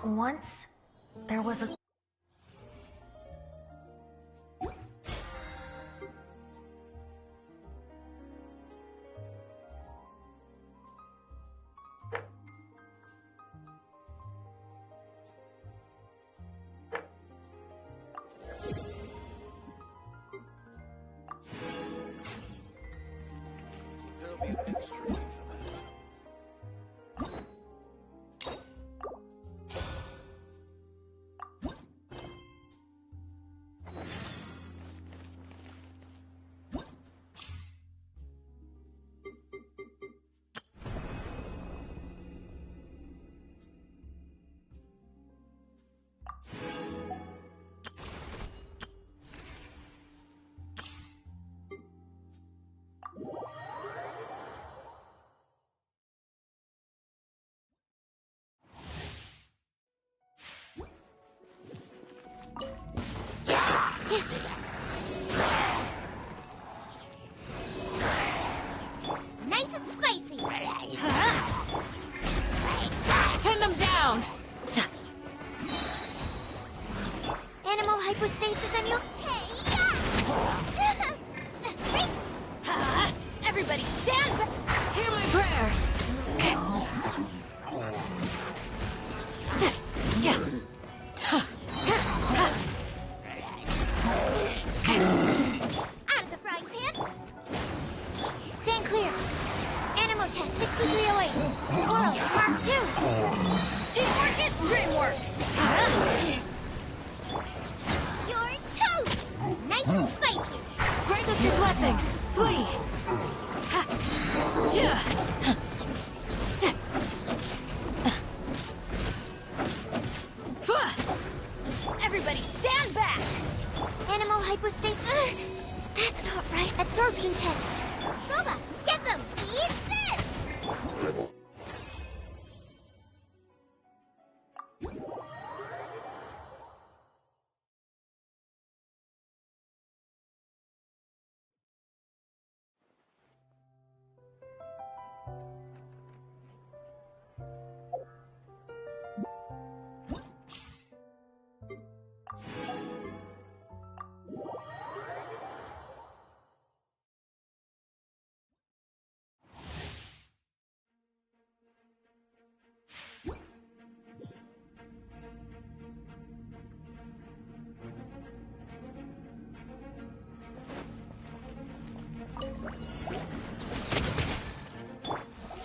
Once, there was a... There'll be an extra fee for that. Nice and spicy. Pin them down! Animal hypostasis and you. Hey, everybody stand back. Hear my prayer! Out of the frying pan. Stand clear. Animal test 6308. Swirl, Mark 2. Teamwork is dreamwork! You're toast. Nice and spicy. Grant us your blessing! Flee! Everybody stand back. Animal hypostasis. That's not right. Absorption test. Boba, get them. Eat this.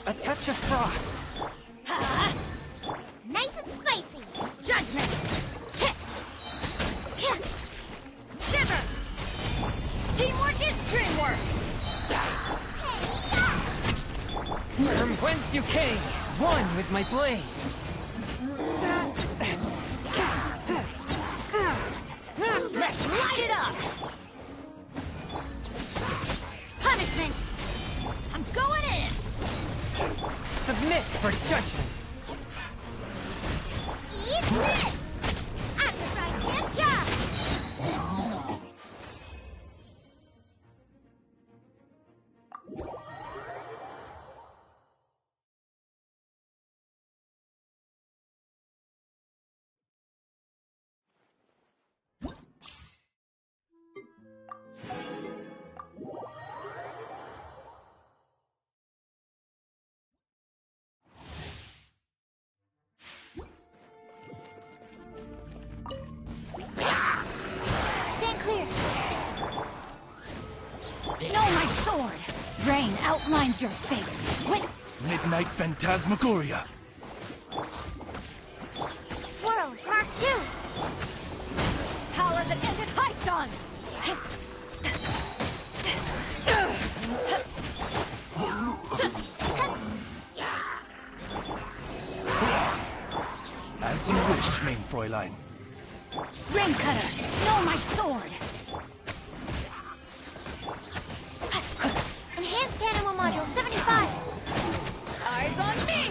A touch of frost. Nice and spicy. Judgment! Shiver! Teamwork is dreamwork! From whence you came, one with my blade. Let's light it up! Punishment! I'm going in! Submit for judgment. Eat this. Out of the frying pan. Stand clear. No, my sword! Rain outlines your fate. Wait! Midnight Phantasmagoria. Swirl, Mark 2. Power that ended Hyson! As you wish, main Fräulein. Rain cutter! No, my sword! Enhanced animal module 75. Eyes on me!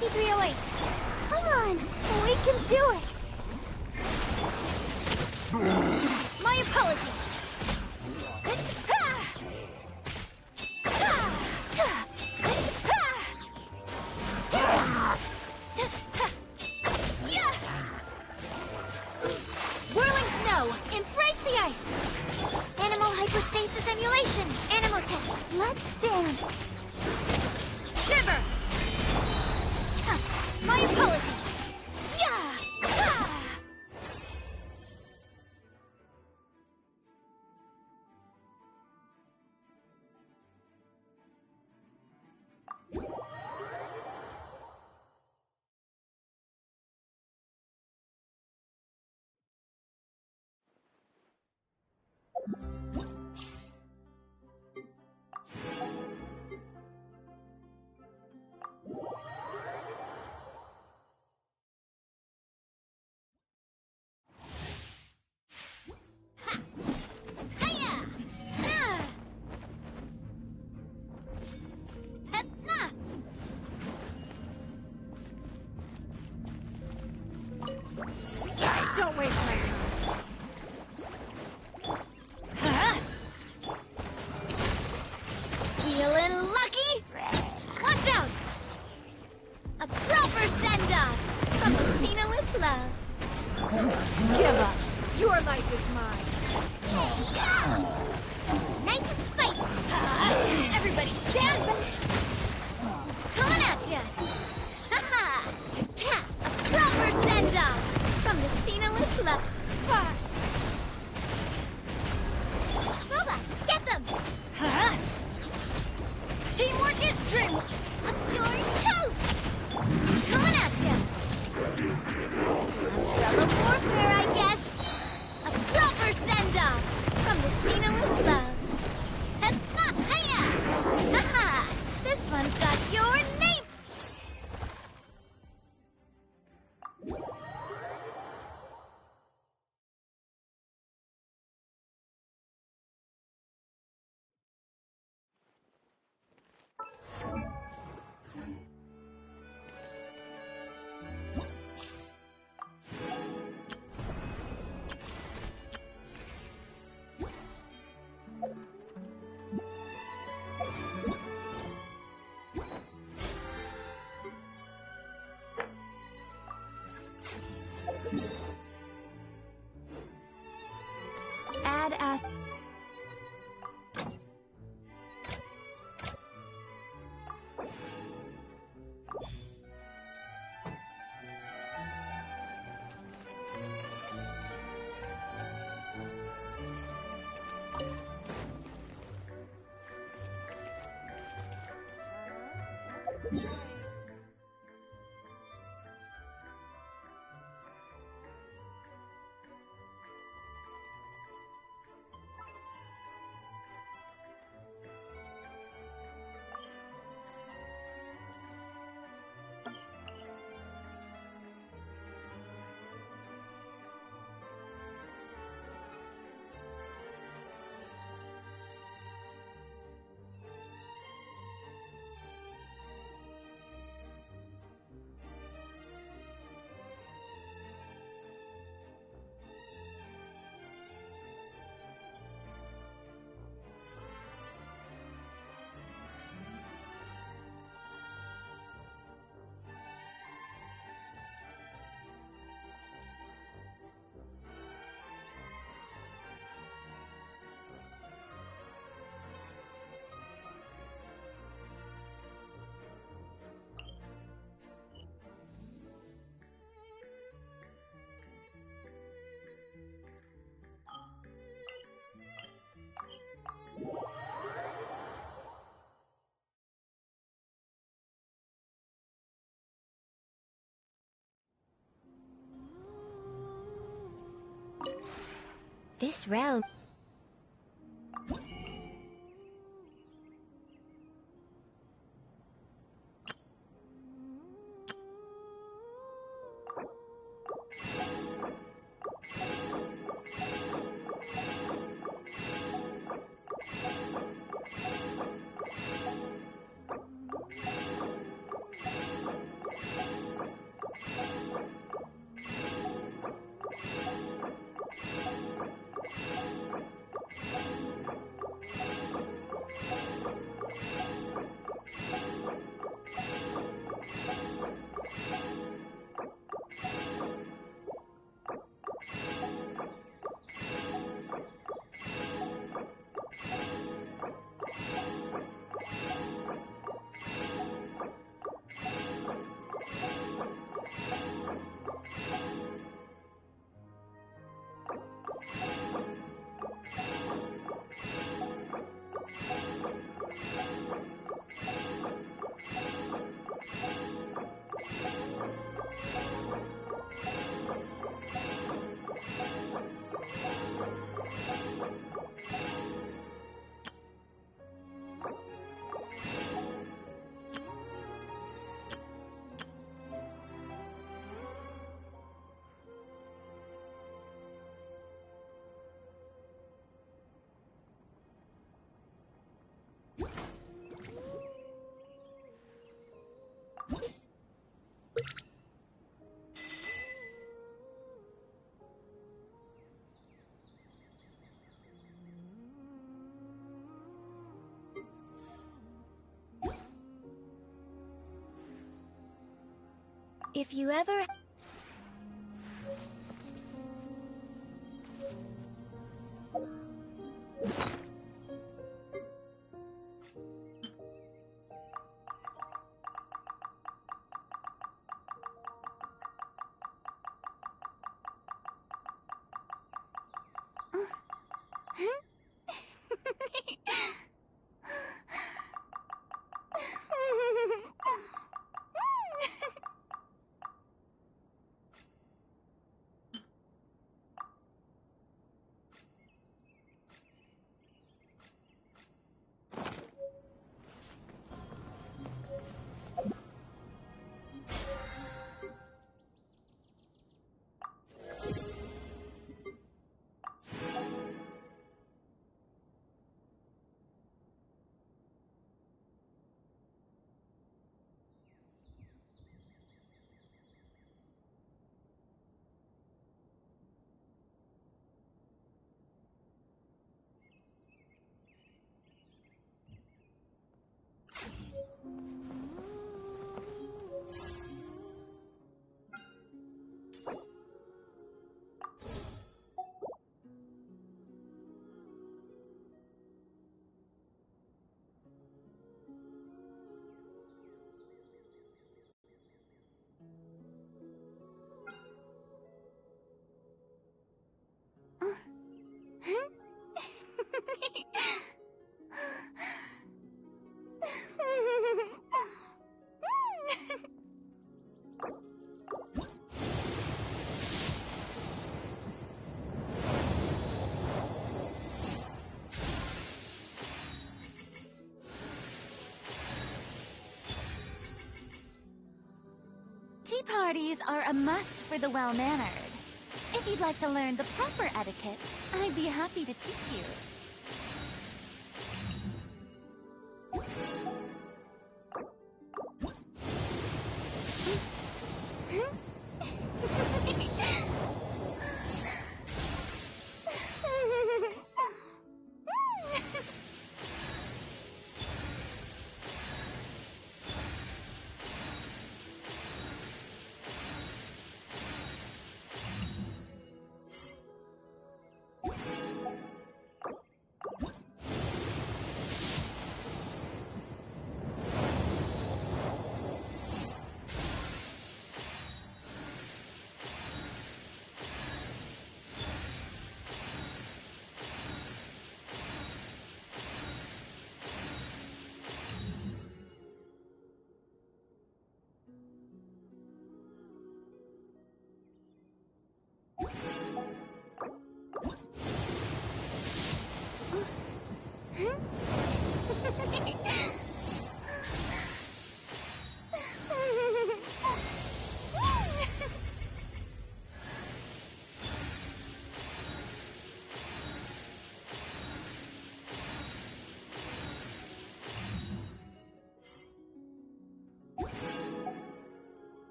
6308. Come on, we can do it. My apologies. Whirling snow, embrace the ice. Animal hypostasis emulation, animal test. Let's dance. Shiver. My apologies. Yeah. Don't waste my time. Feeling lucky? Watch out! A proper send-off from Lucina with love. Give up. Your life is mine. Nice and spicy. Everybody stand back. Coming at ya. Ha-ha! Cha! A proper send-off from Lucina with love. Booba, get them! Teamwork is dreamwork. You're toast! Coming at ya! Umbrella warfare, I guess! A proper send-off from Lucina with love. Hiya! Haha! This one's got your name! Add as. This realm... If you ever... Tea parties are a must for the well-mannered. If you'd like to learn the proper etiquette, I'd be happy to teach you.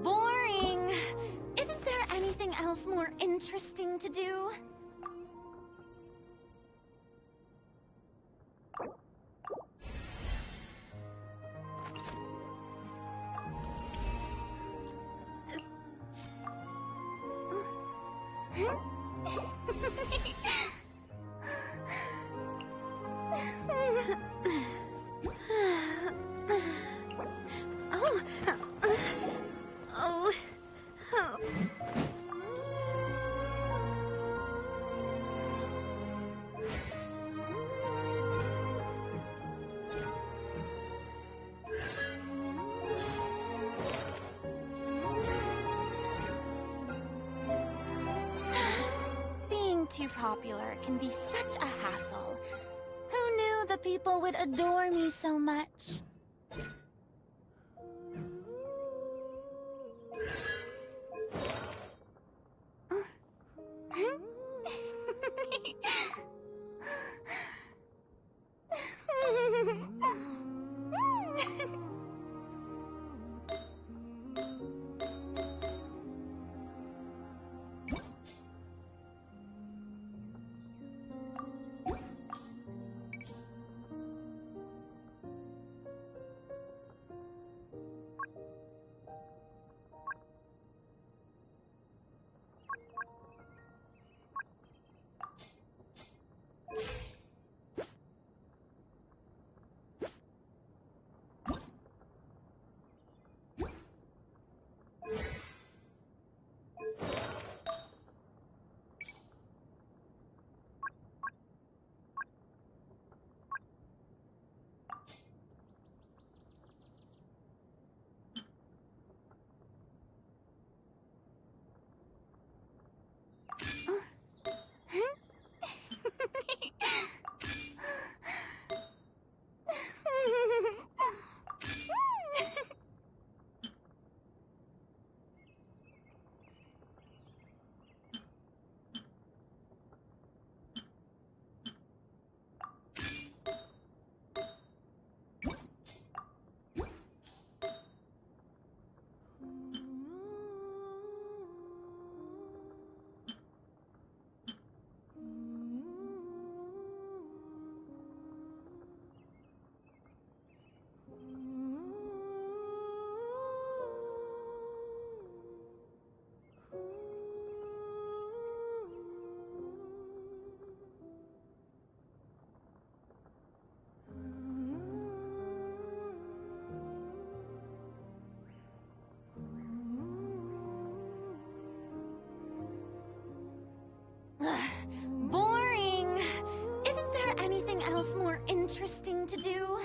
Boring! Isn't there anything else more interesting to do? too popular can be such a hassle. Who knew the people would adore me so much? Boring! Isn't there anything else more interesting to do?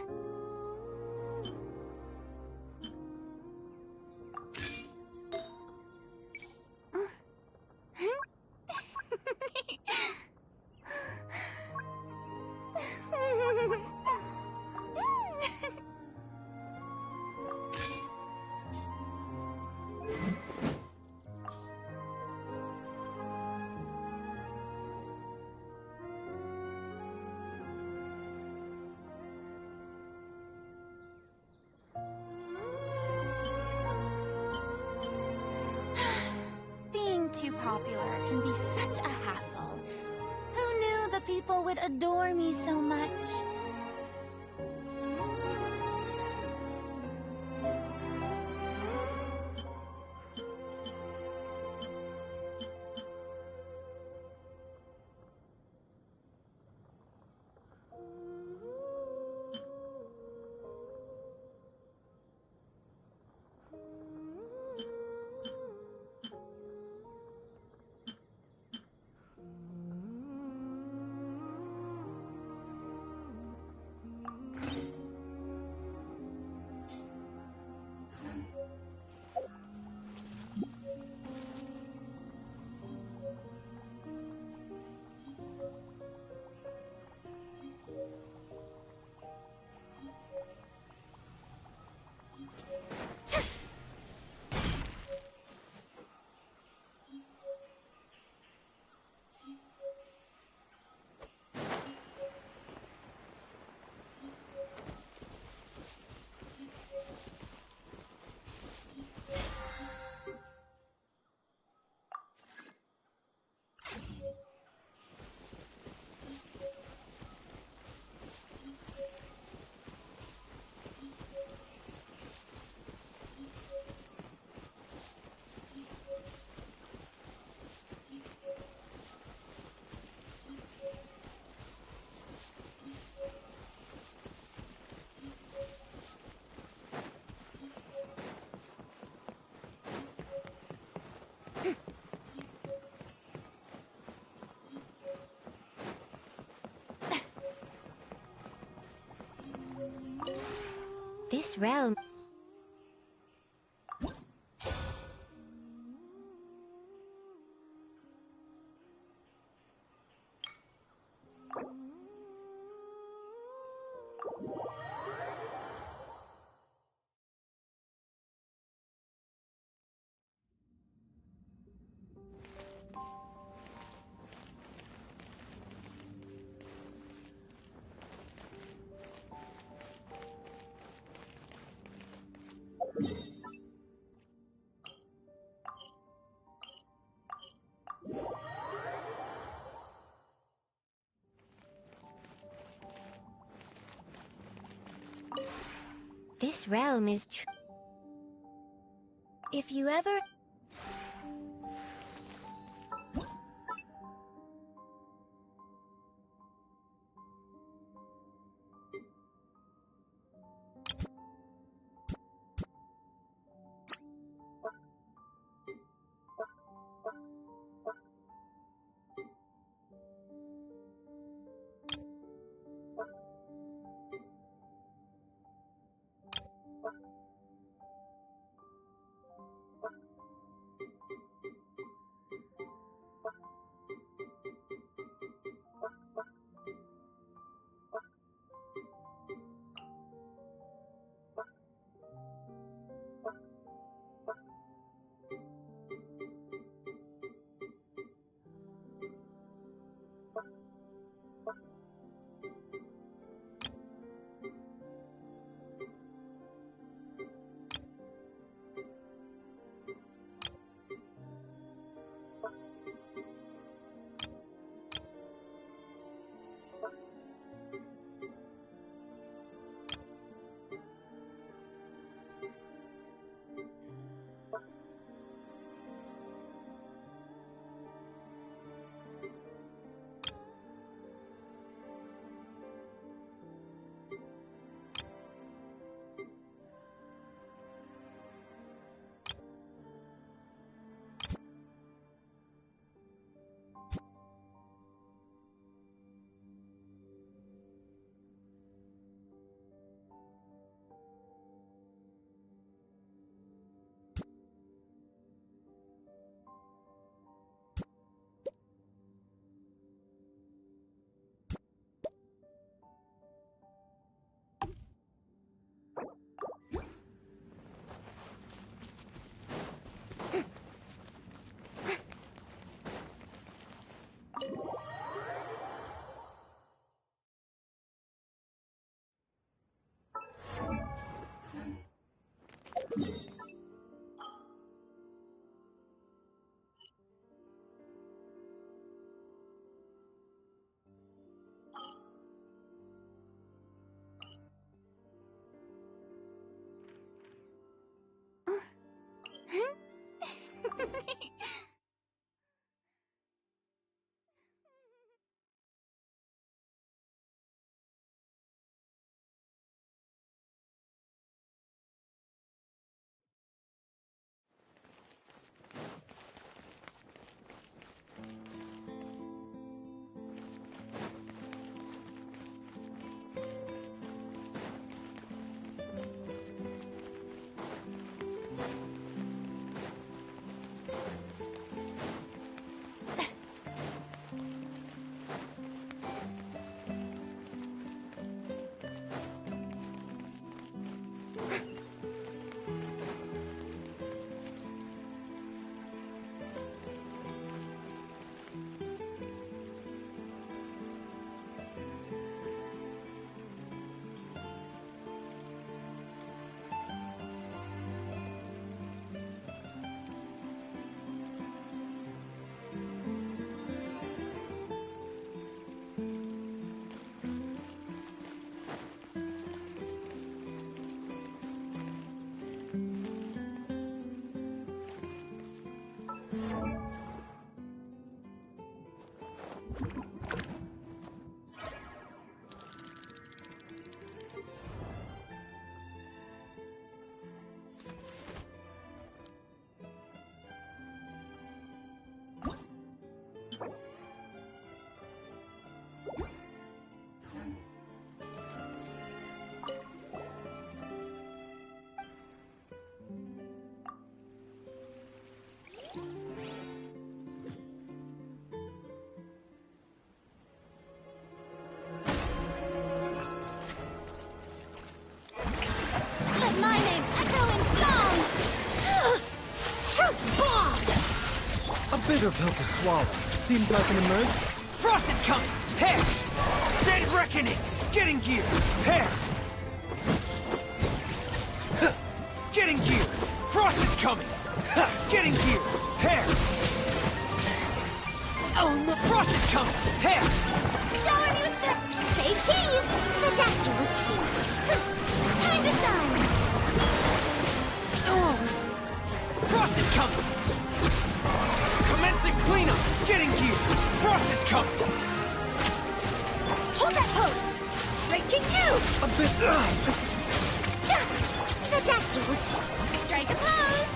Being too popular can be such a hassle. Who knew the people would adore me so much? This realm... This realm is If you ever... Bitter pill to swallow. Seems like an emergency. Frost is coming! Pair! Dead reckoning! Getting gear! Pair! Getting gear! Frost is coming! Getting gear! Pair! Oh no! Frost is coming! Pair! Showing you the... Say cheese! The doctor was here. Time time to shine! Frost is coming! Commencing cleanup! Getting gear! Frost is coming! Hold that pose! Breaking you! A bit. The dactyls! Strike a pose!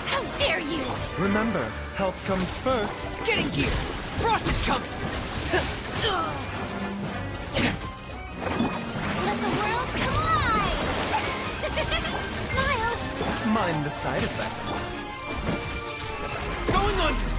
How dare you! Remember, health comes first. Getting gear! Frost is coming! Let the world come alive! Smile! Mind the side effects. Going under!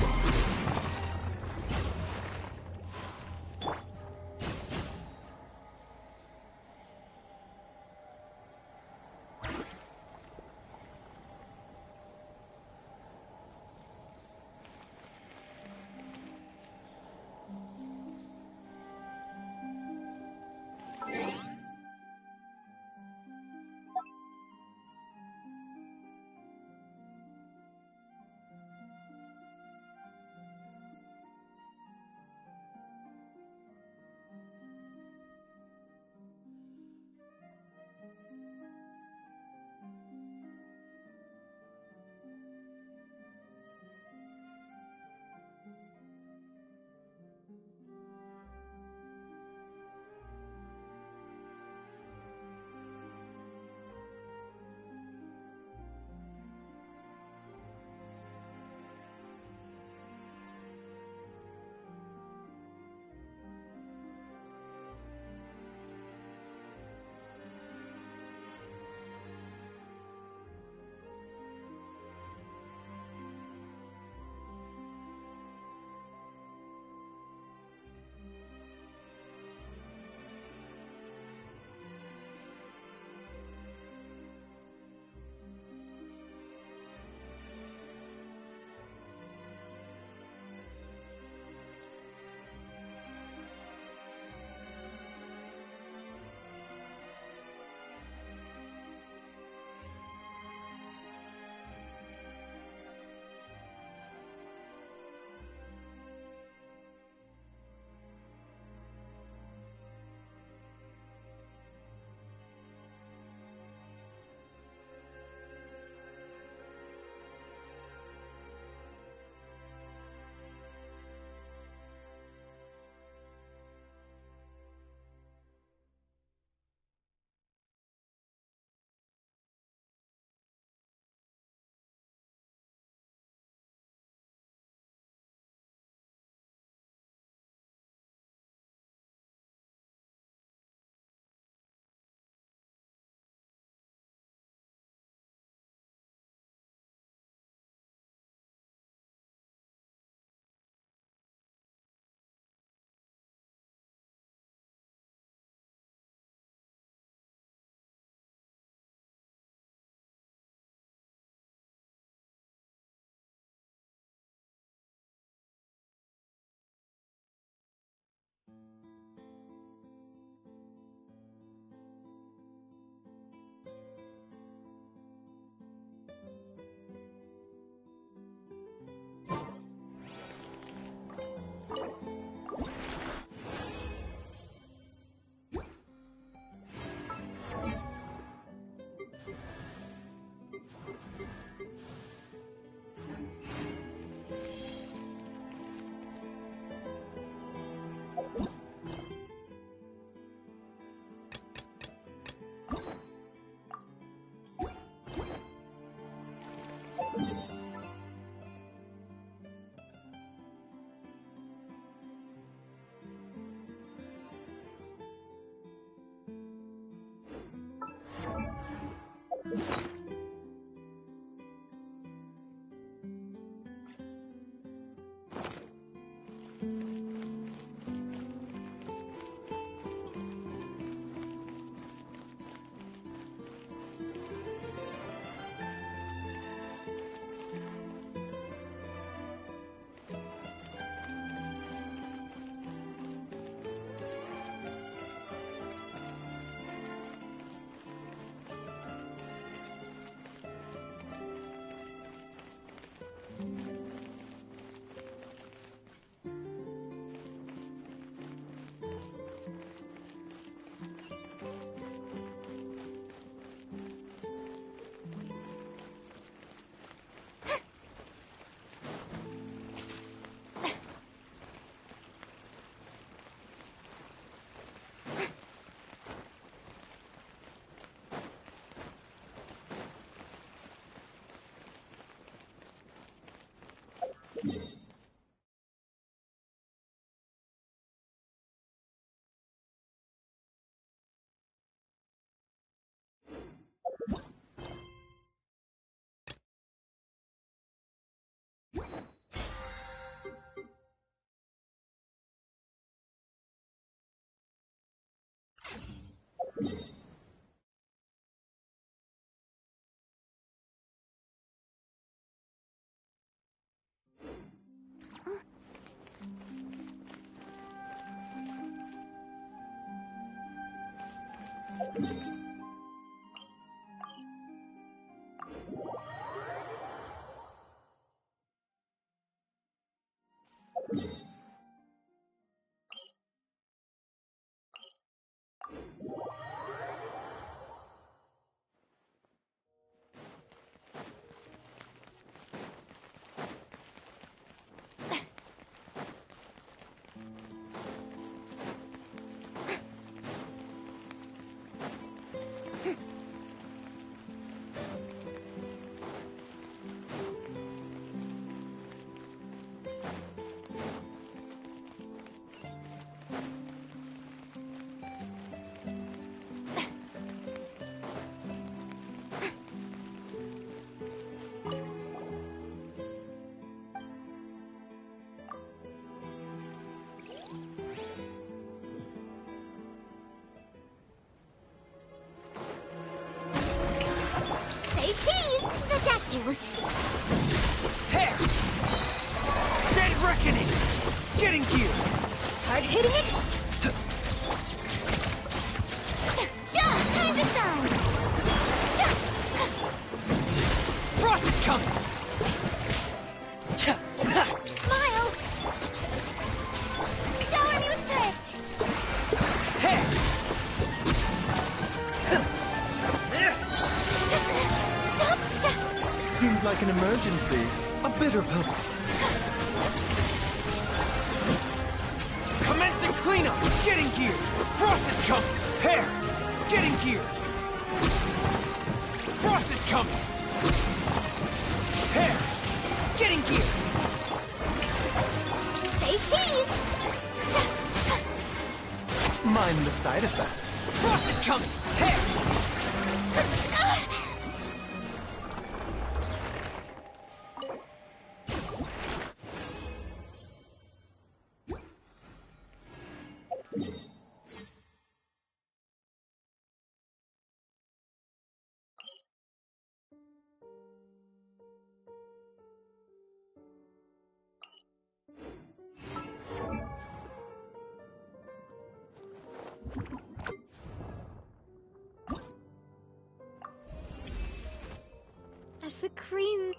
Say cheese! The duck juice! Hair! Dead reckoning! Getting gear! Hard hitting it! Yeah, time to shine! Frost is coming! Smile! Shower me with praise! Hair! Stop! Seems like an emergency. A bitter pebble. Commencing cleanup! Getting gear! Frost is coming! Hair! Getting gear! Frost is coming! Hair! Getting gear! Say cheese! Mind the side effect. Frost is coming! Hair! There's the cream.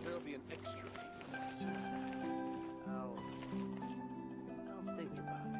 There'll be an extra fee for that. I'll think about it.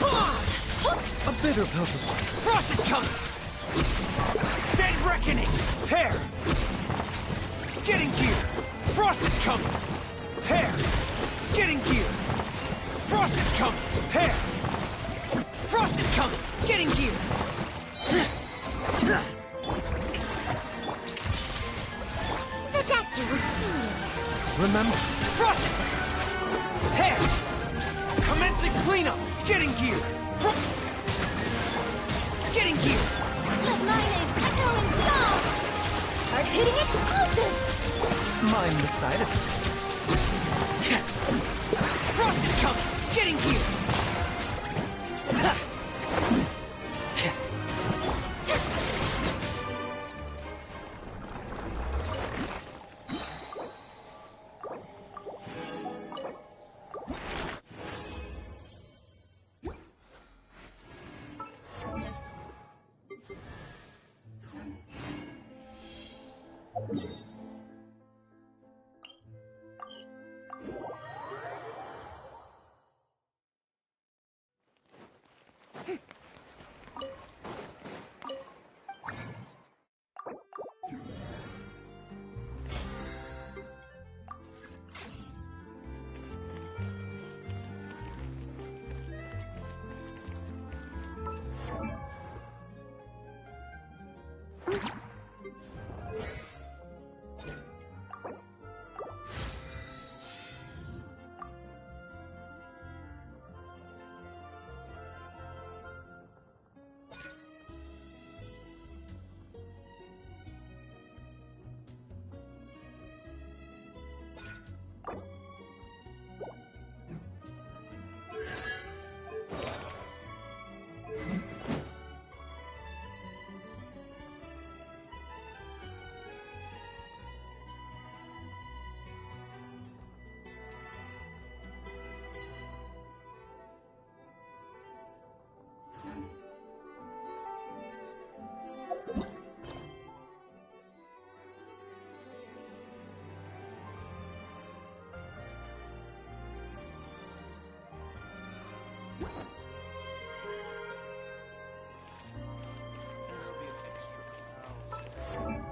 A bitter purpose. Frost is coming! Dead reckoning! Pair! Getting gear! Frost is coming! Pair! Getting gear! Frost is coming! Pair! Frost is coming! Getting gear! The doctor will see you. Remember, Frost! Pair! Commencing cleanup! Getting gear! Getting gear! Let my name echo in song. Hard-hitting exclusive. mind the side effect. Frost is coming! Getting gear! There'll be an extra few hours.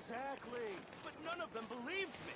Exactly. But none of them believed me.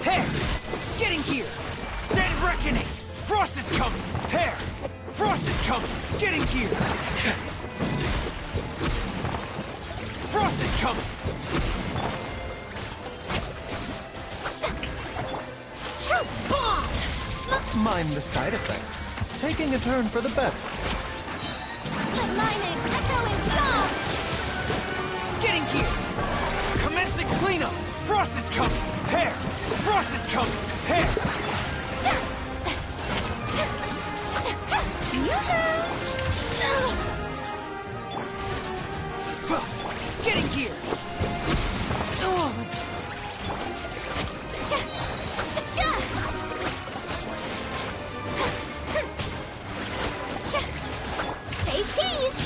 Hair! Getting here! Dead reckoning! Frost is coming! Hair! Frost is coming! Getting here! Frost is coming! Mind the side effects. Taking a turn for the better. Aligning, echoing song! Getting here! Commencing cleanup! Frost is coming! Hair! Frost is coming! Hair! Getting here! Say cheese!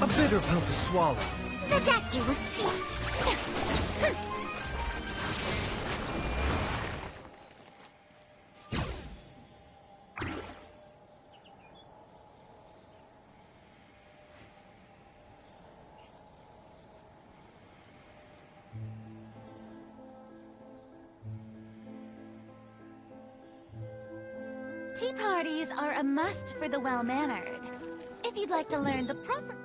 A bitter pill to swallow. The doctor will see. Tea parties are a must for the well-mannered. If you'd like to learn the proper...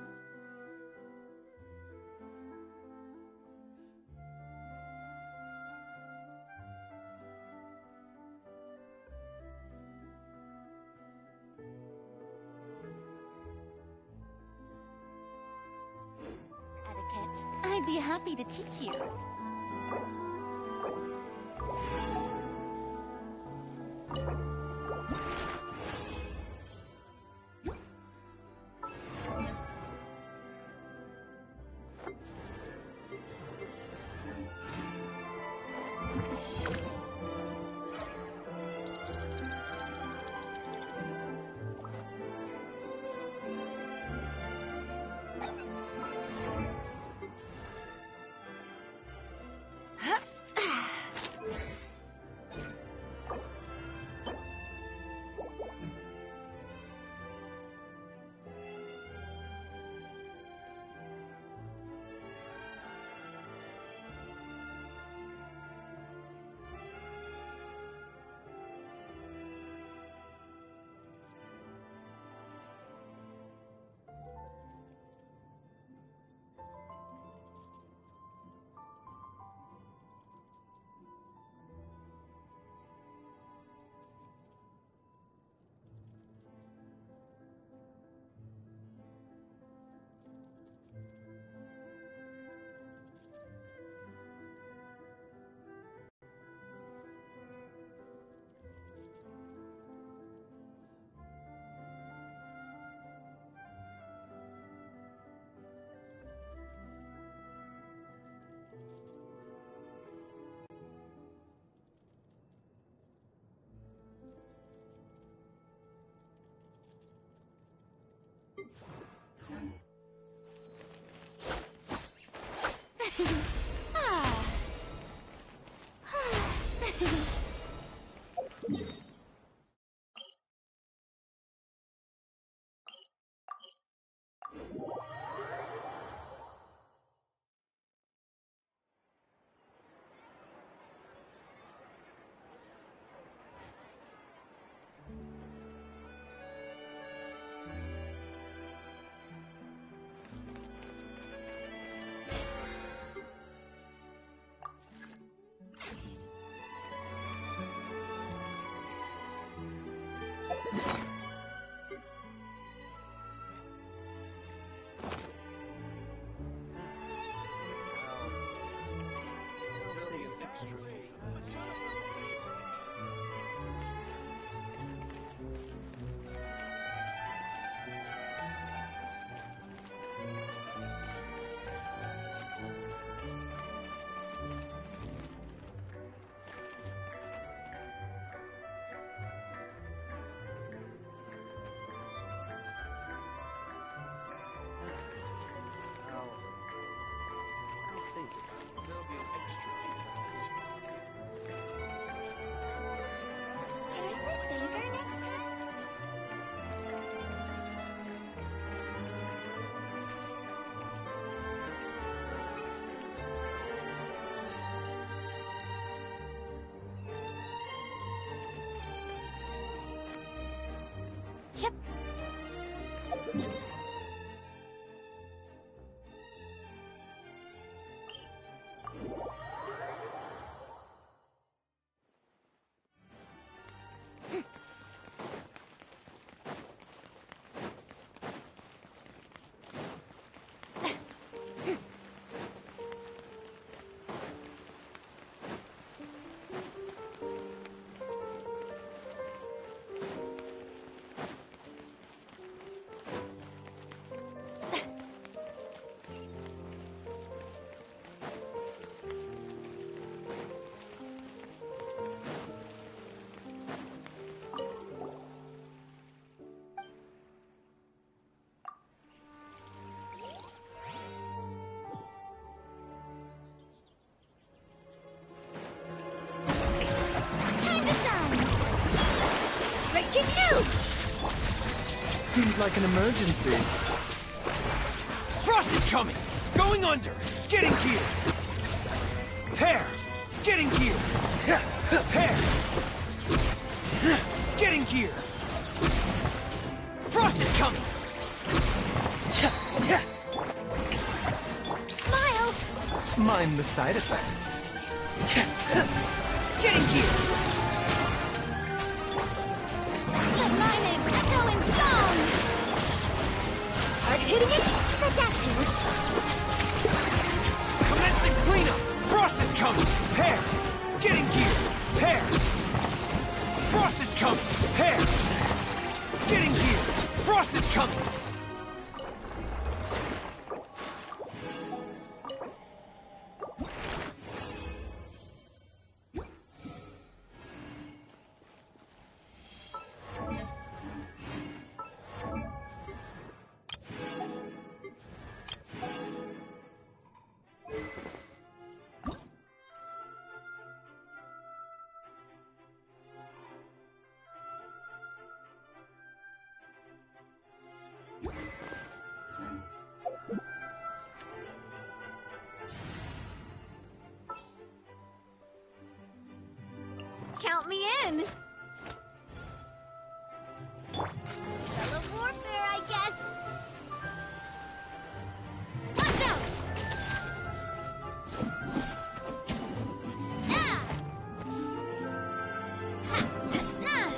etiquette, I'd be happy to teach you. There'll be an extra fee for that. I'll think about it. There'll be an extra fee for that. Can I play Banker next time? Yep. Time to shine! Breaking news! Seems like an emergency. Frost is coming! Going under! Getting gear! Hair! Getting gear! Hair! Getting gear! Mind the side effect. Getting gear! Let my name echo in song! Hard hitting it? Adaptive. Commencing cleanup! Frost is coming! Hair! Getting gear! Hair! Frost is coming! Hair! Getting gear! Frost is coming! Count me in. Fellow warfare, I guess. Watch out! Ah! Ha! Ah!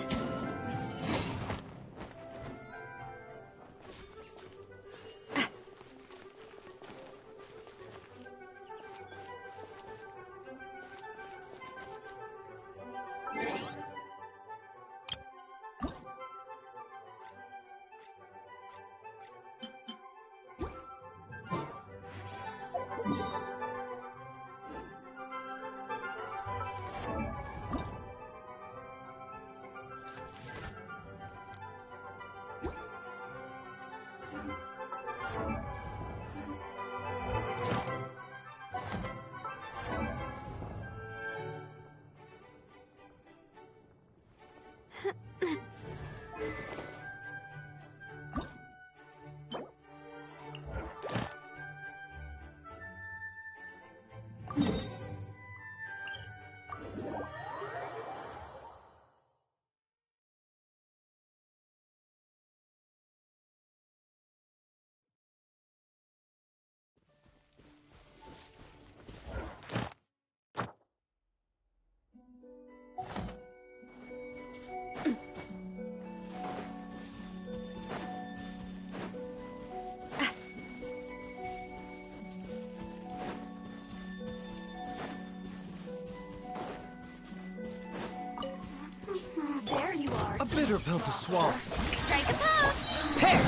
There you are. A bitter pill to swallow. Strike a pose! Hair!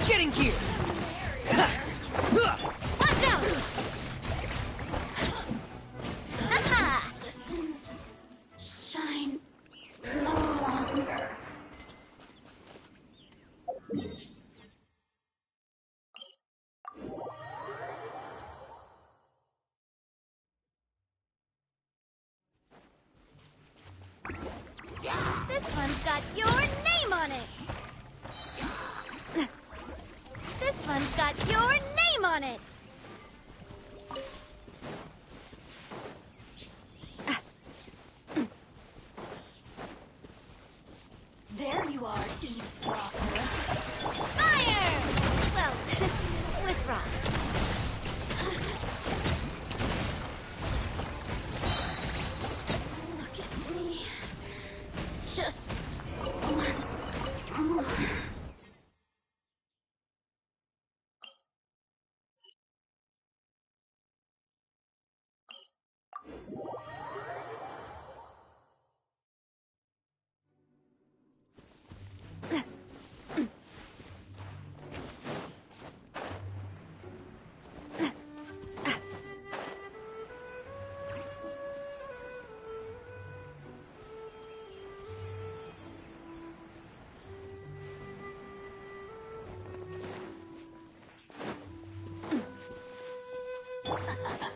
Getting gear! Watch out! Haha! Citizens shine no longer. This one's got your name on it. This one's got your name on it. There you are, eavesdropper. Fire! Well, with rocks. Look at me. Just once more.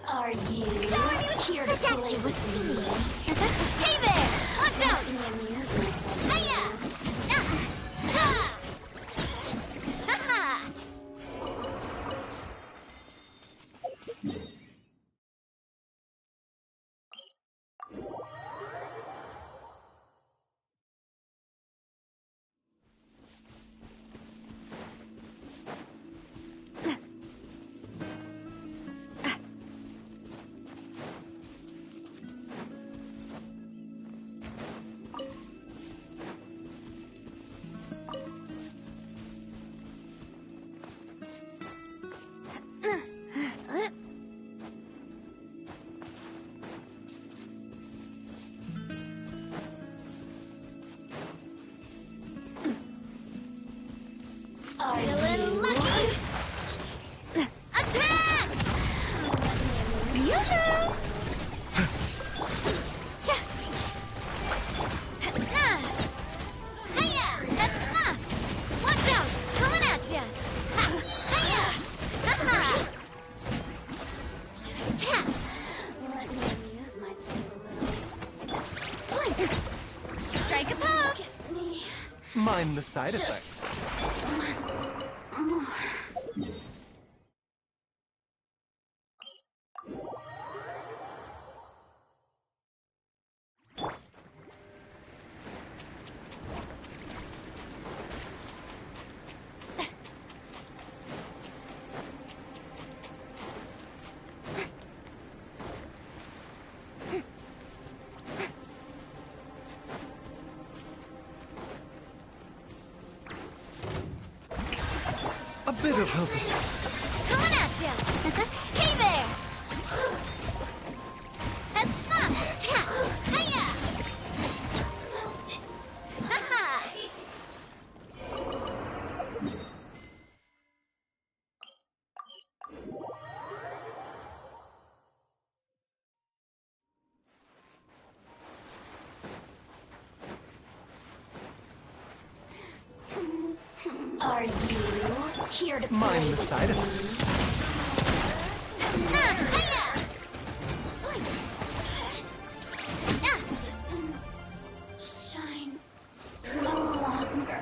Are you here to play with me? Hey there! Watch out! Let me amuse myself. Hiya! Ah! Ha! Ha-ha! Watch out! Coming at ya! Let me amuse myself a little. Strike a poke! Get me Mind the side effects. once more. A bit of health is... Coming at ya! Hey there! Are you here to play Mind the with side me? effects. Citizens shine no longer.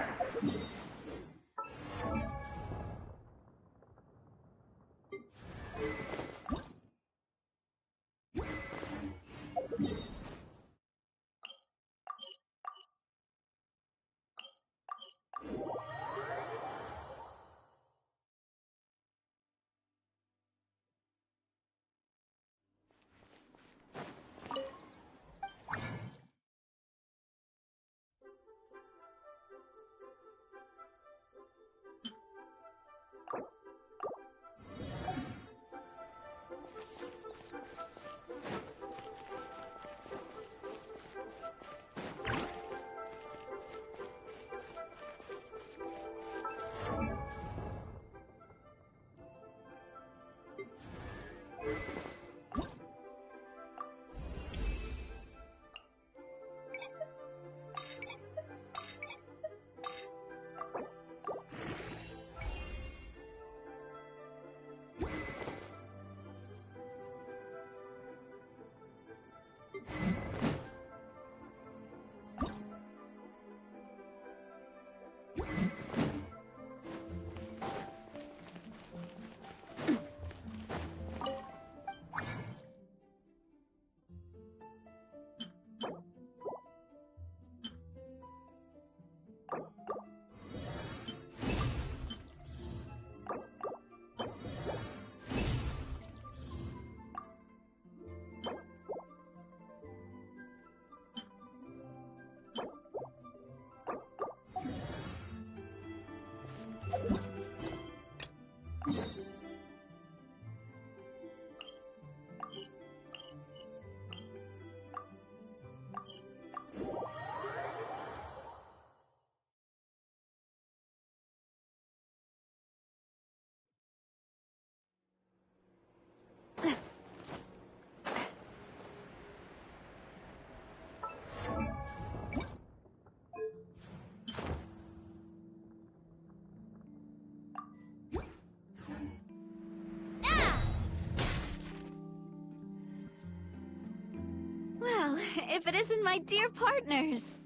Well, if it isn't my dear partners.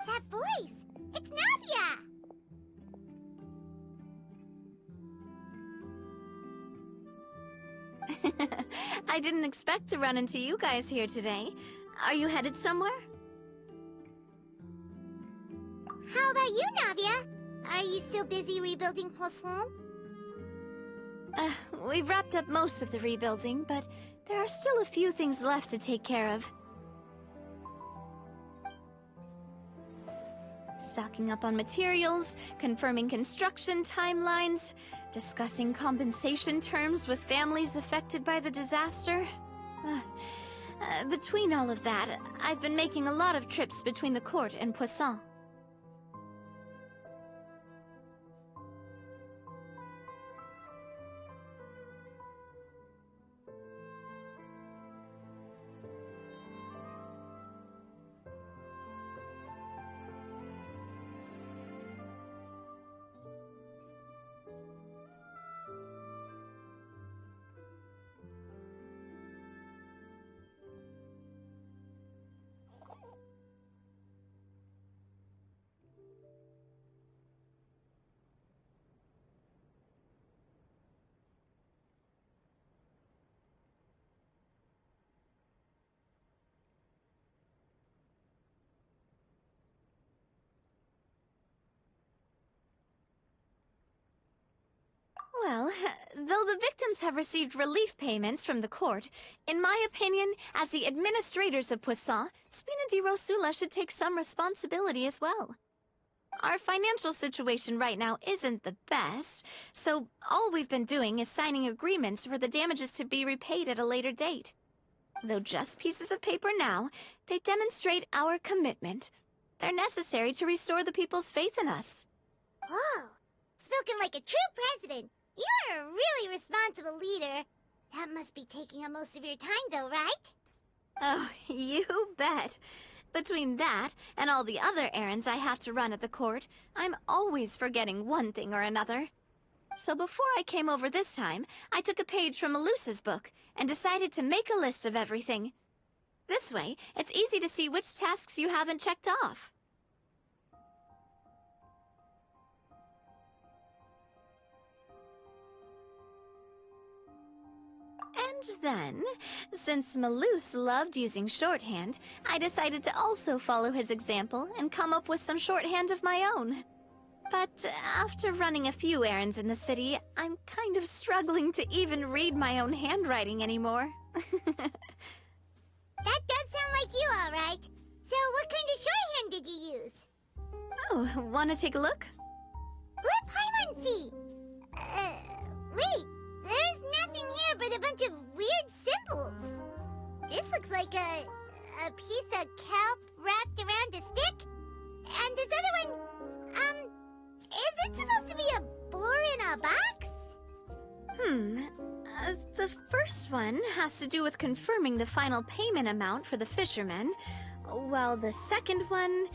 That voice! It's Navia! I didn't expect to run into you guys here today. Are you headed somewhere? How about you, Navia? Are you still busy rebuilding Poisson? We've wrapped up most of the rebuilding, but there are still a few things left to take care of. Stocking up on materials, confirming construction timelines, discussing compensation terms with families affected by the disaster. Between all of that, I've been making a lot of trips between the court and Poisson. Well, though the victims have received relief payments from the court, in my opinion, as the administrators of Poisson, Spina di Rosula should take some responsibility as well. Our financial situation right now isn't the best, so all we've been doing is signing agreements for the damages to be repaid at a later date. Though just pieces of paper now, they demonstrate our commitment. They're necessary to restore the people's faith in us. Whoa! Spoken like a true president. You're a really responsible leader. That must be taking up most of your time, though, right? Oh, you bet. Between that and all the other errands I have to run at the court, I'm always forgetting one thing or another. So before I came over this time, I took a page from Melusa's book and decided to make a list of everything. This way, it's easy to see which tasks you haven't checked off. And then, since Melus loved using shorthand, I decided to also follow his example and come up with some shorthand of my own. But after running a few errands in the city, I'm kind of struggling to even read my own handwriting anymore. That does sound like you, all right. So what kind of shorthand did you use? Oh, wanna take a look? Let Paimon see. Wait. There's nothing here but a bunch of weird symbols. This looks like a piece of kelp wrapped around a stick. And this other one, is it supposed to be a boar in a box? The first one has to do with confirming the final payment amount for the fishermen, while the second one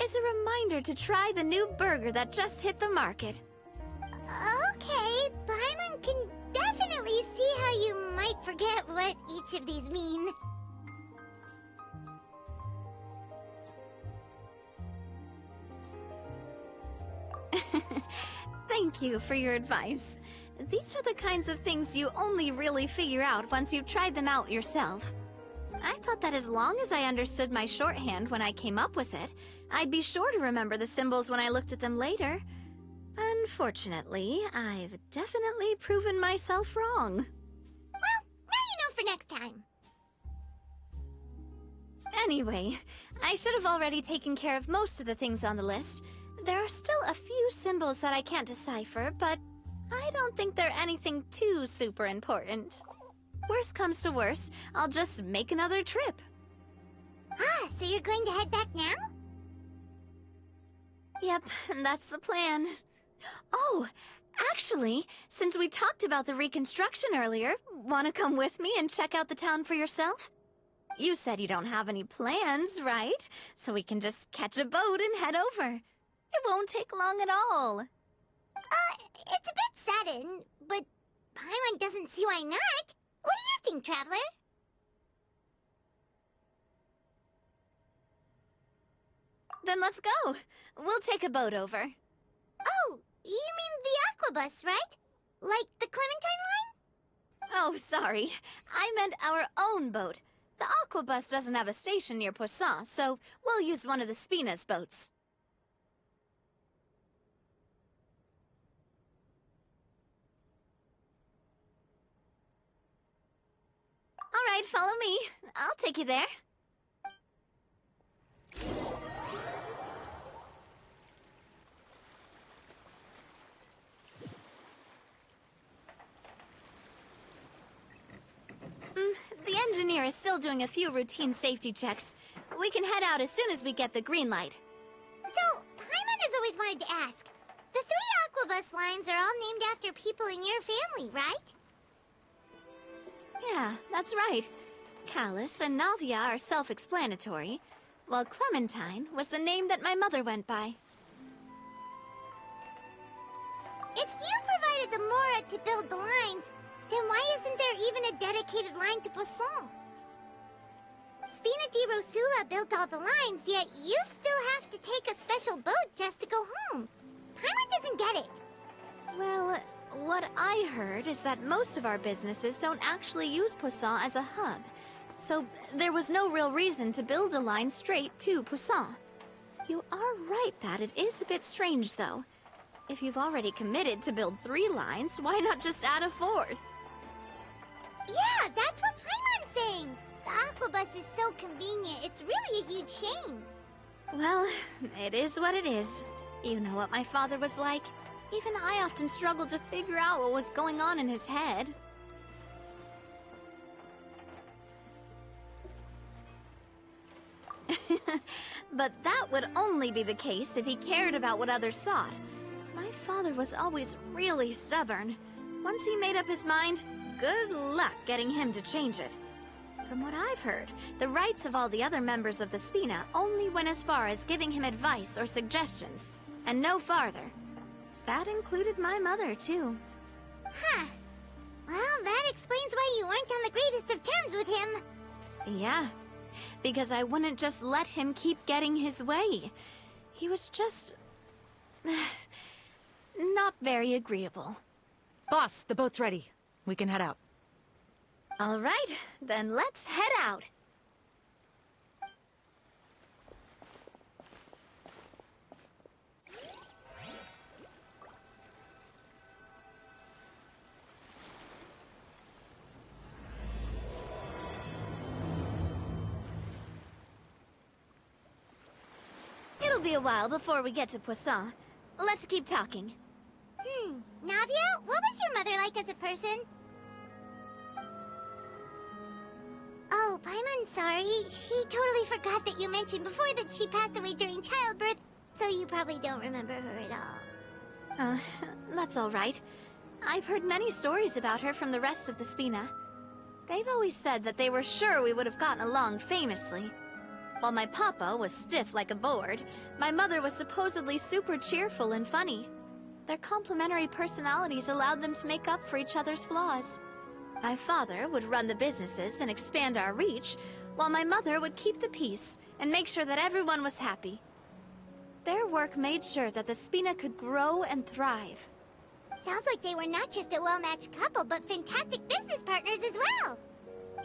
is a reminder to try the new burger that just hit the market. Okay, Paimon can definitely see how you might forget what each of these mean. Thank you for your advice. These are the kinds of things you only really figure out once you've tried them out yourself. I thought that as long as I understood my shorthand when I came up with it, I'd be sure to remember the symbols when I looked at them later. Unfortunately, I've definitely proven myself wrong. Well, now you know for next time. Anyway, I should have already taken care of most of the things on the list. There are still a few symbols that I can't decipher, but I don't think they're anything too super important. Worst comes to worst, I'll just make another trip. Ah, so you're going to head back now? Yep, that's the plan. Oh, actually, since we talked about the reconstruction earlier, want to come with me and check out the town for yourself? You said you don't have any plans, right? So we can just catch a boat and head over. It won't take long at all. It's a bit sudden, but Paimon doesn't see why not. What do you think, Traveler? Then let's go. We'll take a boat over. Oh, you mean the Aquabus, right? Like the Clementine line? Oh, sorry. I meant our own boat. The Aquabus doesn't have a station near Poisson, so we'll use one of the Spina's boats. All right, follow me. I'll take you there. The engineer is still doing a few routine safety checks. We can head out as soon as we get the green light. So, Paimon has always wanted to ask. The 3 Aquabus lines are all named after people in your family, right? Yeah, that's right. Callus and Navia are self-explanatory, while Clementine was the name that my mother went by. If you provided the Mora to build the lines, then why isn't there even a dedicated line to Poisson? Spina di Rosula built all the lines, yet you still have to take a special boat just to go home. Paimon doesn't get it. Well, what I heard is that most of our businesses don't actually use Poisson as a hub, so there was no real reason to build a line straight to Poisson. You are right that it is a bit strange, though. If you've already committed to build 3 lines, why not just add a 4th? Yeah, that's what Paimon's saying. The Aquabus is so convenient, it's really a huge shame. Well, it is what it is. You know what my father was like. Even I often struggled to figure out what was going on in his head. But that would only be the case if he cared about what others thought. My father was always really stubborn. Once he made up his mind, good luck getting him to change it. From what I've heard, the rights of all the other members of the Spina only went as far as giving him advice or suggestions, and no farther. That included my mother, too. Huh. Well, that explains why you weren't on the greatest of terms with him. Yeah, because I wouldn't just let him keep getting his way. He was just... not very agreeable. Boss, the boat's ready. We can head out. All right, then let's head out. It'll be a while before we get to Poisson. Let's keep talking. Navia, what was your mother like as a person? Oh, Paimon's sorry. She totally forgot that you mentioned before that she passed away during childbirth, so you probably don't remember her at all. That's all right. I've heard many stories about her from the rest of the Spina. They've always said that they were sure we would have gotten along famously. While my papa was stiff like a board, my mother was supposedly super cheerful and funny. Their complementary personalities allowed them to make up for each other's flaws. My father would run the businesses and expand our reach, while my mother would keep the peace and make sure that everyone was happy. Their work made sure that the Spina could grow and thrive. Sounds like they were not just a well-matched couple, but fantastic business partners as well.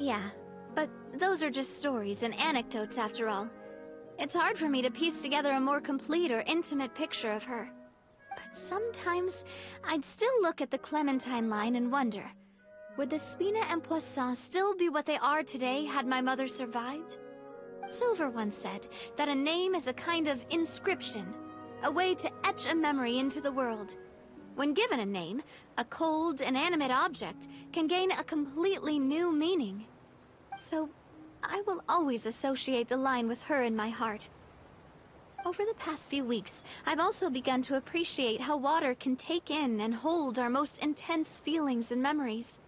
Yeah, but those are just stories and anecdotes after all. It's hard for me to piece together a more complete or intimate picture of her. But sometimes, I'd still look at the Clementine line and wonder, would the Spina and Poisson still be what they are today had my mother survived? Silver once said that a name is a kind of inscription, a way to etch a memory into the world. When given a name, a cold, inanimate object can gain a completely new meaning. So, I will always associate the line with her in my heart. Over the past few weeks, I've also begun to appreciate how water can take in and hold our most intense feelings and memories,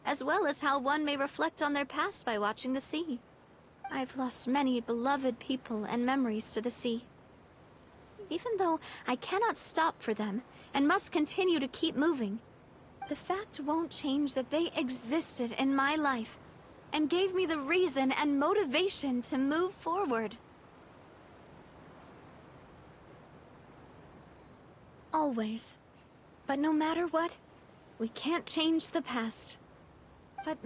as well as how one may reflect on their past by watching the sea. I've lost many beloved people and memories to the sea. Even though I cannot stop for them and must continue to keep moving, the fact won't change that they existed in my life and gave me the reason and motivation to move forward. Always. But no matter what, we can't change the past. But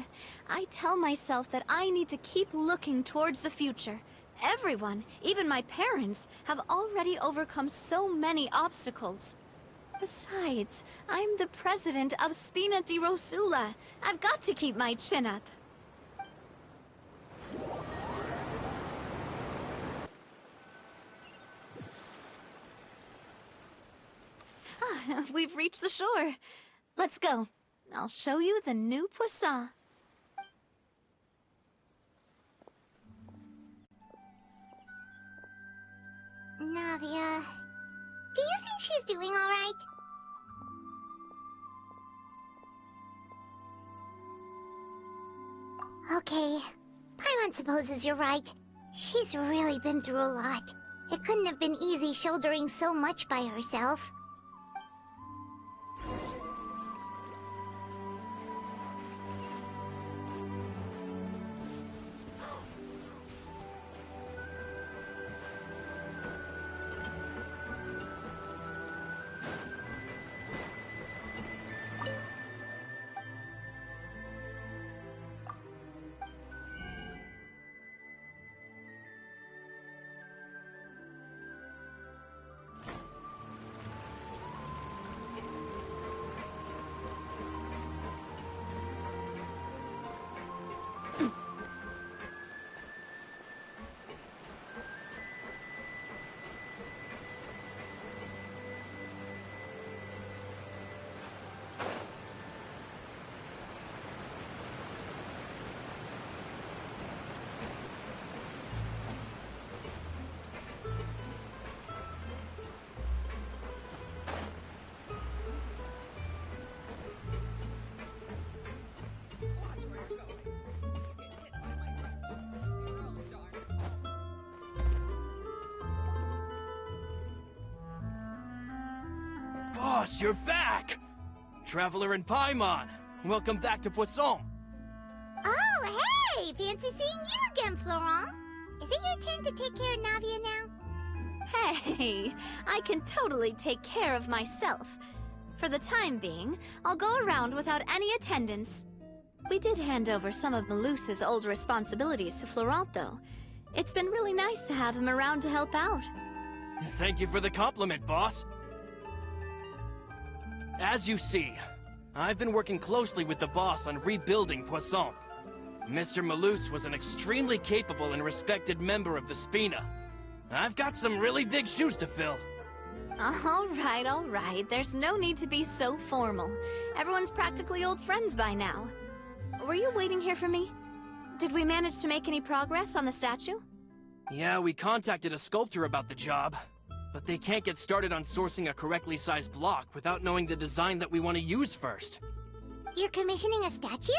I tell myself that I need to keep looking towards the future. Everyone, even my parents, have already overcome so many obstacles. Besides, I'm the president of Spina di Rosula. I've got to keep my chin up. We've reached the shore. Let's go. I'll show you the new Poisson. Navia, do you think she's doing all right? Okay, Paimon supposes you're right. She's really been through a lot. It couldn't have been easy shouldering so much by herself. Boss, you're back! Traveler and Paimon, welcome back to Poisson. Oh, hey! Fancy seeing you again, Florent. Is it your turn to take care of Navia now? Hey, I can totally take care of myself. For the time being, I'll go around without any attendance. We did hand over some of Malus's old responsibilities to Florent, though. It's been really nice to have him around to help out. Thank you for the compliment, boss. As you see, I've been working closely with the boss on rebuilding Poisson. Mr. Malus was an extremely capable and respected member of the Spina. I've got some really big shoes to fill. All right. There's no need to be so formal. Everyone's practically old friends by now. Were you waiting here for me? Did we manage to make any progress on the statue? Yeah, we contacted a sculptor about the job, but they can't get started on sourcing a correctly sized block without knowing the design that we want to use first. You're commissioning a statue?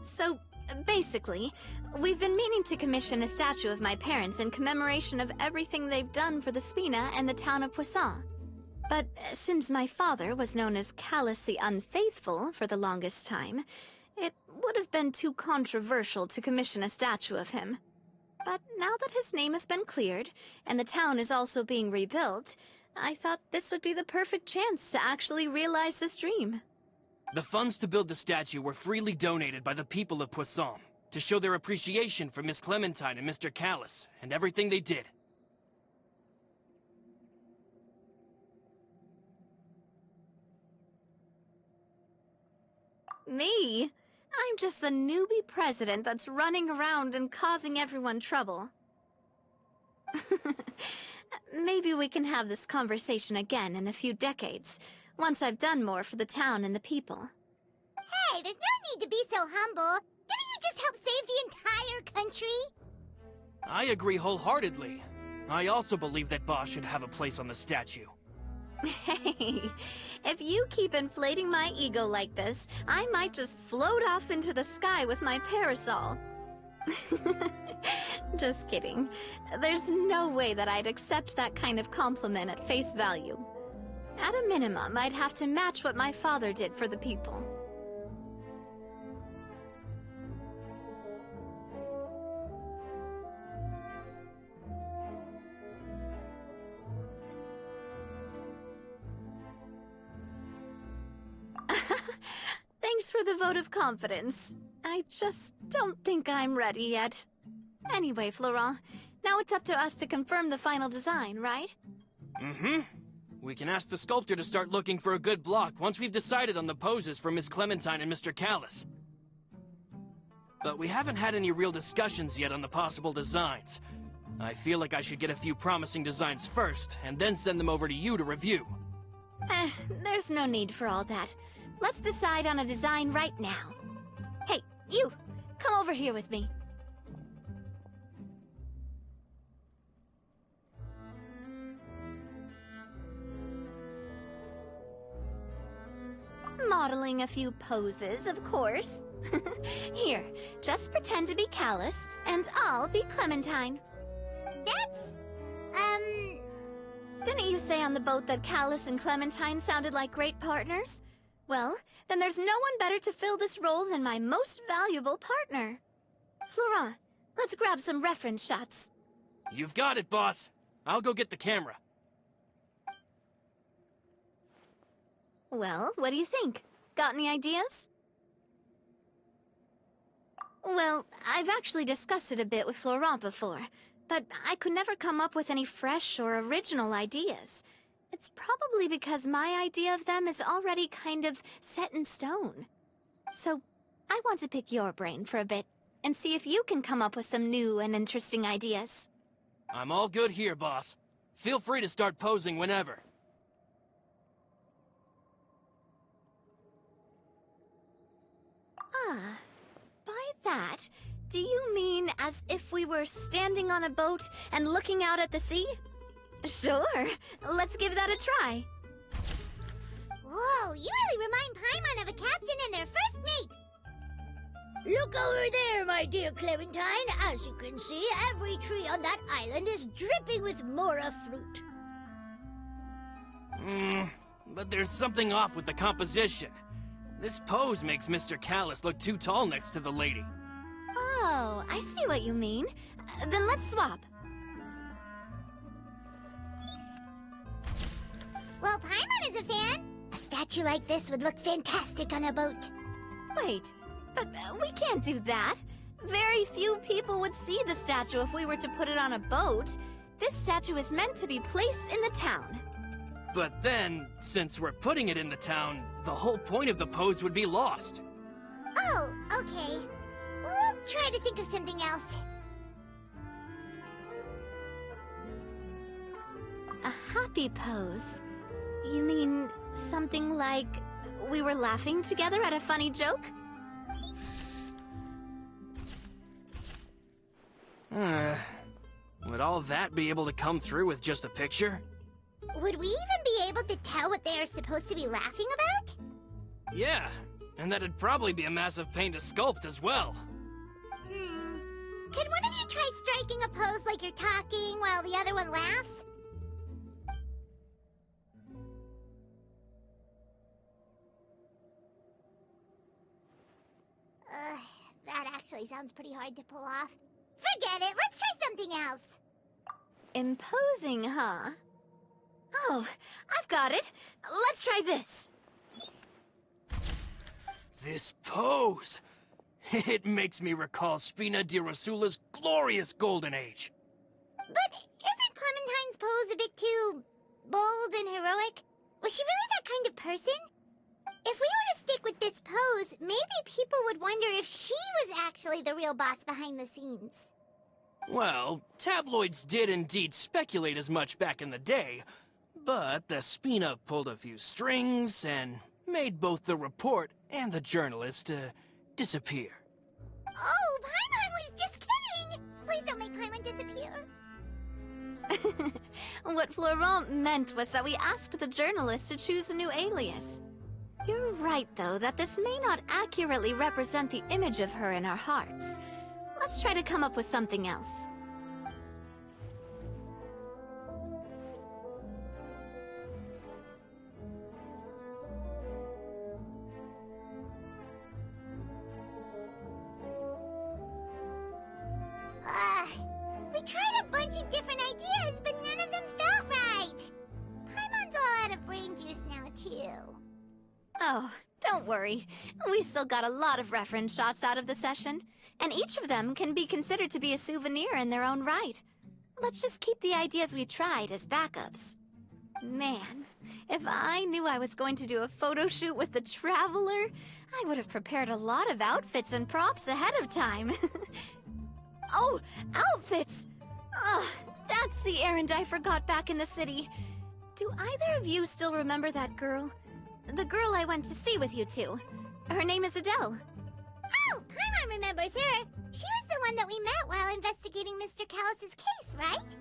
So basically, we've been meaning to commission a statue of my parents in commemoration of everything they've done for the Spina and the town of Poisson. But since my father was known as Callus the Unfaithful for the longest time, it would have been too controversial to commission a statue of him. But now that his name has been cleared, and the town is also being rebuilt, I thought this would be the perfect chance to actually realize this dream. The funds to build the statue were freely donated by the people of Poisson to show their appreciation for Miss Clementine and Mr. Callus and everything they did. Me? I'm just the newbie president that's running around and causing everyone trouble. Maybe we can have this conversation again in a few decades, once I've done more for the town and the people. Hey, there's no need to be so humble. Didn't you just help save the entire country? I agree wholeheartedly. I also believe that Boss should have a place on the statue. Hey, if you keep inflating my ego like this, I might just float off into the sky with my parasol. Just kidding. There's no way that I'd accept that kind of compliment at face value. At a minimum, I'd have to match what my father did for the people. Thanks for the vote of confidence. I just don't think I'm ready yet. Anyway, Florent, now it's up to us to confirm the final design, right? Mm-hmm. We can ask the sculptor to start looking for a good block once we've decided on the poses for Miss Clementine and Mr. Callus. But we haven't had any real discussions yet on the possible designs. I feel like I should get a few promising designs first, and then send them over to you to review. There's no need for all that. Let's decide on a design right now. Hey, you! Come over here with me. Modeling a few poses, of course. Here, just pretend to be Callus, and I'll be Clementine. That's... Didn't you say on the boat that Callus and Clementine sounded like great partners? Well, then there's no one better to fill this role than my most valuable partner. Florent, let's grab some reference shots. You've got it, boss. I'll go get the camera. Well, what do you think? Got any ideas? Well, I've actually discussed it a bit with Florent before, but I could never come up with any fresh or original ideas. It's probably because my idea of them is already kind of set in stone. So, I want to pick your brain for a bit, and see if you can come up with some new and interesting ideas. I'm all good here, boss. Feel free to start posing whenever. Ah, by that, do you mean as if we were standing on a boat and looking out at the sea? Sure, let's give that a try. Whoa, you really remind Paimon of a captain and their first mate! Look over there, my dear Clementine. As you can see, every tree on that island is dripping with mora fruit. But there's something off with the composition. This pose makes Mr. Callus look too tall next to the lady. Oh, I see what you mean. Then let's swap. Well, Paimon is a fan. A statue like this would look fantastic on a boat. Wait, but we can't do that. Very few people would see the statue if we were to put it on a boat. This statue is meant to be placed in the town. But then, since we're putting it in the town, the whole point of the pose would be lost. Oh, okay. We'll try to think of something else. A happy pose? You mean something like we were laughing together at a funny joke? Would all that be able to come through with just a picture? Would we even be able to tell what they are supposed to be laughing about? Yeah, and that'd probably be a massive pain to sculpt as well. Can one of you try striking a pose like you're talking while the other one laughs? That actually sounds pretty hard to pull off. Forget it, let's try something else. Imposing, huh? Oh, I've got it. Let's try this. This pose! It makes me recall Spina di Rosula's glorious golden age. But isn't Clementine's pose a bit too bold and heroic? Was she really that kind of person? If we were to stick with this pose, maybe people would wonder if she was actually the real boss behind the scenes. Well, tabloids did indeed speculate as much back in the day, but the Spina pulled a few strings and made both the report and the journalist disappear. Oh, Paimon was just kidding! Please don't make Paimon disappear. What Florent meant was that we asked the journalist to choose a new alias. You're right, though, that this may not accurately represent the image of her in our hearts. Let's try to come up with something else. We tried a bunch of different ideas, but none of them felt right. Paimon's all out of brain juice now, too. Oh, don't worry. We still got a lot of reference shots out of the session, and each of them can be considered to be a souvenir in their own right. Let's just keep the ideas we tried as backups. Man, if I knew I was going to do a photo shoot with the Traveler, I would have prepared a lot of outfits and props ahead of time. Oh, outfits! Oh, that's the errand I forgot back in the city. Do either of you still remember that girl? The girl I went to see with you two. Her name is Adele. Oh, Paimon remembers her. She was the one that we met while investigating Mr. Callus's case, right?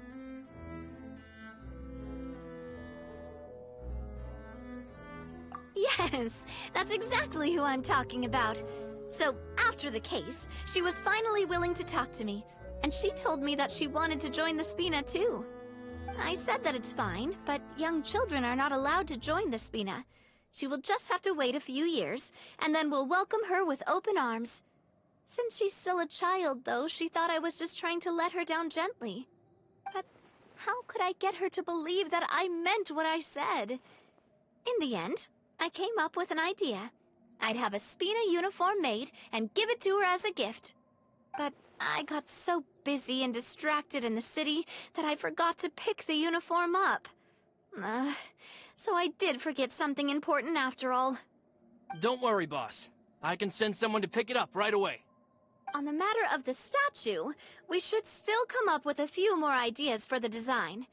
Yes, that's exactly who I'm talking about. So, after the case, she was finally willing to talk to me, and she told me that she wanted to join the Spina too. I said that it's fine, but young children are not allowed to join the Spina. She will just have to wait a few years, and then we'll welcome her with open arms. Since she's still a child, though, she thought I was just trying to let her down gently. But how could I get her to believe that I meant what I said? In the end, I came up with an idea. I'd have a Spina uniform made and give it to her as a gift. But I got so busy and distracted in the city that I forgot to pick the uniform up. So I did forget something important after all. Don't worry, boss. I can send someone to pick it up right away. On the matter of the statue, we should still come up with a few more ideas for the design.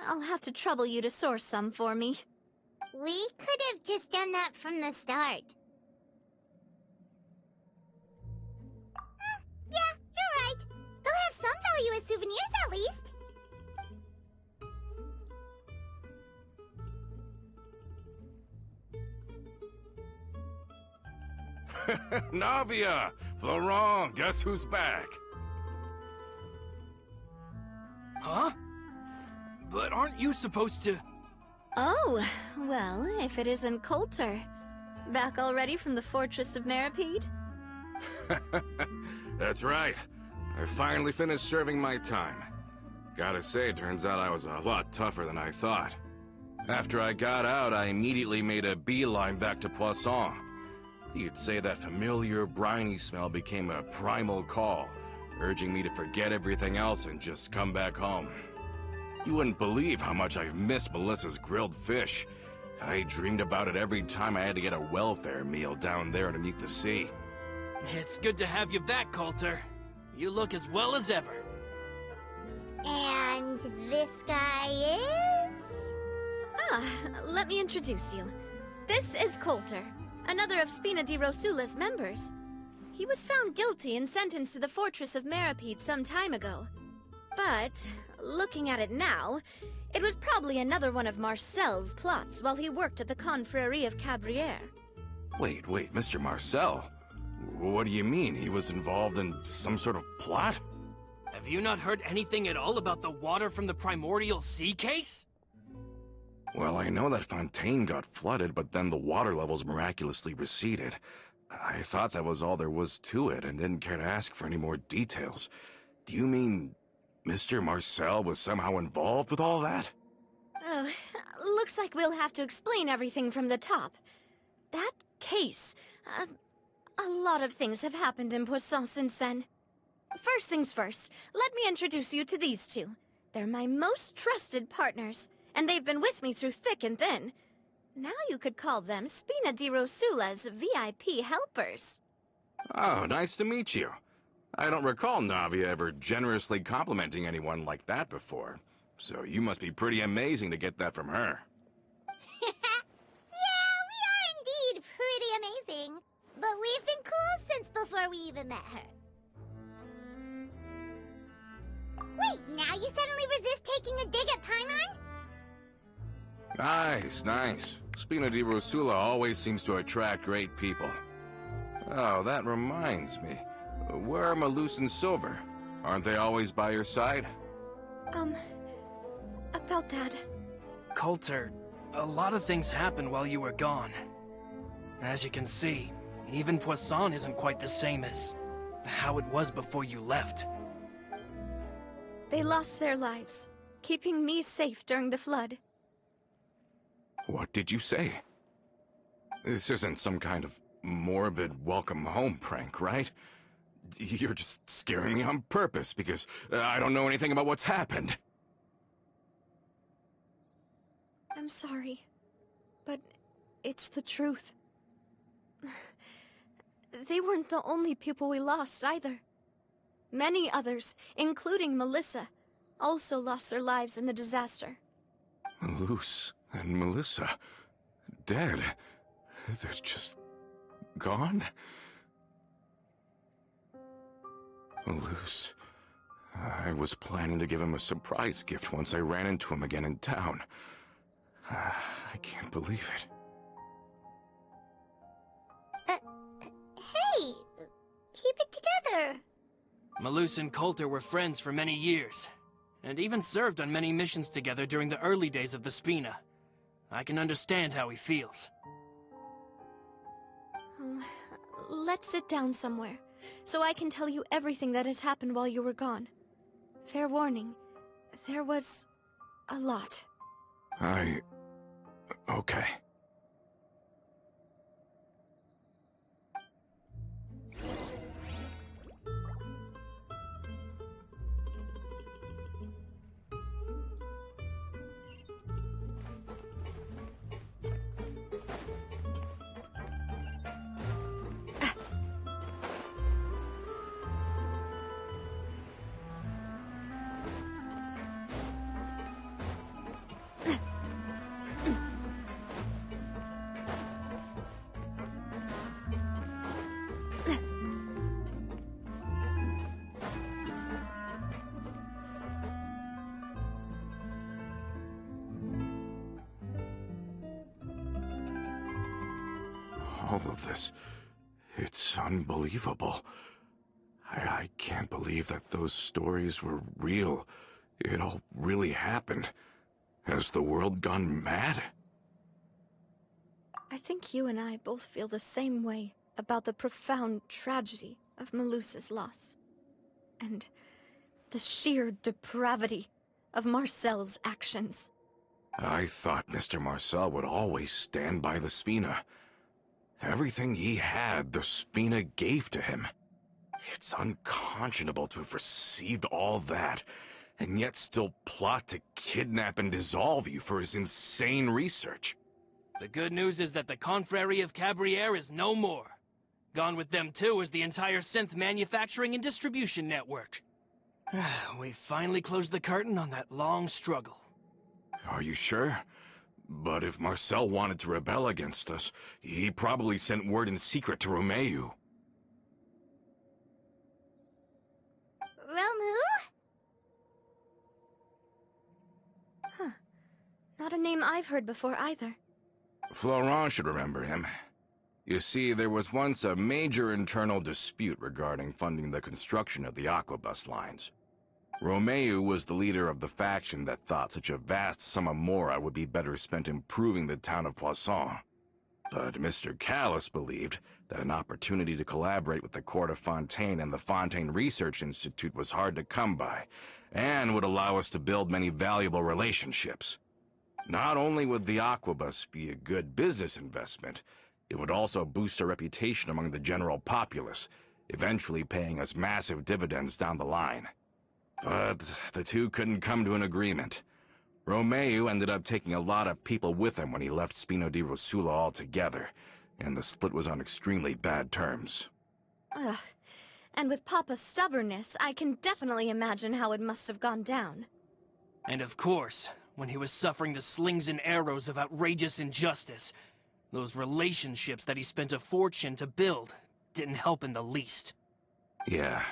I'll have to trouble you to source some for me. We could have just done that from the start. Yeah, you're right. They'll have some value as souvenirs at least. Navia! Florent, guess who's back? Huh? But aren't you supposed to... Oh, well, if it isn't Coulter. Back already from the Fortress of Meripede? That's right. I finally finished serving my time. Gotta say, it turns out I was a lot tougher than I thought. After I got out, I immediately made a beeline back to Poisson. You could say that familiar, briny smell became a primal call, urging me to forget everything else and just come back home. You wouldn't believe how much I've missed Melissa's grilled fish. I dreamed about it every time I had to get a welfare meal down there underneath the sea. It's good to have you back, Coulter. You look as well as ever. And this guy is? Ah, let me introduce you. This is Coulter, another of Spina di Rosula's members. He was found guilty and sentenced to the Fortress of Meripede some time ago. But, looking at it now, it was probably another one of Marcel's plots while he worked at the Confrérie of Cabrières. Wait, Mr. Marcel? What do you mean? He was involved in some sort of plot? Have you not heard anything at all about the water from the primordial sea case? Well, I know that Fontaine got flooded, but then the water levels miraculously receded. I thought that was all there was to it, and didn't care to ask for any more details. Do you mean Mr. Marcel was somehow involved with all that? Oh, looks like we'll have to explain everything from the top. That case, a lot of things have happened in Poisson since then. First things first, let me introduce you to these two. They're my most trusted partners, and they've been with me through thick and thin. Now you could call them Spina di Rosula's VIP helpers. Oh, nice to meet you. I don't recall Navia ever generously complimenting anyone like that before, so you must be pretty amazing to get that from her. Yeah, we are indeed pretty amazing. But we've been cool since before we even met her. Wait, now you suddenly resist taking a dig at Paimon? Nice. Spina di Rosula always seems to attract great people. Oh, that reminds me. Where are Malus and Silver? Aren't they always by your side? About that. Coulter, a lot of things happened while you were gone. As you can see, even Poisson isn't quite the same as how it was before you left. They lost their lives, keeping me safe during the flood. What did you say? This isn't some kind of morbid welcome home prank, right? You're just scaring me on purpose because I don't know anything about what's happened. I'm sorry, but it's the truth. They weren't the only people we lost, either. Many others, including Melissa, also lost their lives in the disaster. Malus and Melissa, dead. They're just gone? Malus, I was planning to give him a surprise gift once I ran into him again in town. I can't believe it. Hey, keep it together. Malus and Coulter were friends for many years, and even served on many missions together during the early days of the Spina. I can understand how he feels. Let's sit down somewhere, so I can tell you everything that has happened while you were gone. Fair warning, there was a lot. Okay. All of this, it's unbelievable. I can't believe that those stories were real. It all really happened. Has the world gone mad? I think you and I both feel the same way about the profound tragedy of Melusa's loss. And the sheer depravity of Marcel's actions. I thought Mr. Marcel would always stand by the Spina. Everything he had, the Spina gave to him. It's unconscionable to have received all that, and yet still plot to kidnap and dissolve you for his insane research. The good news is that the Confrérie of Cabriere is no more. Gone with them too is the entire synth manufacturing and distribution network. We finally closed the curtain on that long struggle. Are you sure? But if Marcel wanted to rebel against us, he probably sent word in secret to Romeu. Romu? Huh. Not a name I've heard before either. Florent should remember him. You see, there was once a major internal dispute regarding funding the construction of the Aquabus lines. Romeu was the leader of the faction that thought such a vast sum of mora would be better spent improving the town of Poisson. But Mr. Callis believed that an opportunity to collaborate with the Court of Fontaine and the Fontaine Research Institute was hard to come by, and would allow us to build many valuable relationships. Not only would the Aquabus be a good business investment, it would also boost our reputation among the general populace, eventually paying us massive dividends down the line. But the two couldn't come to an agreement. Romeu ended up taking a lot of people with him when he left Spino di Rosula altogether, and the split was on extremely bad terms. Ugh. And with Papa's stubbornness, I can definitely imagine how it must have gone down. And of course, when he was suffering the slings and arrows of outrageous injustice, those relationships that he spent a fortune to build didn't help in the least. Yeah,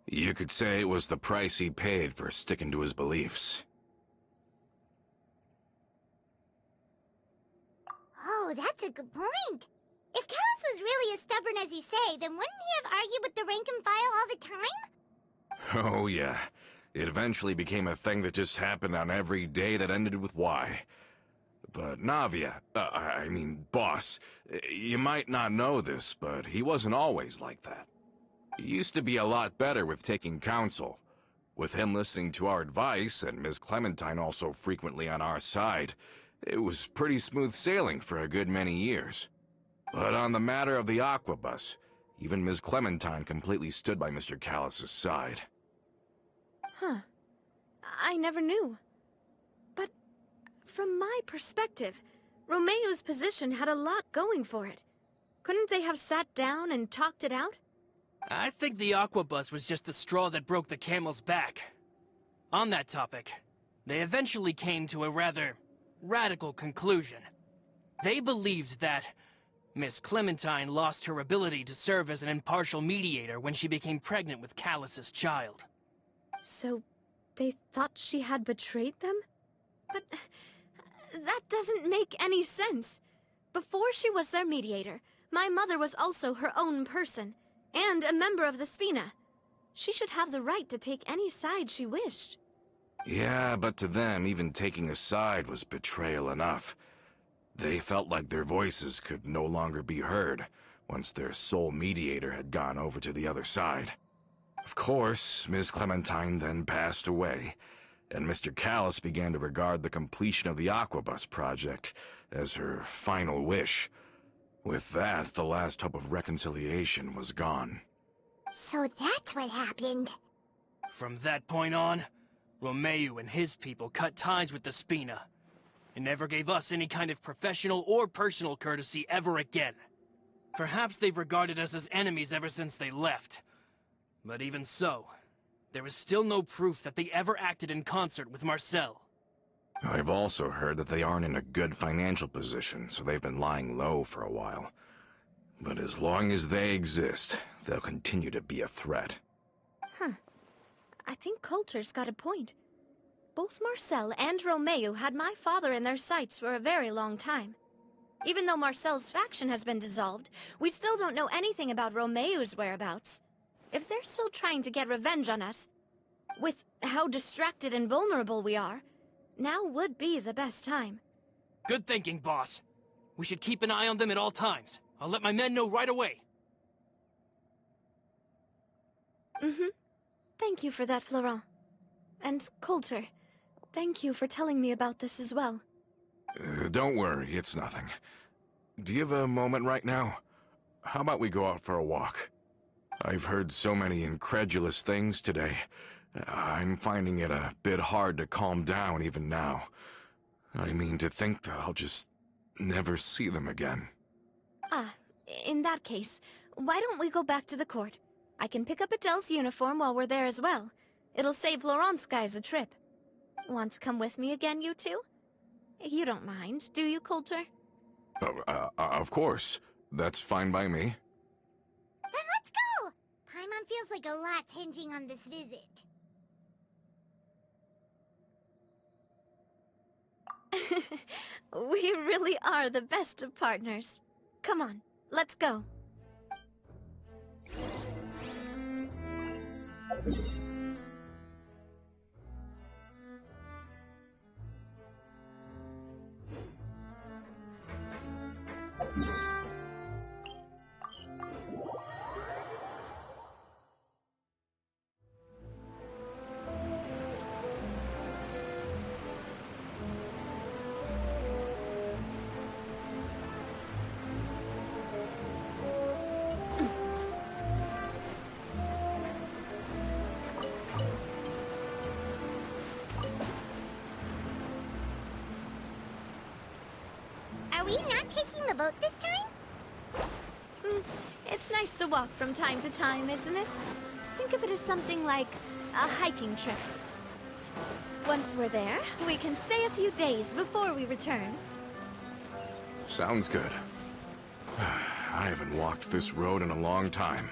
you could say it was the price he paid for sticking to his beliefs. Oh, that's a good point. If Callis was really as stubborn as you say, then wouldn't he have argued with the rank and file all the time? Oh yeah, it eventually became a thing that just happened on every day that ended with Y. But Navia, boss, you might not know this, but he wasn't always like that. He used to be a lot better with taking counsel. With him listening to our advice, and Ms. Clementine also frequently on our side, it was pretty smooth sailing for a good many years. But on the matter of the Aquabus, even Ms. Clementine completely stood by Mr. Callis' side. Huh. I never knew. But from my perspective, Romeu's position had a lot going for it. Couldn't they have sat down and talked it out? I think the Aquabus was just the straw that broke the camel's back. On that topic, they eventually came to a rather radical conclusion. They believed that Miss Clementine lost her ability to serve as an impartial mediator when she became pregnant with Callus's child. So, they thought she had betrayed them? But that doesn't make any sense. Before she was their mediator, my mother was also her own person, and a member of the Spina. She should have the right to take any side she wished. Yeah, but to them, even taking a side was betrayal enough. They felt like their voices could no longer be heard once their sole mediator had gone over to the other side. Of course, Ms. Clementine then passed away, and Mr. Callis began to regard the completion of the Aquabus project as her final wish. With that, the last hope of reconciliation was gone. So that's what happened. From that point on, Romeu and his people cut ties with the Spina, and never gave us any kind of professional or personal courtesy ever again. Perhaps they've regarded us as enemies ever since they left. But even so, there is still no proof that they ever acted in concert with Marcel. I've also heard that they aren't in a good financial position, so they've been lying low for a while. But as long as they exist, they'll continue to be a threat. Huh. I think Coulter's got a point. Both Marcel and Romeu had my father in their sights for a very long time. Even though Marcel's faction has been dissolved, we still don't know anything about Romeu's whereabouts. If they're still trying to get revenge on us, with how distracted and vulnerable we are, Now would be the best time. Good thinking, boss. We should keep an eye on them at all times. I'll let my men know right away. Thank you for that, Florent. And Coulter, thank you for telling me about this as well. Don't worry, it's nothing. Do you have a moment right now? How about we go out for a walk? I've heard so many incredulous things today. I'm finding it a bit hard to calm down even now. I mean, to think that I'll just never see them again. In that case, why don't we go back to the court? I can pick up Adele's uniform while we're there as well. It'll save Laurent's guys a trip. Want to come with me again, you two? You don't mind, do you, Coulter? Of course. That's fine by me. Then let's go! Paimon feels like a lot's hinging on this visit. We really are the best of partners. Come on, let's go. Are we not taking the boat this time? It's nice to walk from time to time, isn't it? Think of it as something like a hiking trip. Once we're there, we can stay a few days before we return. Sounds good. I haven't walked this road in a long time.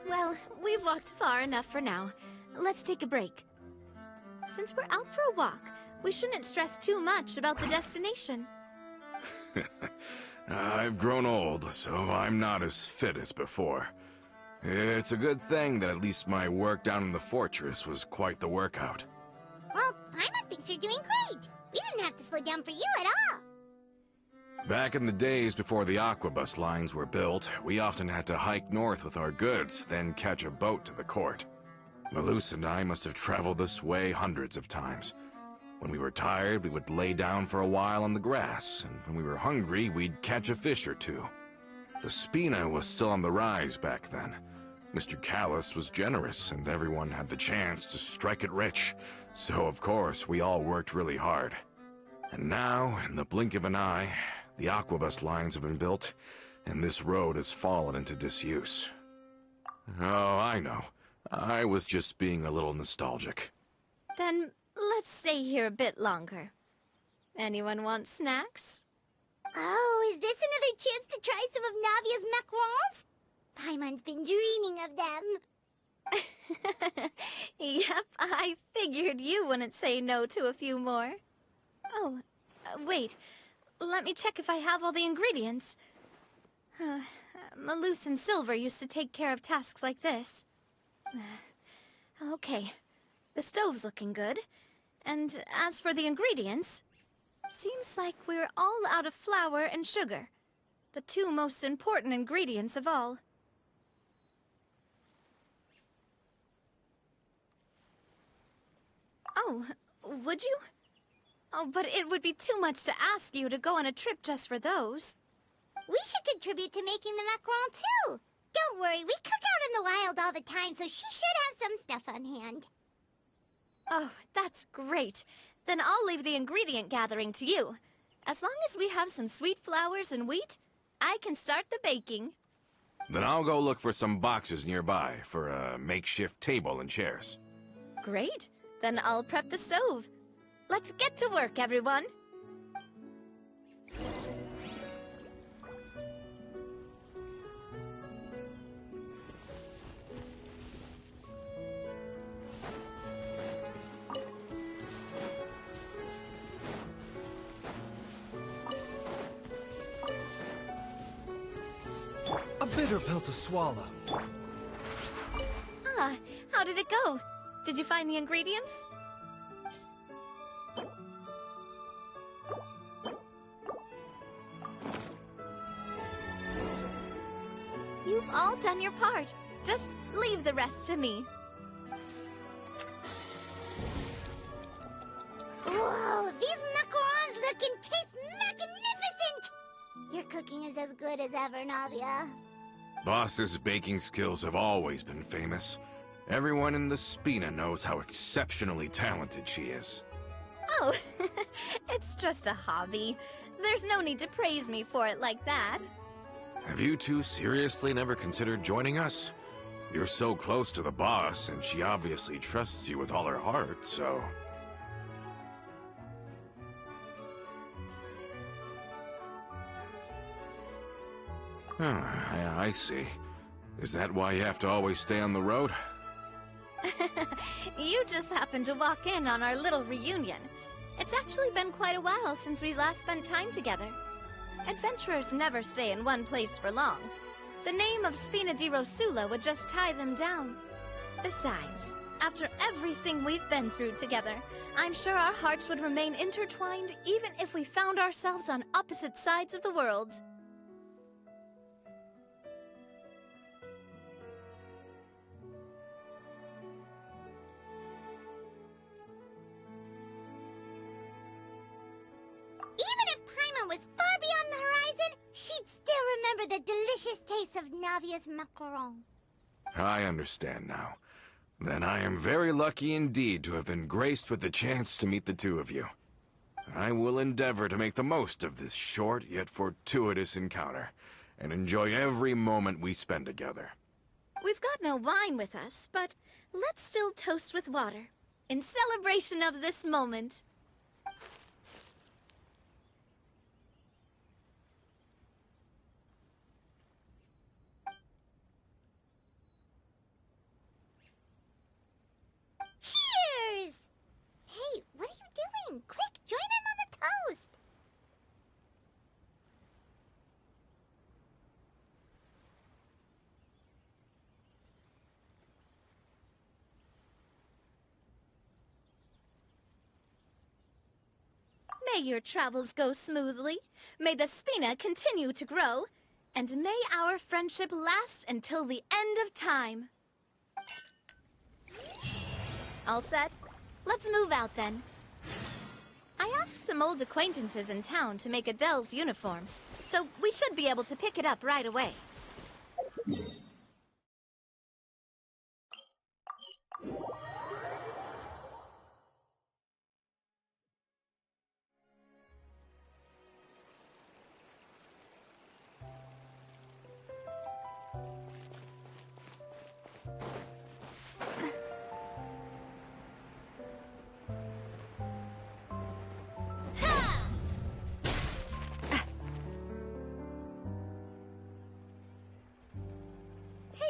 Well, we've walked far enough for now. Let's take a break. Since we're out for a walk, we shouldn't stress too much about the destination. I've grown old, so I'm not as fit as before. It's a good thing that at least my work down in the fortress was quite the workout. Well, Paimon thinks you're doing great. We didn't have to slow down for you at all. Back in the days before the aquabus lines were built, we often had to hike north with our goods, then catch a boat to the court. Malus and I must have traveled this way hundreds of times. When we were tired, we would lay down for a while on the grass, and when we were hungry, we'd catch a fish or two. The Spina was still on the rise back then. Mr. Callis was generous, and everyone had the chance to strike it rich. So, of course, we all worked really hard. And now, in the blink of an eye, the aquabus lines have been built, and this road has fallen into disuse. Oh, I know. I was just being a little nostalgic. Then let's stay here a bit longer. Anyone want snacks? Oh, is this another chance to try some of Navia's macarons? Paimon's been dreaming of them. Yep, I figured you wouldn't say no to a few more. Oh, wait. Let me check if I have all the ingredients. Malus and Silver used to take care of tasks like this. Okay, the stove's looking good. And as for the ingredients, seems like we're all out of flour and sugar, the two most important ingredients of all. Oh, would you? Oh, but it would be too much to ask you to go on a trip just for those. We should contribute to making the macaron too. Don't worry, we cook out in the wild all the time, so she should have some stuff on hand. Oh, that's great. Then I'll leave the ingredient gathering to you. As long as we have some sweet flowers and wheat, I can start the baking. Then I'll go look for some boxes nearby for a makeshift table and chairs. Great. Then I'll prep the stove. Let's get to work, everyone. bitter pill to swallow. Ah, how did it go? Did you find the ingredients? You've all done your part. Just leave the rest to me. Whoa, these macarons look and taste magnificent! Your cooking is as good as ever, Navia. Boss's baking skills have always been famous. Everyone in the Spina knows how exceptionally talented she is. Oh, it's just a hobby. There's no need to praise me for it like that. Have you two seriously never considered joining us? You're so close to the boss, and she obviously trusts you with all her heart, so... I see. Is that why you have to always stay on the road? You just happened to walk in on our little reunion. It's actually been quite a while since we last spent time together. Adventurers never stay in one place for long. The name of Spina di Rosula would just tie them down. Besides, after everything we've been through together, I'm sure our hearts would remain intertwined even if we found ourselves on opposite sides of the world. Even if Paimon was far beyond the horizon, she'd still remember the delicious taste of Navia's macaron. I understand now. Then I am very lucky indeed to have been graced with the chance to meet the two of you. I will endeavor to make the most of this short yet fortuitous encounter, and enjoy every moment we spend together. We've got no wine with us, but let's still toast with water, in celebration of this moment. Cheers! Hey, what are you doing? Quick, join in on the toast! May your travels go smoothly, may the Spina continue to grow, and may our friendship last until the end of time. All set? Let's move out then. I asked some old acquaintances in town to make Adele's uniform, so we should be able to pick it up right away.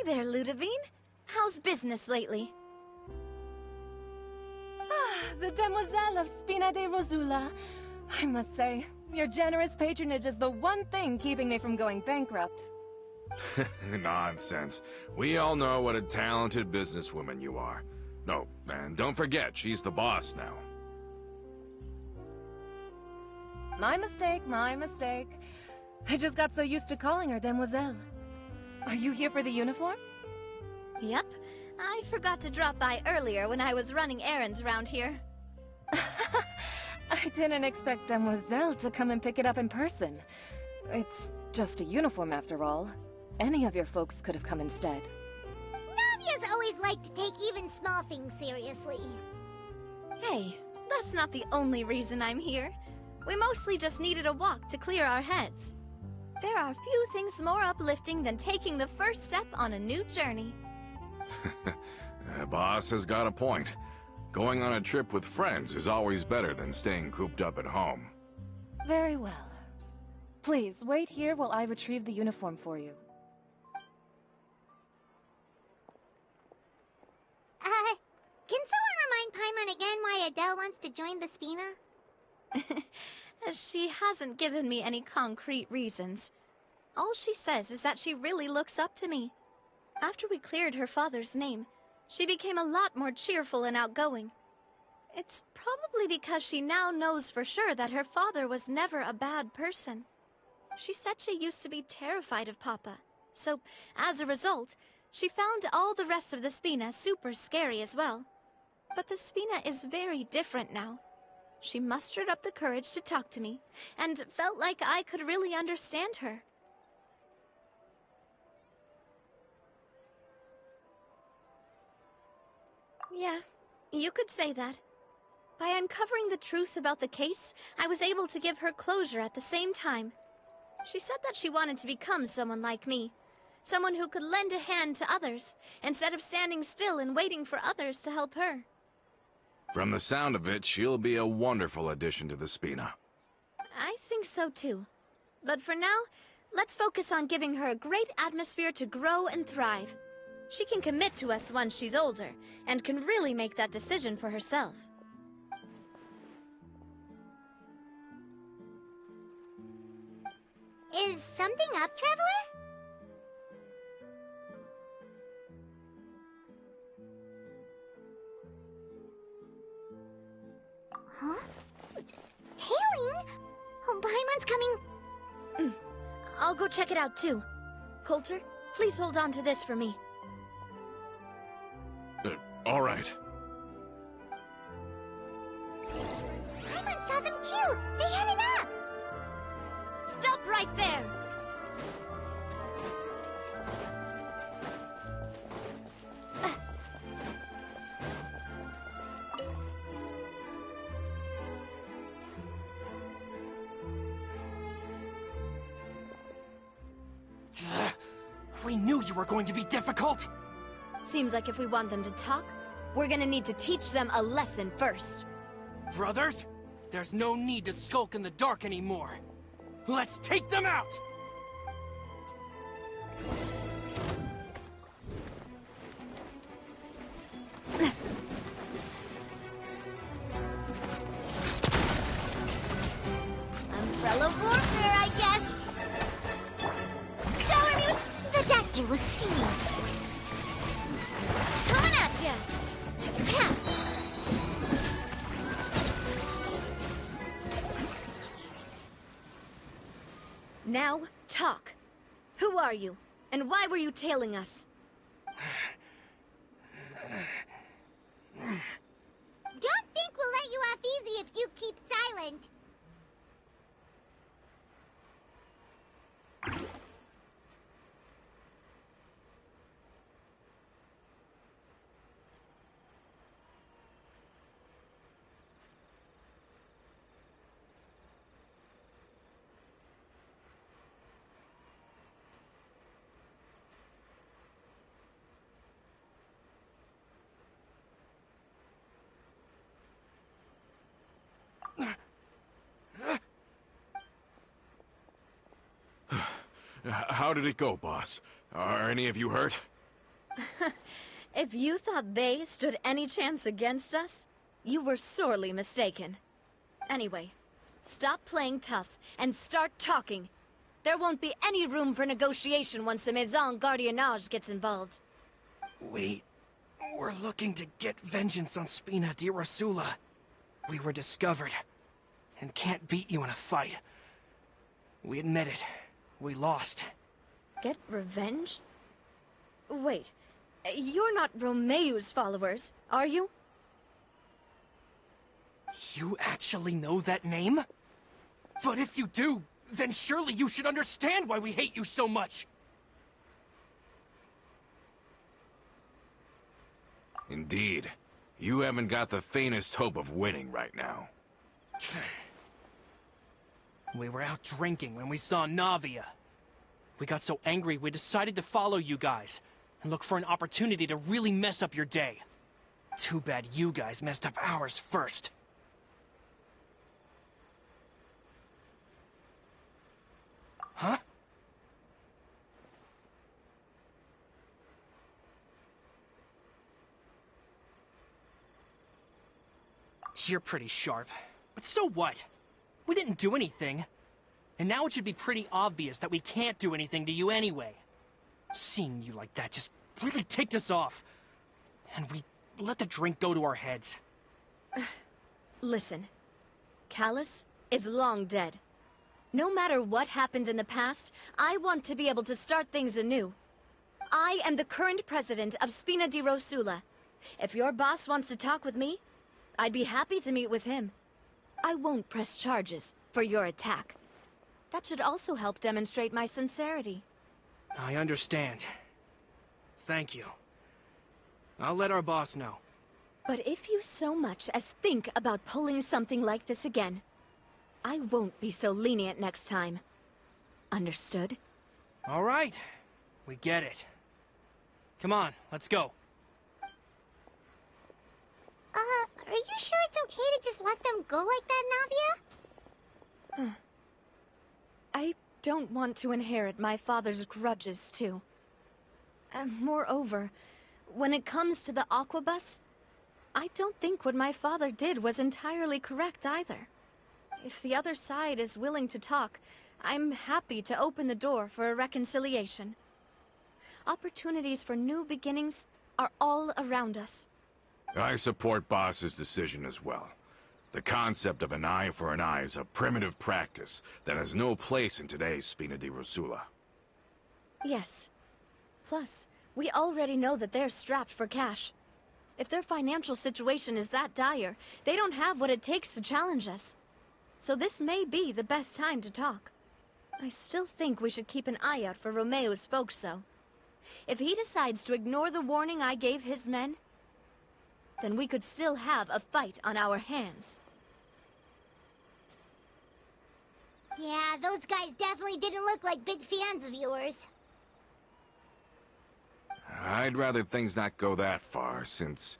Hey there, Ludovine. How's business lately? The Demoiselle of Spina di Rosula. I must say, your generous patronage is the one thing keeping me from going bankrupt. Nonsense. We all know what a talented businesswoman you are. No, and don't forget, she's the boss now. My mistake, my mistake. I just got so used to calling her Demoiselle. Are you here for the uniform? Yep. I forgot to drop by earlier when I was running errands around here. I didn't expect Demoiselle to come and pick it up in person. It's just a uniform after all. Any of your folks could have come instead. Navia's always liked to take even small things seriously. Hey, that's not the only reason I'm here. We mostly just needed a walk to clear our heads. There are few things more uplifting than taking the first step on a new journey. Boss has got a point. Going on a trip with friends is always better than staying cooped up at home. Very well. Please, wait here while I retrieve the uniform for you. Can someone remind Paimon again why Adele wants to join the Spina? She hasn't given me any concrete reasons. All she says is that she really looks up to me. After we cleared her father's name, she became a lot more cheerful and outgoing. It's probably because she now knows for sure that her father was never a bad person. She said she used to be terrified of Papa, so as a result, she found all the rest of the Spina super scary as well. But the Spina is very different now. She mustered up the courage to talk to me, and felt like I could really understand her. Yeah, you could say that. By uncovering the truth about the case, I was able to give her closure at the same time. She said that she wanted to become someone like me. Someone who could lend a hand to others, instead of standing still and waiting for others to help her. From the sound of it, she'll be a wonderful addition to the Spina. I think so too. But for now, let's focus on giving her a great atmosphere to grow and thrive. She can commit to us once she's older, and can really make that decision for herself. Is something up, Traveler? Huh? Tailing? Oh, Paimon's coming. I'll go check it out too. Coulter, please hold on to this for me. All right. Paimon saw them too. They headed up. Stop right there! We knew you were going to be difficult! Seems like if we want them to talk, we're gonna need to teach them a lesson first. Brothers, there's no need to skulk in the dark anymore. Let's take them out! Umbrella warfare, I guess. Shower me with the doctor will see. Coming at ya. Tap. Now, talk. Who are you? And why were you tailing us? Don't think we'll let you off easy if you keep silent. How did it go, boss? Are any of you hurt? If you thought they stood any chance against us, you were sorely mistaken. Anyway, stop playing tough and start talking. There won't be any room for negotiation once the Maison Gardiennage gets involved. We're looking to get vengeance on Spina di Rosula. We were discovered, and can't beat you in a fight. We admit it. We lost. Get revenge? Wait, you're not Romeu's followers, are you? You actually know that name? But if you do, then surely you should understand why we hate you so much! Indeed. You haven't got the faintest hope of winning right now. We were out drinking when we saw Navia. We got so angry we decided to follow you guys, and look for an opportunity to really mess up your day. Too bad you guys messed up ours first. Huh? You're pretty sharp, but so what? We didn't do anything. And now it should be pretty obvious that we can't do anything to you anyway. Seeing you like that just really ticked us off. And we let the drink go to our heads. Listen, Callus is long dead. No matter what happened in the past, I want to be able to start things anew. I am the current president of Spina di Rosula. If your boss wants to talk with me, I'd be happy to meet with him. I won't press charges for your attack. That should also help demonstrate my sincerity. I understand. Thank you. I'll let our boss know. But if you so much as think about pulling something like this again, I won't be so lenient next time. Understood? All right. We get it. Come on, let's go. Are you sure it's okay to just let them go like that, Navia? I don't want to inherit my father's grudges, too. Moreover, when it comes to the Aquabus, I don't think what my father did was entirely correct either. If the other side is willing to talk, I'm happy to open the door for a reconciliation. Opportunities for new beginnings are all around us. I support Boss's decision as well. The concept of an eye for an eye is a primitive practice that has no place in today's Spina di Rosula. Yes. Plus, we already know that they're strapped for cash. If their financial situation is that dire, they don't have what it takes to challenge us. So this may be the best time to talk. I still think we should keep an eye out for Romeo's folks, though. If he decides to ignore the warning I gave his men, then we could still have a fight on our hands. Yeah, those guys definitely didn't look like big fans of yours. I'd rather things not go that far, since,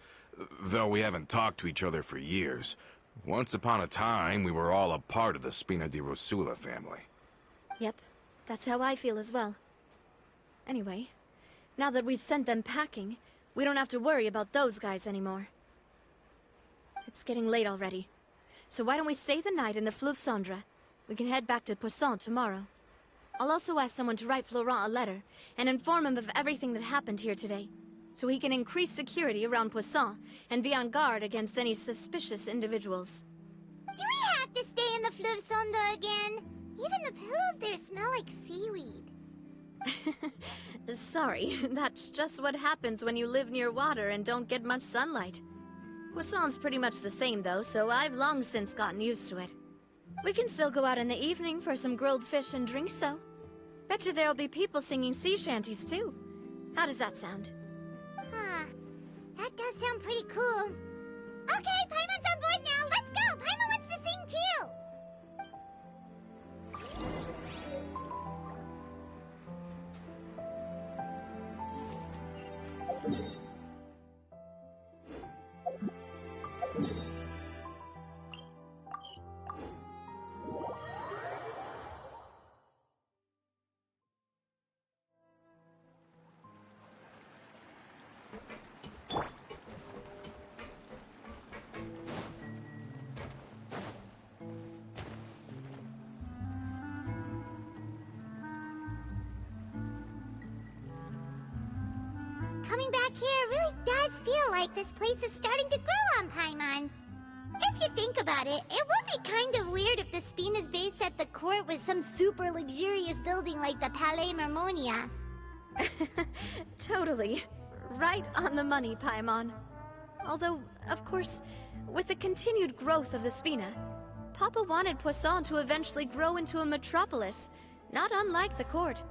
though we haven't talked to each other for years, once upon a time we were all a part of the Spina di Rosula family. Yep, that's how I feel as well. Anyway, now that we've sent them packing, we don't have to worry about those guys anymore. It's getting late already, so why don't we stay the night in the Fleuve Cendre? We can head back to Poisson tomorrow. I'll also ask someone to write Florent a letter and inform him of everything that happened here today, so he can increase security around Poisson and be on guard against any suspicious individuals. Do we have to stay in the Fleuve Cendre again? Even the pillows there smell like seaweed. Sorry, that's just what happens when you live near water and don't get much sunlight. Poisson's pretty much the same though, so I've long since gotten used to it. We can still go out in the evening for some grilled fish and drinks, though. Betcha there'll be people singing sea shanties too. How does that sound? Huh. That does sound pretty cool. Okay, Paimon's on board now. Let's go. Paimon wants to sing too. Coming back here really does feel like this place is starting to grow on Paimon. If you think about it, it would be kind of weird if the Spina's base at the court was some super luxurious building like the Palais Marmonia. Totally. Right on the money, Paimon. Although, of course, with the continued growth of the Spina, Papa wanted Poisson to eventually grow into a metropolis, not unlike the court.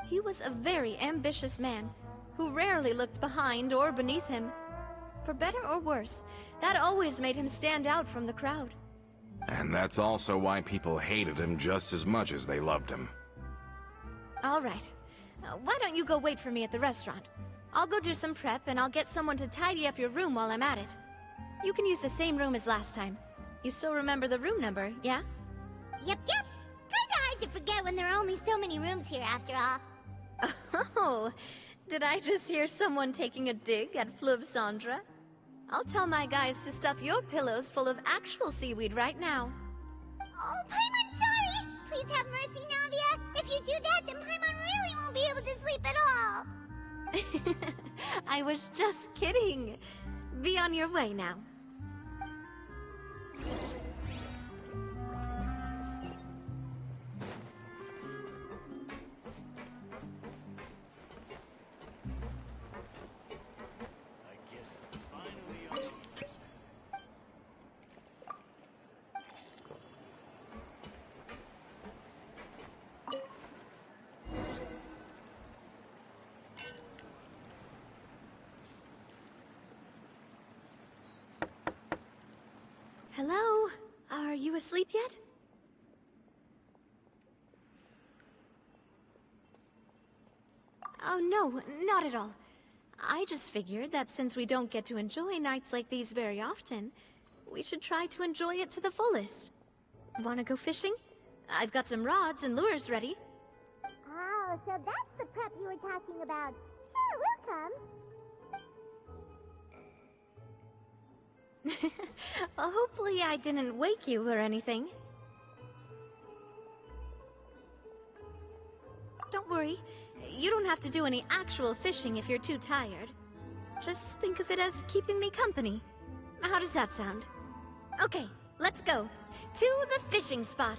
He was a very ambitious man, who rarely looked behind or beneath him. For better or worse, that always made him stand out from the crowd. And that's also why people hated him just as much as they loved him. All right. Why don't you go wait for me at the restaurant? I'll go do some prep, and I'll get someone to tidy up your room while I'm at it. You can use the same room as last time. You still remember the room number, yeah? Yep. Kinda hard to forget when there are only so many rooms here after all. Oh, did I just hear someone taking a dig at Fleuve Cendre? I'll tell my guys to stuff your pillows full of actual seaweed right now. Oh, Paimon, sorry! Please have mercy, Navia. If you do that, then Paimon really won't be able to sleep at all. I was just kidding. Be on your way now. Hello? Are you asleep yet? Oh, no, not at all. I just figured that since we don't get to enjoy nights like these very often, we should try to enjoy it to the fullest. Wanna go fishing? I've got some rods and lures ready. Oh, so that's the prep you were talking about. Sure, we'll come. Well, hopefully I didn't wake you or anything. Don't worry. You don't have to do any actual fishing if you're too tired. Just think of it as keeping me company. How does that sound? Okay, let's go. To the fishing spot.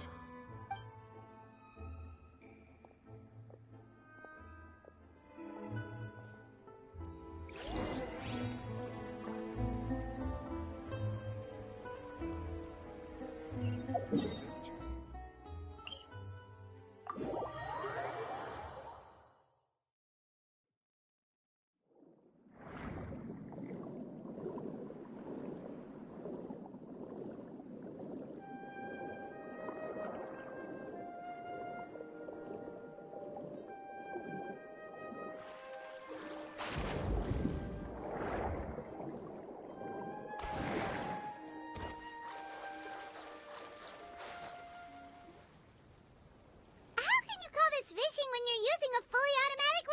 Fishing when you're using a fully automatic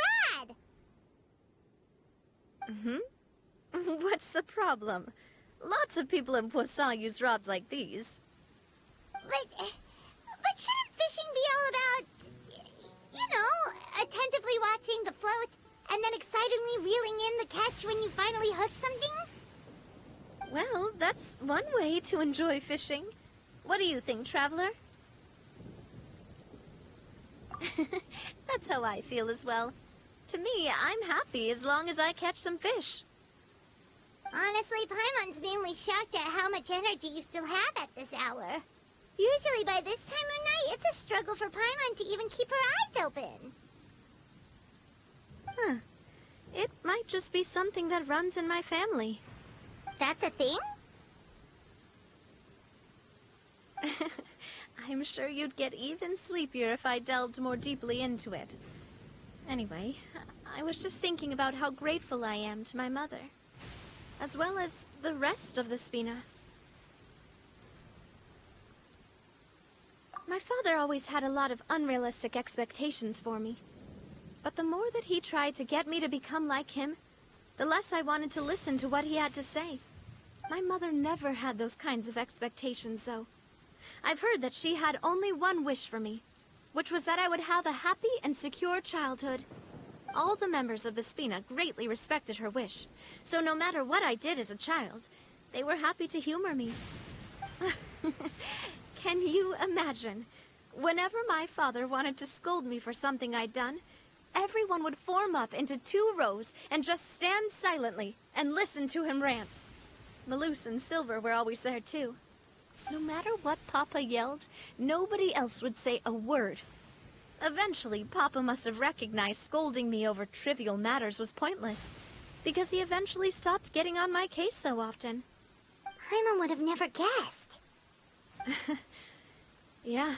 rod. What's the problem? Lots of people in Poisson use rods like these. But shouldn't fishing be all about, attentively watching the float and then excitedly reeling in the catch when you finally hook something? Well, that's one way to enjoy fishing. What do you think, Traveler? That's how I feel as well. To me, I'm happy as long as I catch some fish. Honestly, Paimon's mainly shocked at how much energy you still have at this hour. Usually by this time of night, it's a struggle for Paimon to even keep her eyes open. Huh. It might just be something that runs in my family. That's a thing? I'm sure you'd get even sleepier if I delved more deeply into it. Anyway, I was just thinking about how grateful I am to my mother, as well as the rest of the Spina. My father always had a lot of unrealistic expectations for me. But the more that he tried to get me to become like him, the less I wanted to listen to what he had to say. My mother never had those kinds of expectations, though. I've heard that she had only one wish for me, which was that I would have a happy and secure childhood. All the members of the Spina greatly respected her wish, so no matter what I did as a child, they were happy to humor me. Can you imagine? Whenever my father wanted to scold me for something I'd done, everyone would form up into 2 rows and just stand silently and listen to him rant. Malus and Silver were always there too. No matter what Papa yelled, nobody else would say a word. Eventually, Papa must have recognized scolding me over trivial matters was pointless, because he eventually stopped getting on my case so often. Paimon would have never guessed. Yeah.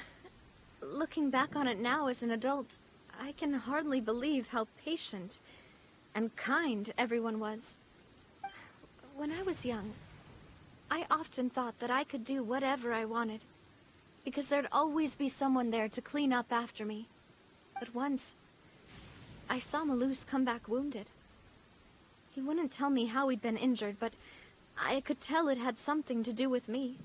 Looking back on it now as an adult, I can hardly believe how patient and kind everyone was. When I was young, I often thought that I could do whatever I wanted, because there'd always be someone there to clean up after me. But once, I saw Malus come back wounded. He wouldn't tell me how he'd been injured, but I could tell it had something to do with me.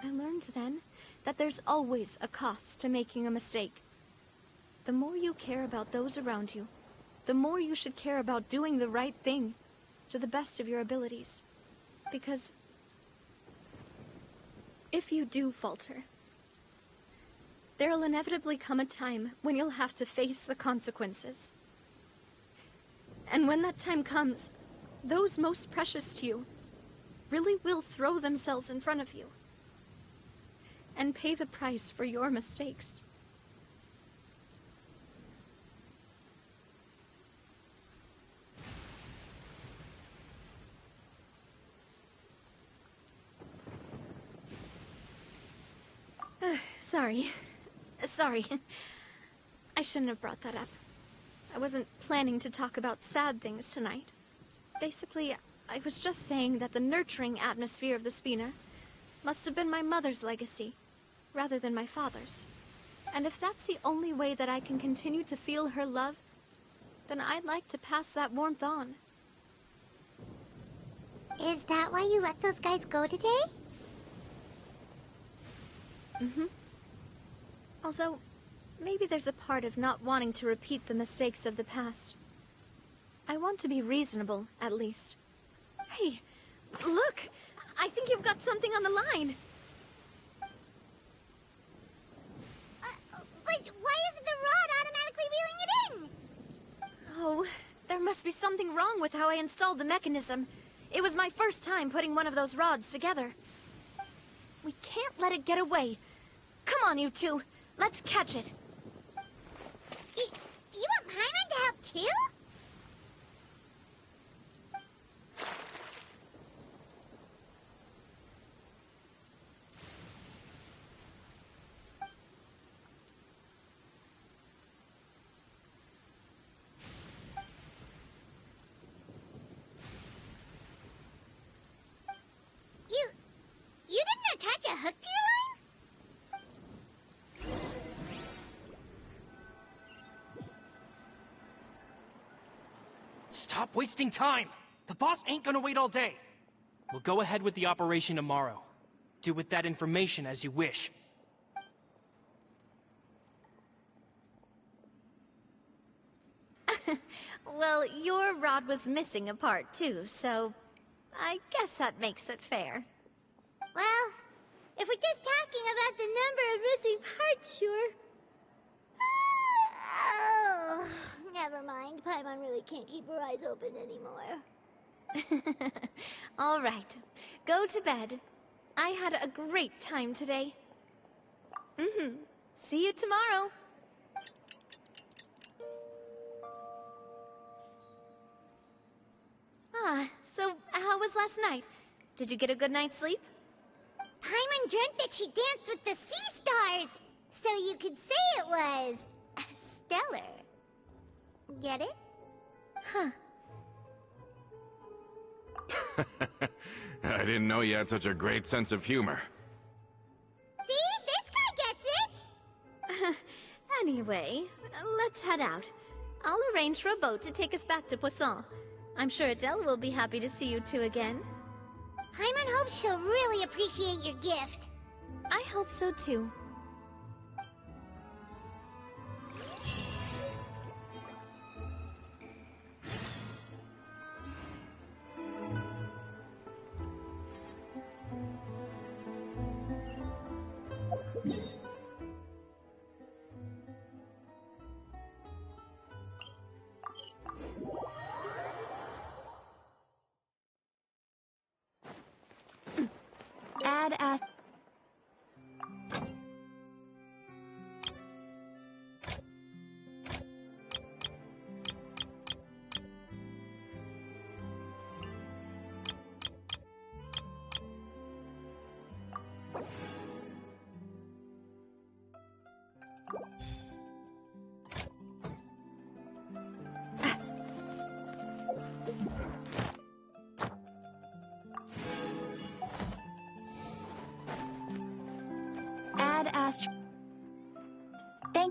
I learned then that there's always a cost to making a mistake. The more you care about those around you, the more you should care about doing the right thing to the best of your abilities. Because if you do falter, there'll inevitably come a time when you'll have to face the consequences. And when that time comes, those most precious to you really will throw themselves in front of you and pay the price for your mistakes. Sorry. I shouldn't have brought that up. I wasn't planning to talk about sad things tonight. Basically, I was just saying that the nurturing atmosphere of the Spina must have been my mother's legacy, rather than my father's. And if that's the only way that I can continue to feel her love, then I'd like to pass that warmth on. Is that why you let those guys go today? Mm-hmm. Although, maybe there's a part of not wanting to repeat the mistakes of the past. I want to be reasonable, at least. Hey, look! I think you've got something on the line! But why isn't the rod automatically reeling it in? Oh, there must be something wrong with how I installed the mechanism. It was my first time putting one of those rods together. We can't let it get away. Come on, you two. Let's catch it. You want Paimon to help too? You didn't attach a hook to your line? Stop wasting time! The boss ain't gonna wait all day! We'll go ahead with the operation tomorrow. Do with that information as you wish. Well, your rod was missing a part too, so I guess that makes it fair. Well, if we're just talking about the number of missing parts, sure. Oh, never mind. Paimon really can't keep her eyes open anymore. All right, go to bed. I had a great time today. See you tomorrow. So how was last night? Did you get a good night's sleep? Paimon dreamt that she danced with the sea stars, so you could say it was stellar. Get it? Huh. I didn't know you had such a great sense of humor. See? This guy gets it! Anyway, let's head out. I'll arrange for a boat to take us back to Poisson. I'm sure Adele will be happy to see you two again. Paimon hopes she'll really appreciate your gift. I hope so too. Add as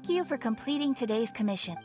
Thank you for completing today's commission.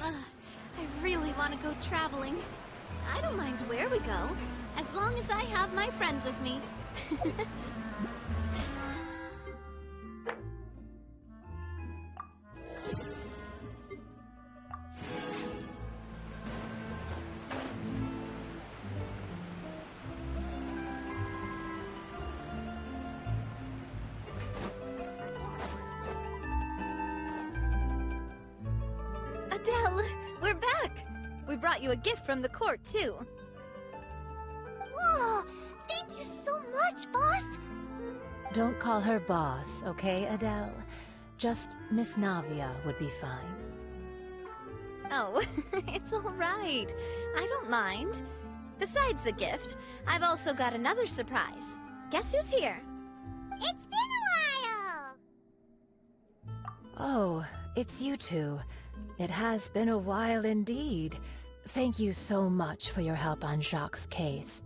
I really want to go traveling. I don't mind where we go, as long as I have my friends with me. Adele, we're back! We brought you a gift from the court, too. Whoa! Thank you so much, boss! Don't call her boss, okay, Adele? Just Miss Navia would be fine. Oh, it's all right. I don't mind. Besides the gift, I've also got another surprise. Guess who's here? It's been a while! Oh, it's you two. It has been a while indeed. Thank you so much for your help on Jacques' case.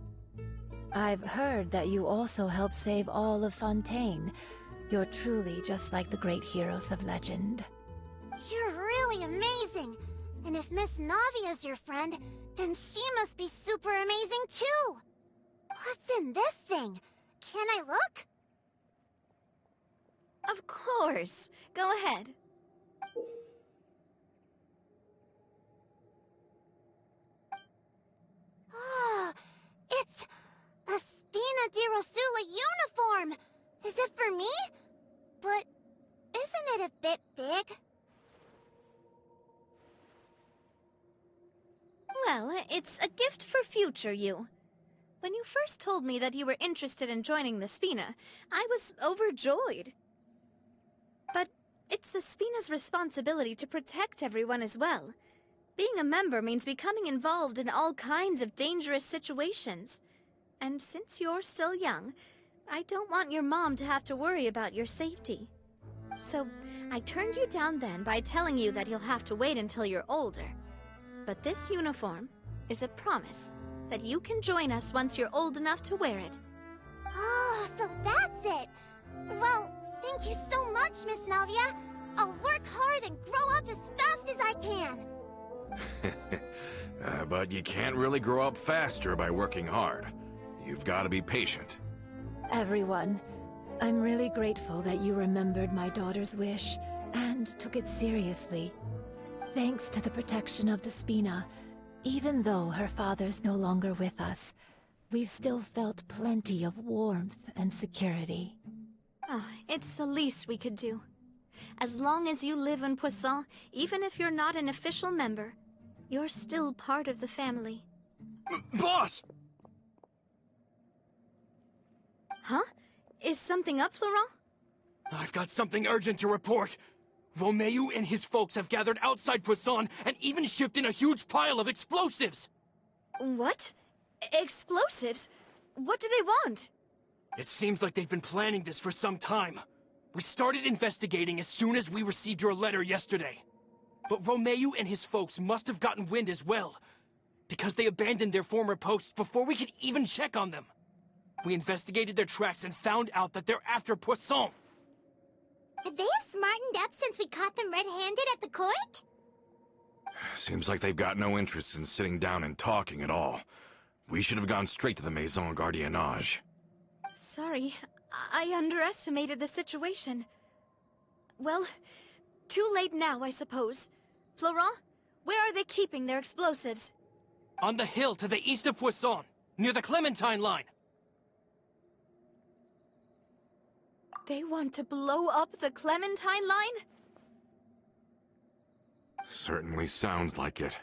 I've heard that you also helped save all of Fontaine. You're truly just like the great heroes of legend. You're really amazing! And if Miss Navia's your friend, then she must be super amazing too! What's in this thing? Can I look? Of course. Go ahead. Oh, it's a Spina di Rosula uniform! Is it for me? But isn't it a bit big? Well, it's a gift for future you. When you first told me that you were interested in joining the Spina, I was overjoyed. But it's the Spina's responsibility to protect everyone as well. Being a member means becoming involved in all kinds of dangerous situations. And since you're still young, I don't want your mom to have to worry about your safety. So I turned you down then by telling you that you'll have to wait until you're older. But this uniform is a promise that you can join us once you're old enough to wear it. Oh, so that's it! Well, thank you so much, Miss Navia! I'll work hard and grow up as fast as I can! But you can't really grow up faster by working hard. You've got to be patient. Everyone, I'm really grateful that you remembered my daughter's wish and took it seriously. Thanks to the protection of the Spina, even though her father's no longer with us, we've still felt plenty of warmth and security. Oh, it's the least we could do. As long as you live in Poisson, even if you're not an official member, you're still part of the family. Boss! Huh? Is something up, Florent? I've got something urgent to report. Romeu and his folks have gathered outside Poisson and even shipped in a huge pile of explosives! What? Explosives? What do they want? It seems like they've been planning this for some time. We started investigating as soon as we received your letter yesterday. But Romeu and his folks must have gotten wind as well, because they abandoned their former posts before we could even check on them. We investigated their tracks and found out that they're after Poisson. They have smartened up since we caught them red-handed at the court? Seems like they've got no interest in sitting down and talking at all. We should have gone straight to the Maison Gardiennage. Sorry, I underestimated the situation. Well, too late now, I suppose. Florent, where are they keeping their explosives? On the hill to the east of Poisson, near the Clementine line. They want to blow up the Clementine line? Certainly sounds like it.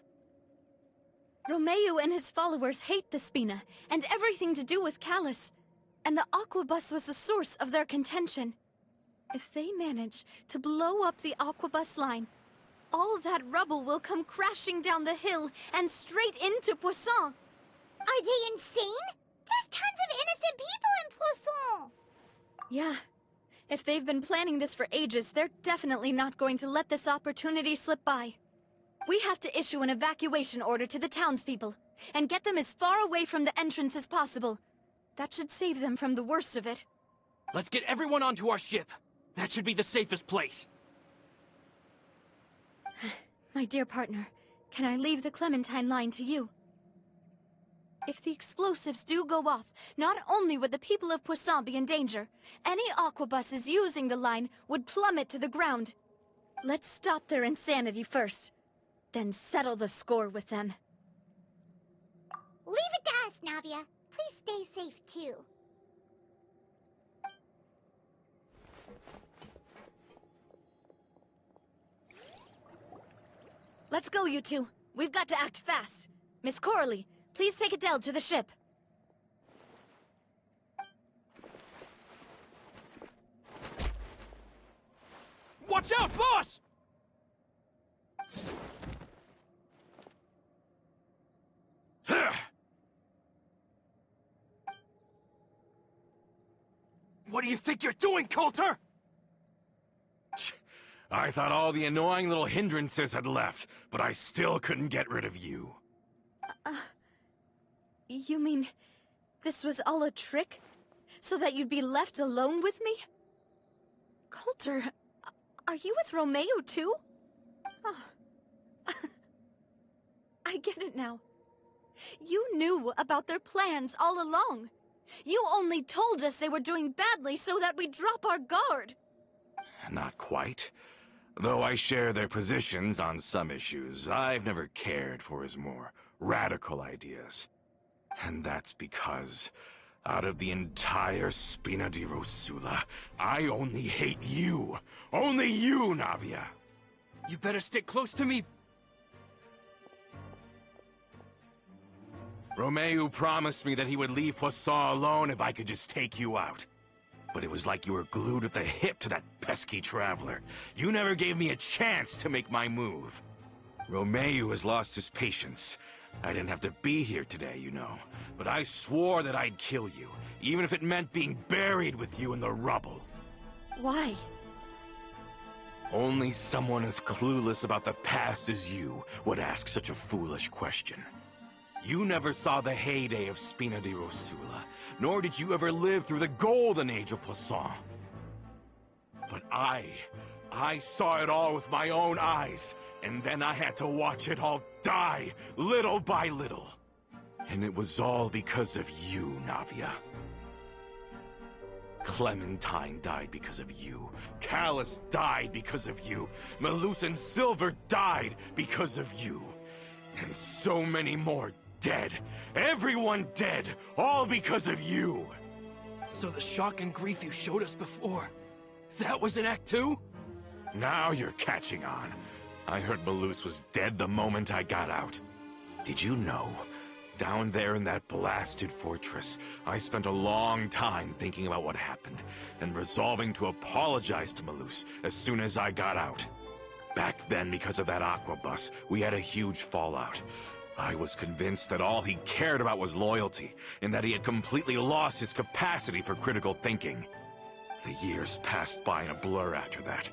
Romeu and his followers hate the Spina, and everything to do with Callus. And the Aquabus was the source of their contention. If they manage to blow up the Aquabus line, all that rubble will come crashing down the hill and straight into Poisson. Are they insane? There's tons of innocent people in Poisson! Yeah. If they've been planning this for ages, they're definitely not going to let this opportunity slip by. We have to issue an evacuation order to the townspeople, and get them as far away from the entrance as possible. That should save them from the worst of it. Let's get everyone onto our ship. That should be the safest place. My dear partner, can I leave the Clementine line to you? If the explosives do go off, not only would the people of Poisson be in danger, any aquabuses using the line would plummet to the ground. Let's stop their insanity first, then settle the score with them. Leave it to us, Navia. Please stay safe, too. Let's go, you two. We've got to act fast. Miss Coralie, please take Adele to the ship. Watch out, boss! What do you think you're doing, Coulter? I thought all the annoying little hindrances had left, but I still couldn't get rid of you. You mean this was all a trick? So that you'd be left alone with me? Coulter, are you with Romeu too? Oh. I get it now. You knew about their plans all along. You only told us they were doing badly so that we'd drop our guard. Not quite. Though I share their positions on some issues, I've never cared for his more radical ideas. And that's because, out of the entire Spina di Rosula, I only hate you. Only you, Navia. You better stick close to me. Romeu promised me that he would leave Poisson alone if I could just take you out. But it was like you were glued at the hip to that pesky traveler. You never gave me a chance to make my move. Romeu has lost his patience. I didn't have to be here today, you know. But I swore that I'd kill you, even if it meant being buried with you in the rubble. Why? Only someone as clueless about the past as you would ask such a foolish question. You never saw the heyday of Spina di Rosula, nor did you ever live through the golden age of Poisson. But I saw it all with my own eyes, and then I had to watch it all die, little by little. And it was all because of you, Navia. Clementine died because of you. Callus died because of you. Malus and Silver died because of you. And so many more dead. Everyone dead, all because of you. So the shock and grief you showed us before, that was in Act 2? Now you're catching on. I heard Malus was dead the moment I got out. Did you know? Down there in that blasted fortress, I spent a long time thinking about what happened, and resolving to apologize to Malus as soon as I got out. Back then, because of that aquabus, we had a huge fallout. I was convinced that all he cared about was loyalty, and that he had completely lost his capacity for critical thinking. The years passed by in a blur after that.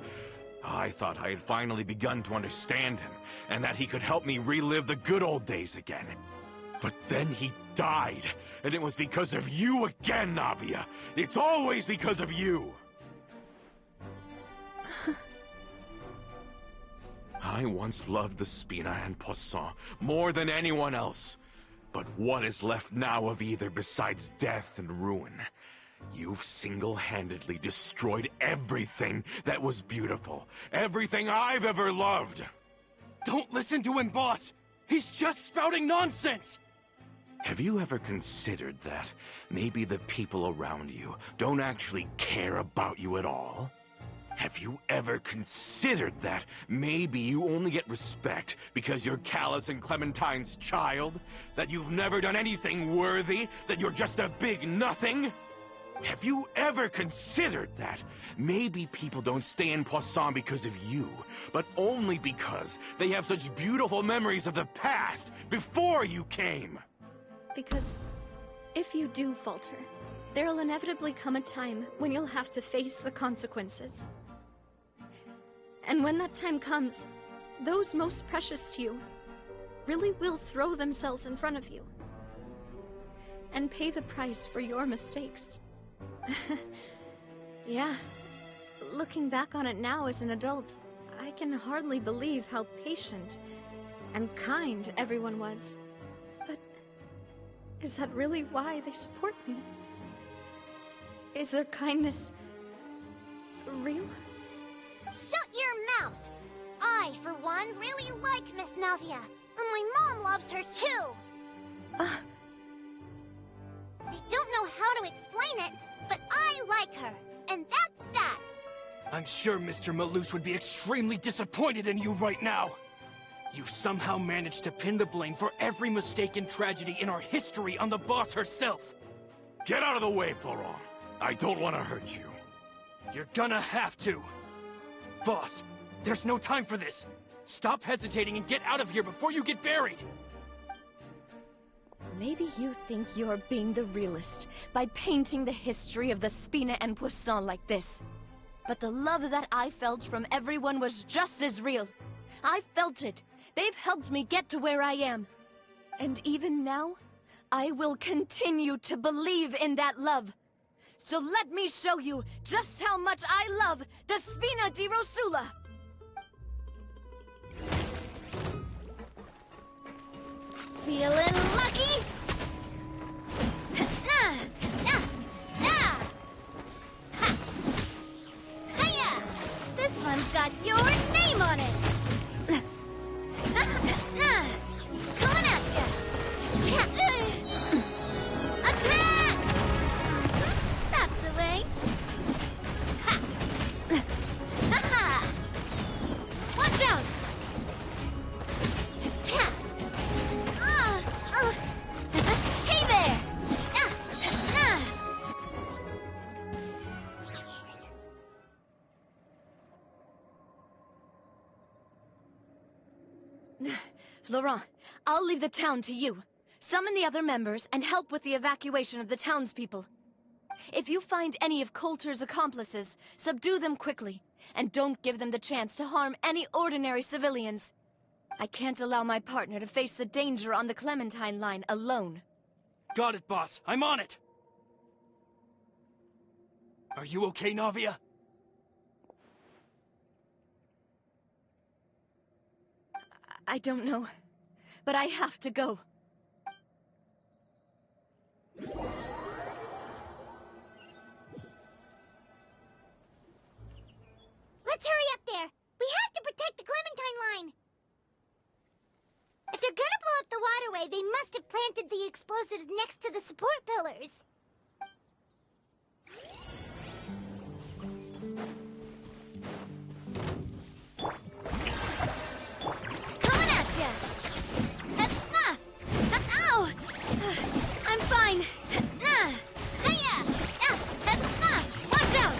I thought I had finally begun to understand him, and that he could help me relive the good old days again. But then he died, and it was because of you again, Navia! It's always because of you! I once loved the Spina and Poisson more than anyone else. But what is left now of either besides death and ruin? You've single-handedly destroyed everything that was beautiful. Everything I've ever loved! Don't listen to him, boss! He's just spouting nonsense! Have you ever considered that maybe the people around you don't actually care about you at all? Have you ever considered that maybe you only get respect because you're Callus and Clementine's child? That you've never done anything worthy? That you're just a big nothing? Have you ever considered that maybe people don't stay in Poisson because of you, but only because they have such beautiful memories of the past before you came? Because if you do falter, there'll inevitably come a time when you'll have to face the consequences. And when that time comes, those most precious to you really will throw themselves in front of you and pay the price for your mistakes. Yeah, looking back on it now as an adult, I can hardly believe how patient and kind everyone was. But is that really why they support me? Is their kindness real? Shut your mouth! I, for one, really like Miss Navia, and my mom loves her too! I don't know how to explain it, but I like her, and that's that! I'm sure Mr. Malus would be extremely disappointed in you right now! You've somehow managed to pin the blame for every mistake and tragedy in our history on the boss herself! Get out of the way, Florent! I don't want to hurt you. You're gonna have to! Boss, there's no time for this! Stop hesitating and get out of here before you get buried! Maybe you think you're being the realist by painting the history of the Spina and Poisson like this. But the love that I felt from everyone was just as real. I felt it. They've helped me get to where I am. And even now, I will continue to believe in that love. So let me show you just how much I love the Spina di Rosula! Feeling lucky? Hiya! This one's got your name on it! Coming at ya! Attack! That's the way! Ha! Watch out! Hey there! Florent, I'll leave the town to you. Summon the other members and help with the evacuation of the townspeople. If you find any of Coulter's accomplices, subdue them quickly, and don't give them the chance to harm any ordinary civilians. I can't allow my partner to face the danger on the Clementine line alone. Got it, boss. I'm on it! Are you okay, Navia? I don't know, but I have to go. must have planted the explosives next to the support pillars. Coming at ya! Ow! I'm fine. Hiya! Watch out!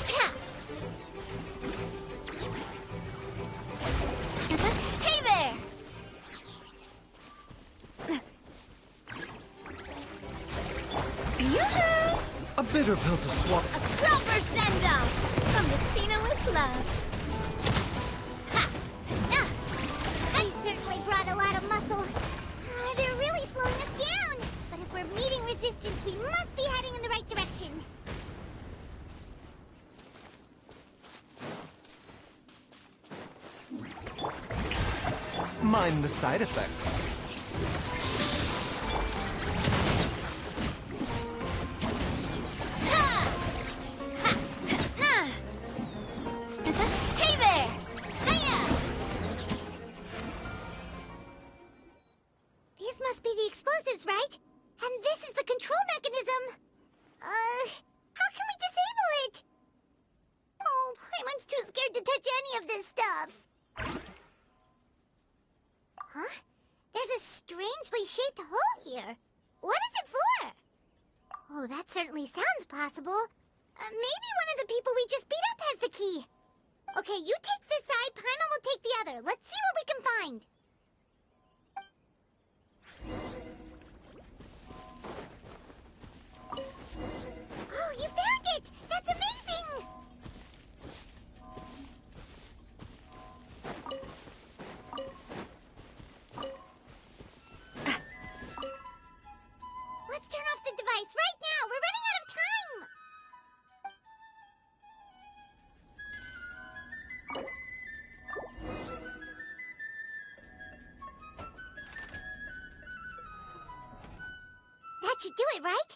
Cha! Hey there! Yoo-hoo! A bitter pill to swallow. A proper send-off from the Spina with love. They certainly brought a lot of muscle. They're really slowing us down. But if we're meeting resistance, we must be heading in the right direction. Mind the side effects. Hey there! Hiya! These must be the explosives, right? And this is the control mechanism. How can we disable it? Oh, Paimon's too scared to touch any of this stuff. Huh? There's a strangely shaped hole here. What is it for? Oh, that certainly sounds possible. Maybe one of the people we just beat up has the key. Okay, you take this side, Paimon will take the other. Let's see what we can find. Oh, you found it! That's amazing! Let's turn off the device right now! We're running out of time! That should do it, right?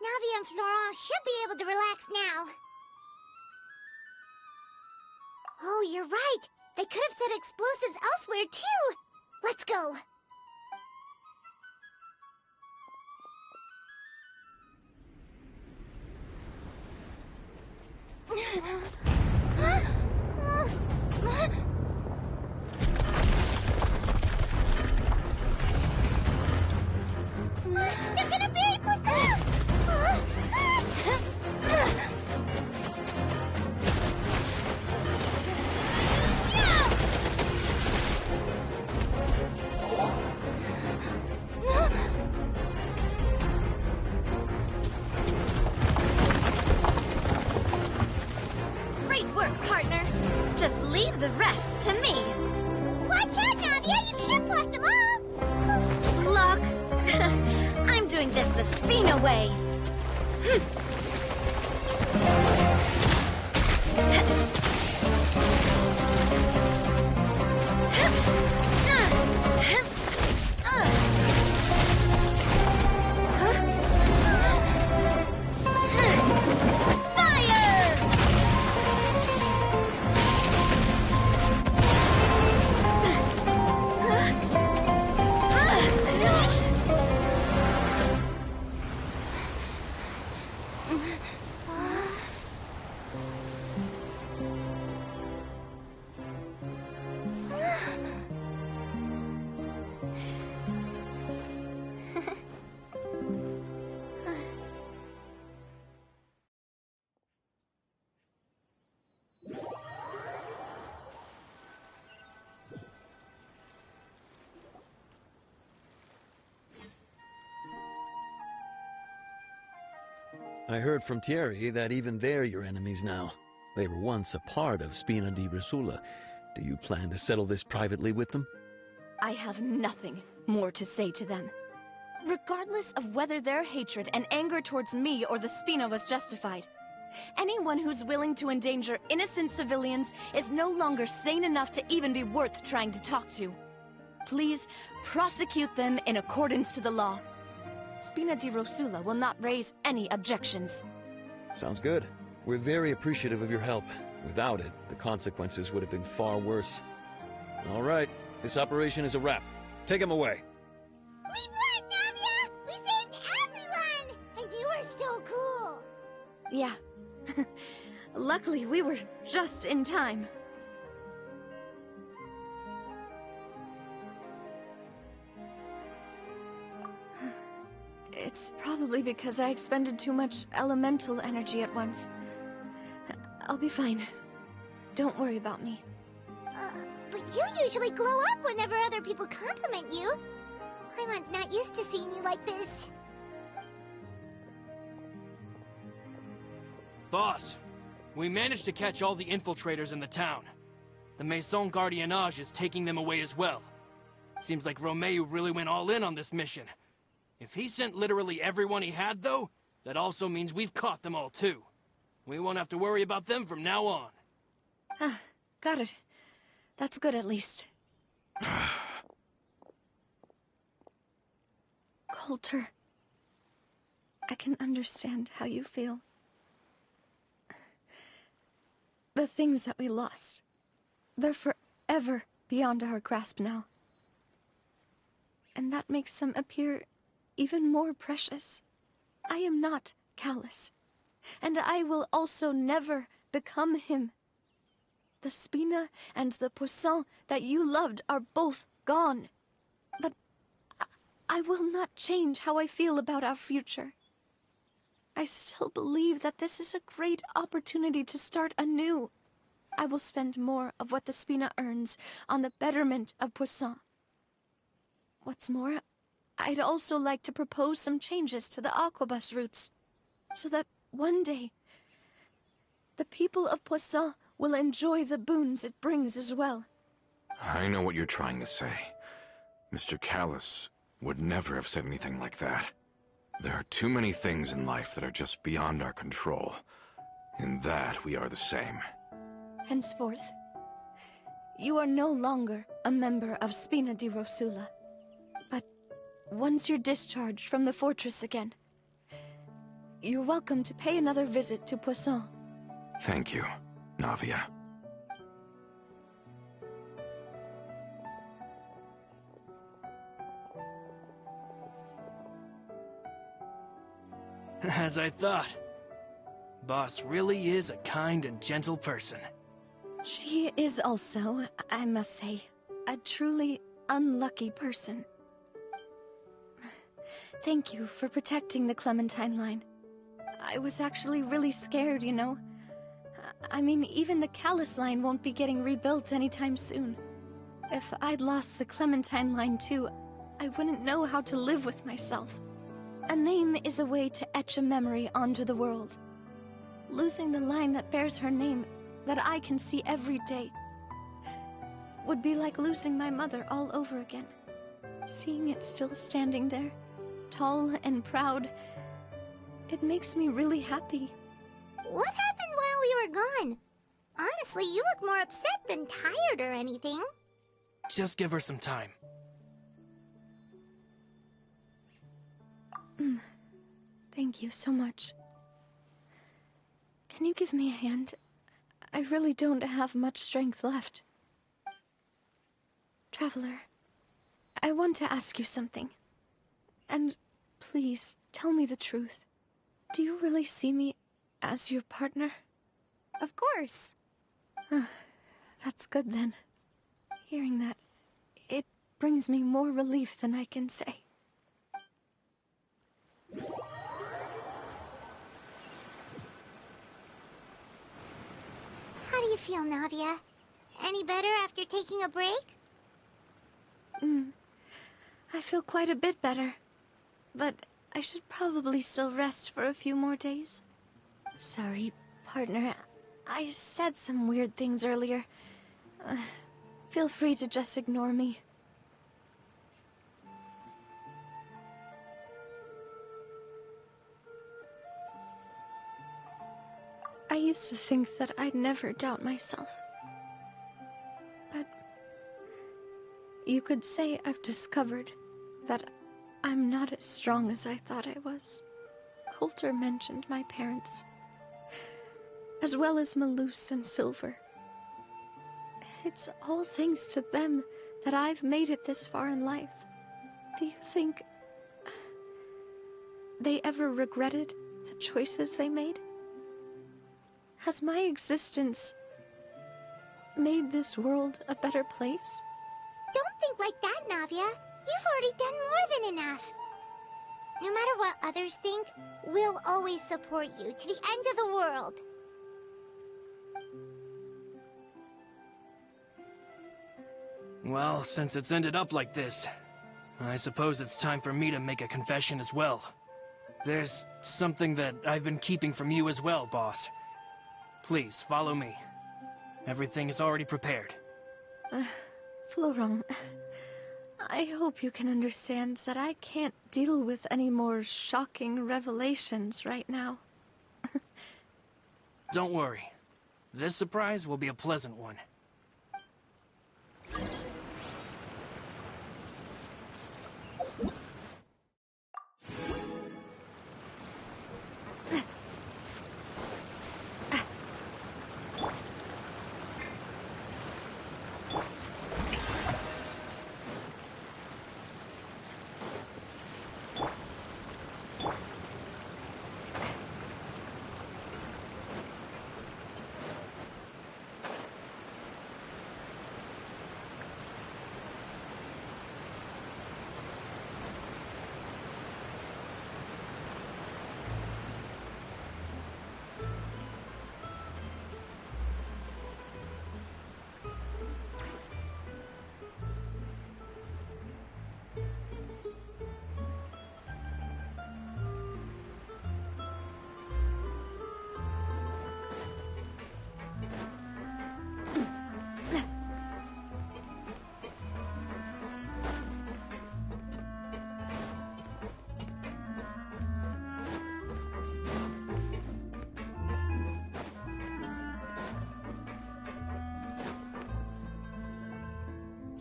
Navia and Florent should be able to relax now. Oh, you're right. They could have set explosives elsewhere, too. Let's go. They're gonna bury Poisson! Great work, partner. Just leave the rest to me. Watch out, Navia! You can't block them all! Block? I'm doing this the Spina way. I heard from Thierry that even they're your enemies now. They were once a part of Spina di Rosula. Do you plan to settle this privately with them? I have nothing more to say to them. Regardless of whether their hatred and anger towards me or the Spina was justified, anyone who's willing to endanger innocent civilians is no longer sane enough to even be worth trying to talk to. Please, prosecute them in accordance to the law. Spina di Rosula will not raise any objections. Sounds good. We're very appreciative of your help. Without it, the consequences would have been far worse. All right, this operation is a wrap. Take him away. We won, Navia! We saved everyone! And you were so cool! Yeah. Luckily, we were just in time. It's probably because I expended too much elemental energy at once. I'll be fine. Don't worry about me. But you usually glow up whenever other people compliment you. Paimon's not used to seeing you like this. Boss, we managed to catch all the infiltrators in the town. The Maison Gardiennage is taking them away as well. Seems like Romeo really went all in on this mission. If he sent literally everyone he had, though, that also means we've caught them all, too. We won't have to worry about them from now on. Ah, got it. That's good, at least. Coulter, I can understand how you feel. The things that we lost, they're forever beyond our grasp now. And that makes them appear even more precious. I am not Callus, and I will also never become him. The Spina and the Poisson that you loved are both gone. But I will not change how I feel about our future. I still believe that this is a great opportunity to start anew. I will spend more of what the Spina earns on the betterment of Poisson. What's more, I'd also like to propose some changes to the Aquabus routes, so that one day, the people of Poisson will enjoy the boons it brings as well. I know what you're trying to say. Mr. Callus would never have said anything like that. There are too many things in life that are just beyond our control. In that, we are the same. Henceforth, you are no longer a member of Spina di Rosula. But once you're discharged from the fortress again, you're welcome to pay another visit to Poisson. Thank you, Navia. As I thought. Boss really is a kind and gentle person. She is also, I must say, a truly unlucky person. Thank you for protecting the Clementine line. I was actually really scared, you know. I mean, even the Callus line won't be getting rebuilt anytime soon. If I'd lost the Clementine line too, I wouldn't know how to live with myself. A name is a way to etch a memory onto the world. Losing the line that bears her name, that I can see every day, would be like losing my mother all over again. Seeing it still standing there, tall and proud, it makes me really happy. What happened while we were gone? Honestly, you look more upset than tired or anything. Just give her some time. Thank you so much. Can you give me a hand? I really don't have much strength left. Traveler, I want to ask you something. And please, tell me the truth. Do you really see me as your partner? Of course. That's good then. Hearing that, it brings me more relief than I can say. How do you feel, Navia? Any better after taking a break? I feel quite a bit better. But I should probably still rest for a few more days. Sorry, partner. I said some weird things earlier. Feel free to just ignore me. I used to think that I'd never doubt myself. But you could say I've discovered that I'm not as strong as I thought I was. Coulter mentioned my parents, as well as Malus and Silver. It's all thanks to them that I've made it this far in life. Do you think they ever regretted the choices they made? Has my existence made this world a better place? Don't think like that, Navia. You've already done more than enough. No matter what others think, we'll always support you to the end of the world. Well, since it's ended up like this, I suppose it's time for me to make a confession as well. There's something that I've been keeping from you as well, boss. Please, follow me. Everything is already prepared. Florent, I hope you can understand that I can't deal with any more shocking revelations right now. Don't worry. This surprise will be a pleasant one.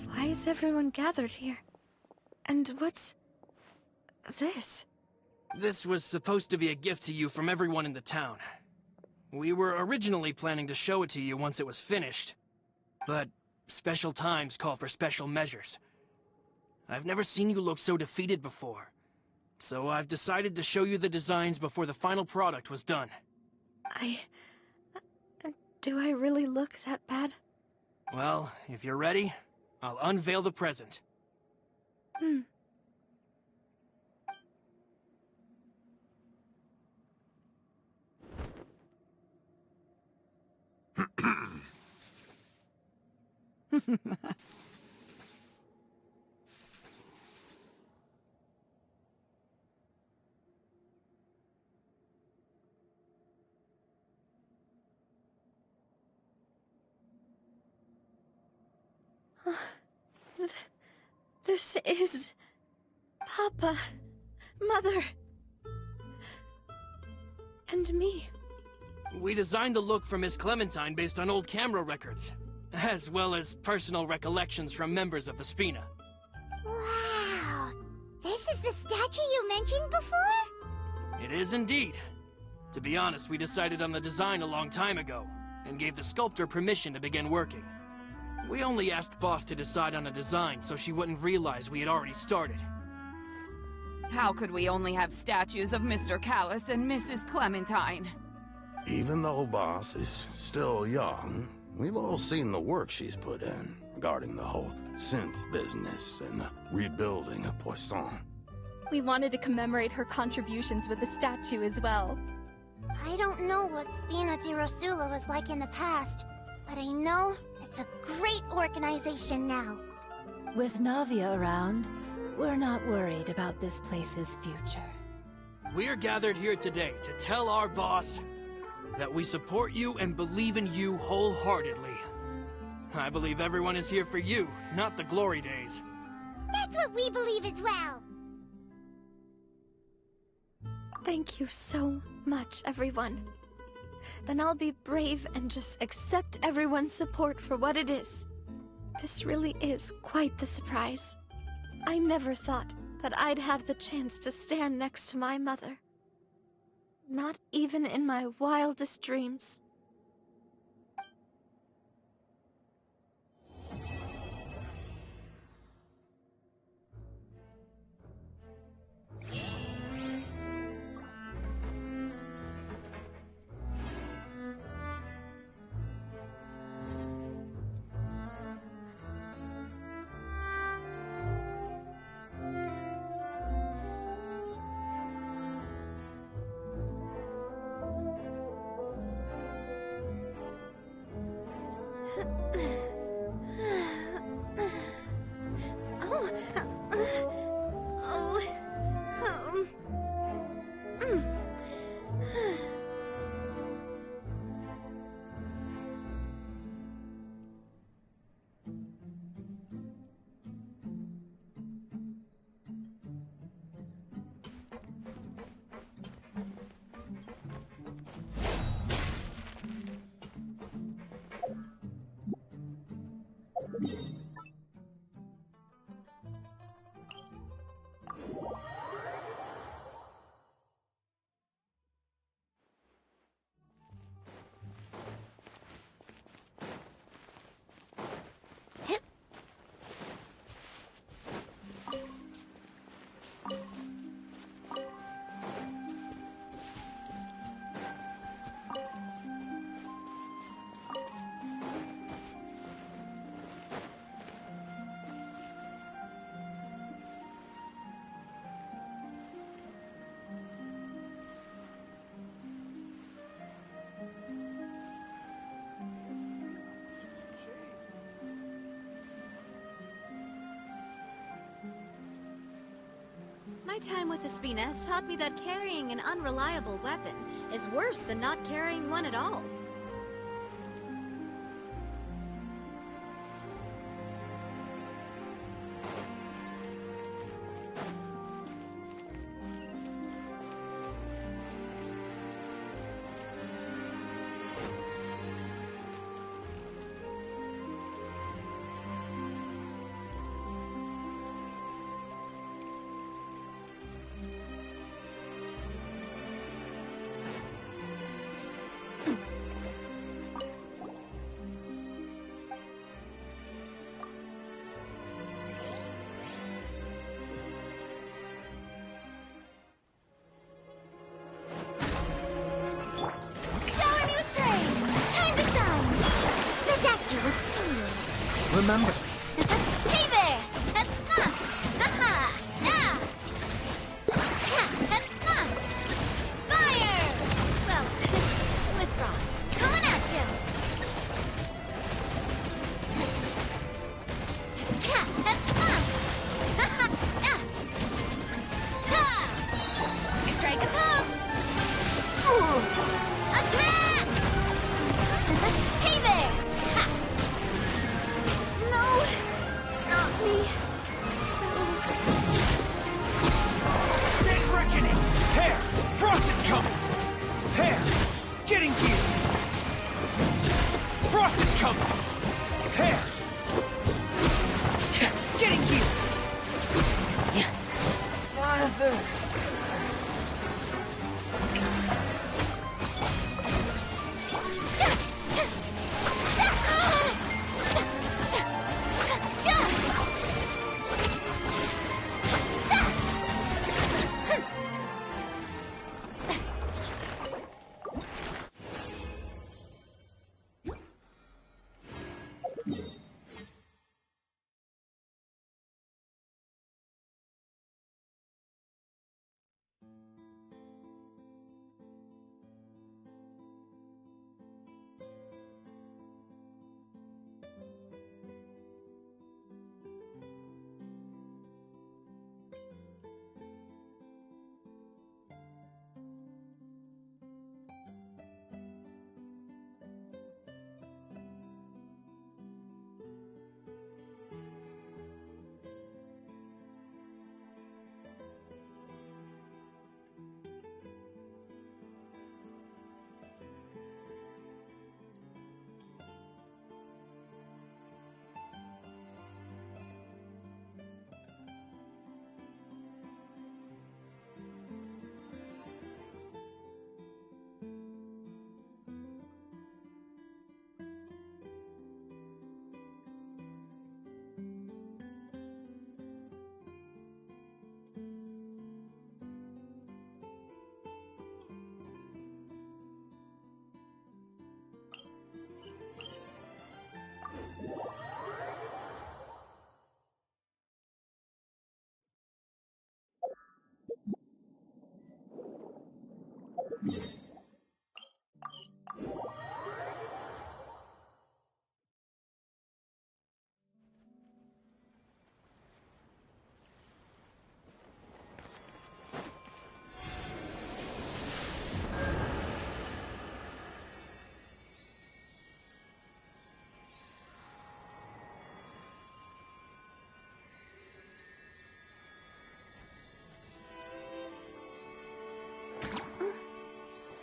Why is everyone gathered here? And what's this? This was supposed to be a gift to you from everyone in the town. We were originally planning to show it to you once it was finished, but special times call for special measures. I've never seen you look so defeated before, so I've decided to show you the designs before the final product was done. Do I really look that bad? Well, if you're ready, I'll unveil the present. This is... Papa, Mother, and me. We designed the look for Miss Clementine based on old camera records, as well as personal recollections from members of the Spina. Wow! This is the statue you mentioned before? It is indeed. To be honest, we decided on the design a long time ago, and gave the sculptor permission to begin working. We only asked Boss to decide on a design so she wouldn't realize we had already started. How could we only have statues of Mr. Callis and Mrs. Clementine? Even though Boss is still young, we've all seen the work she's put in regarding the whole synth business and the rebuilding of Poisson. We wanted to commemorate her contributions with a statue as well. I don't know what Spina di Rosula was like in the past, but I know it's a great organization now. With Navia around, we're not worried about this place's future. We're gathered here today to tell our boss that we support you and believe in you wholeheartedly. I believe everyone is here for you, not the glory days. That's what we believe as well. Thank you so much, everyone. Then I'll be brave and just accept everyone's support for what it is. This really is quite the surprise. I never thought that I'd have the chance to stand next to my mother. Not even in my wildest dreams. Oh. Oh. My time with the Spina has taught me that carrying an unreliable weapon is worse than not carrying one at all. Remember, Hey there! Fire! Well, with rocks. Coming at you! Strike a pose! Attack! Hey there! Ha! No! Not me. Dead reckoning! Hair! Frost is coming! Hair! Getting gear! Frost is coming! Hair! Getting gear! Father!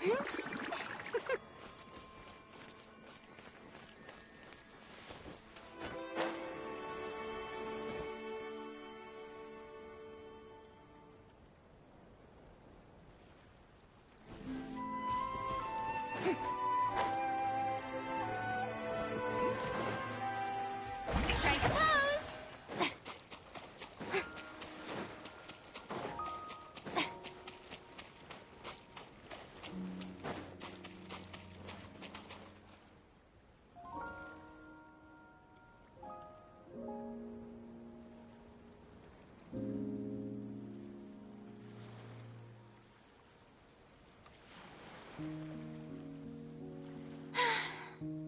Strike a pose!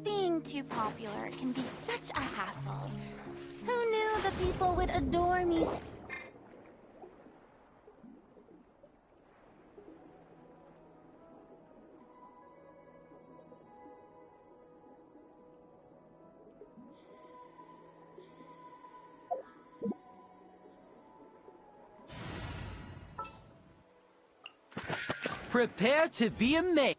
Being too popular can be such a hassle. Who knew the people would adore me? Prepare to be amazed.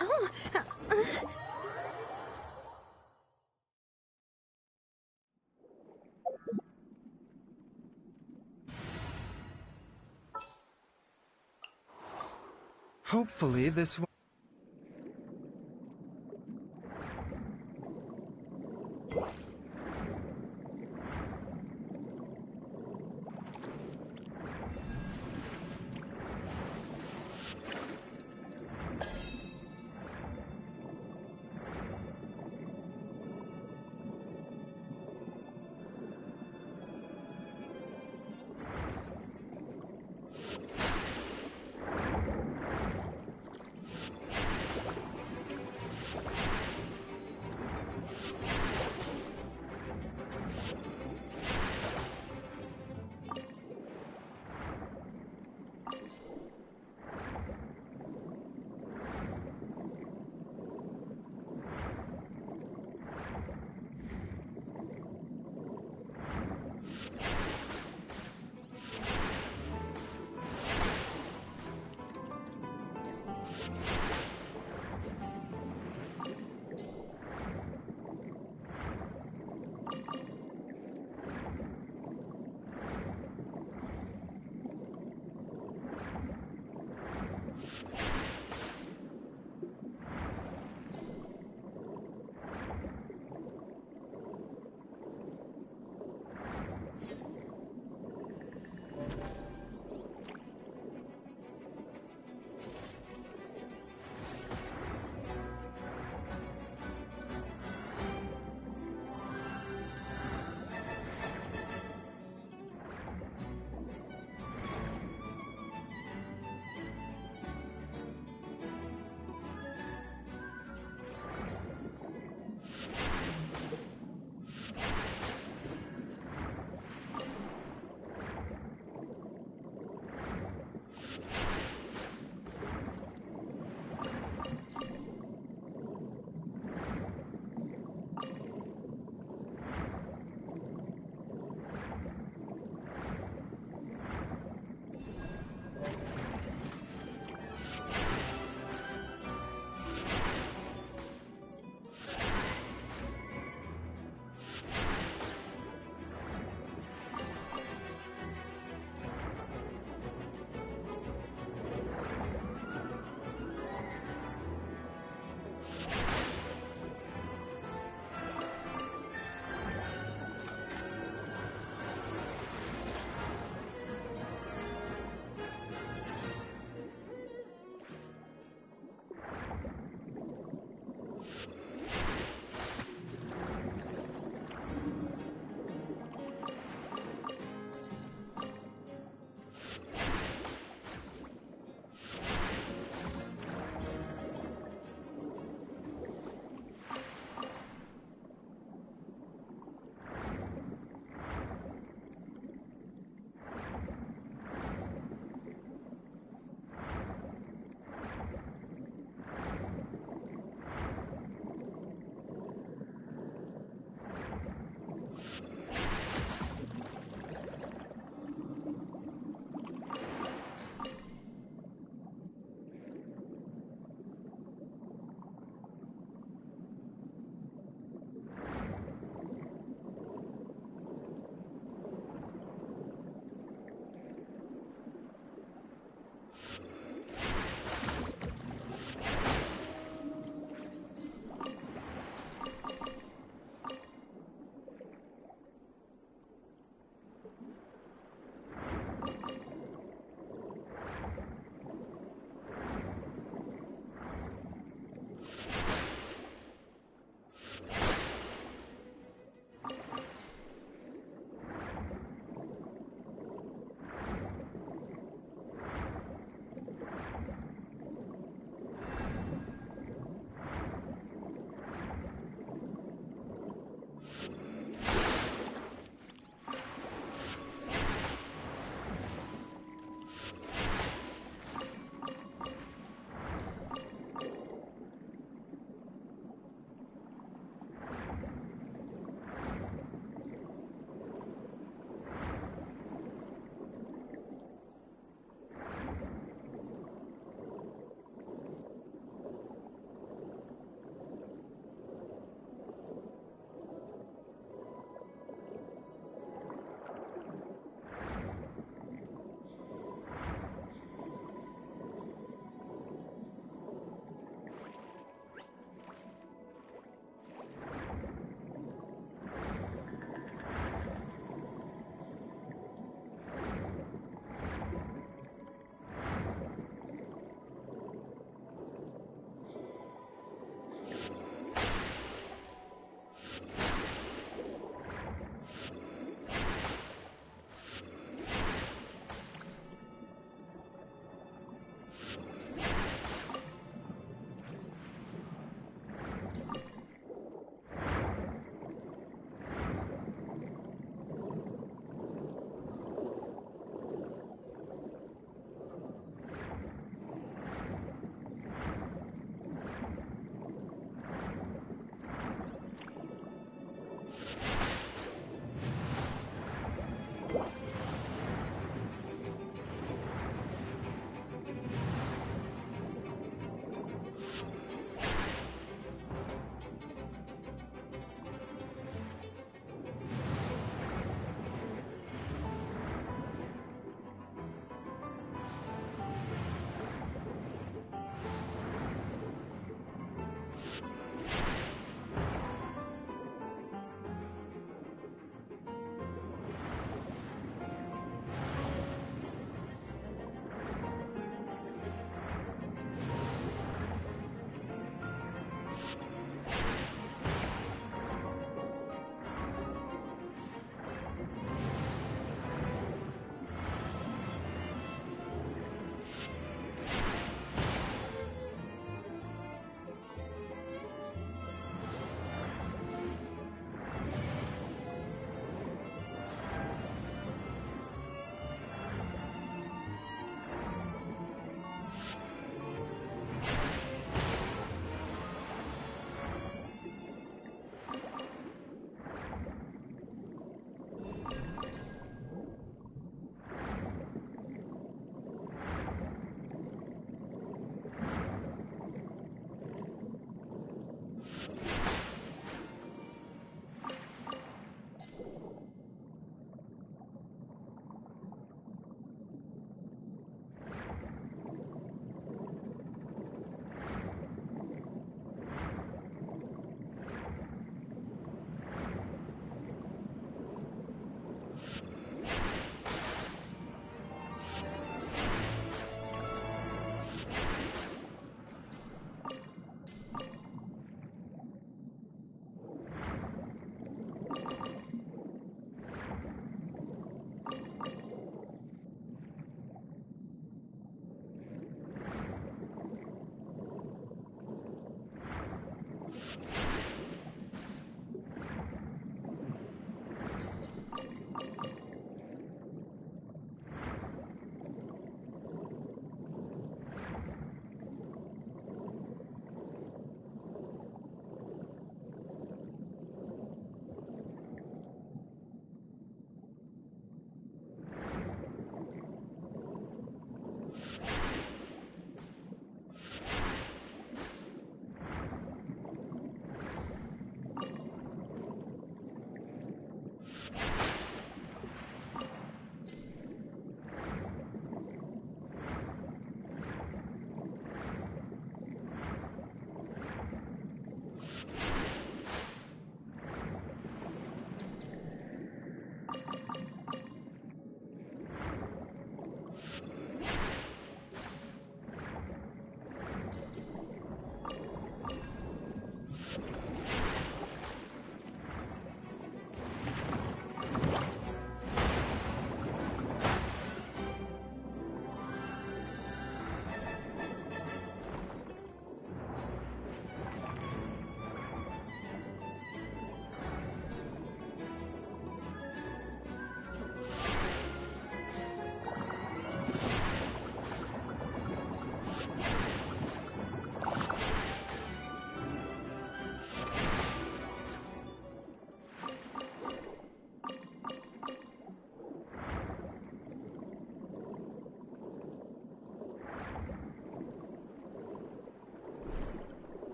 Oh, Hopefully this will...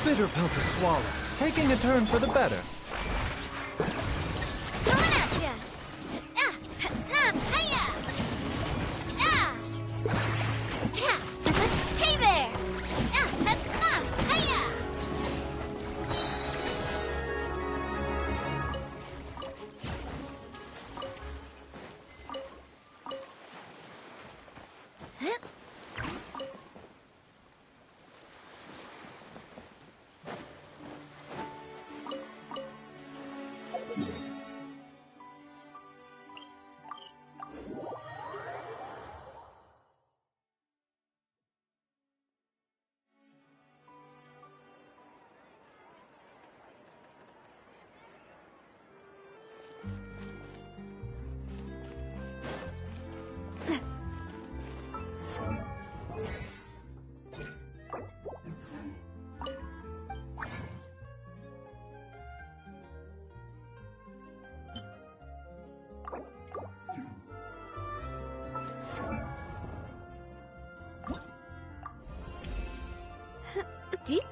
bitter pill to swallow. Taking a turn for the better. Coming at ya! Hiya! Cha! Hey there! Hiya! Deep.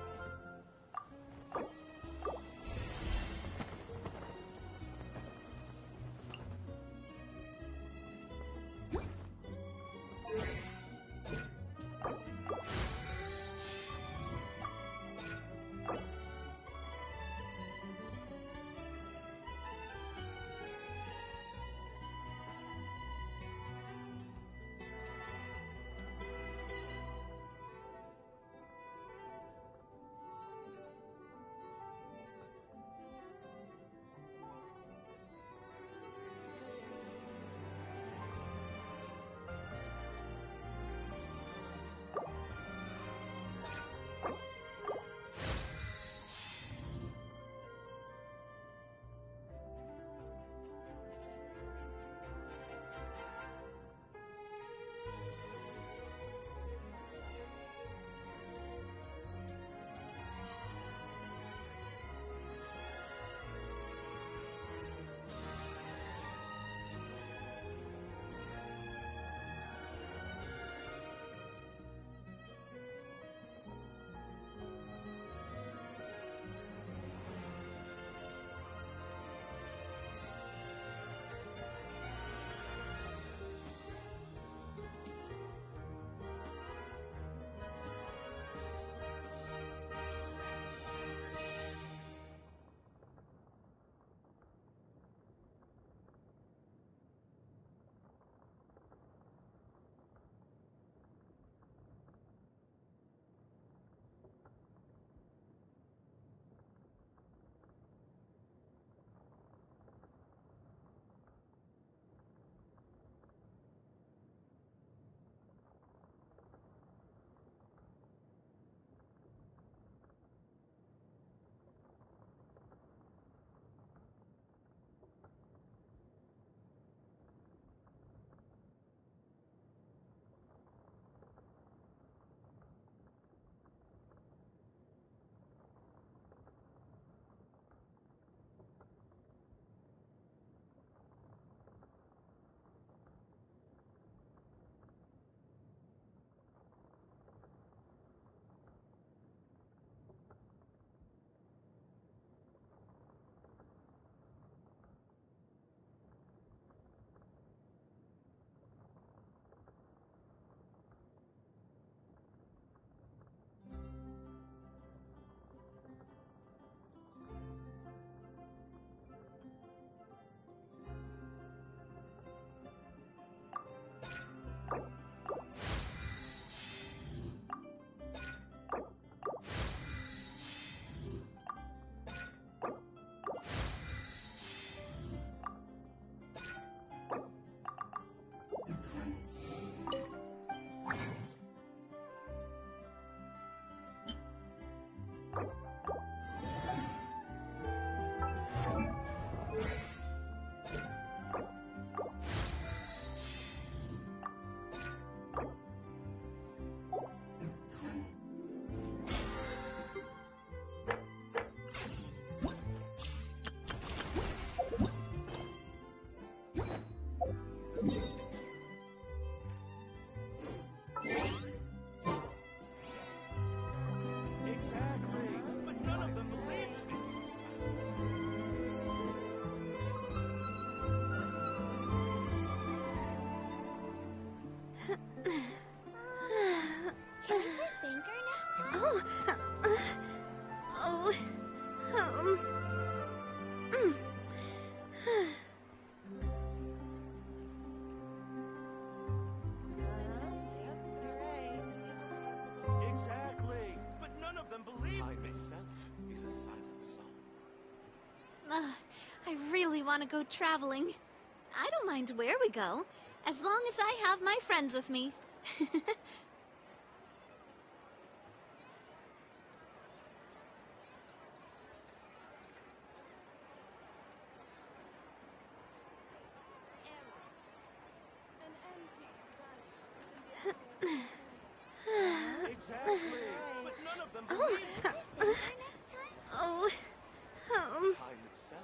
I really want to go traveling. I don't mind where we go, as long as I have my friends with me. Exactly. But none of them believe me. Next time? Oh, Time itself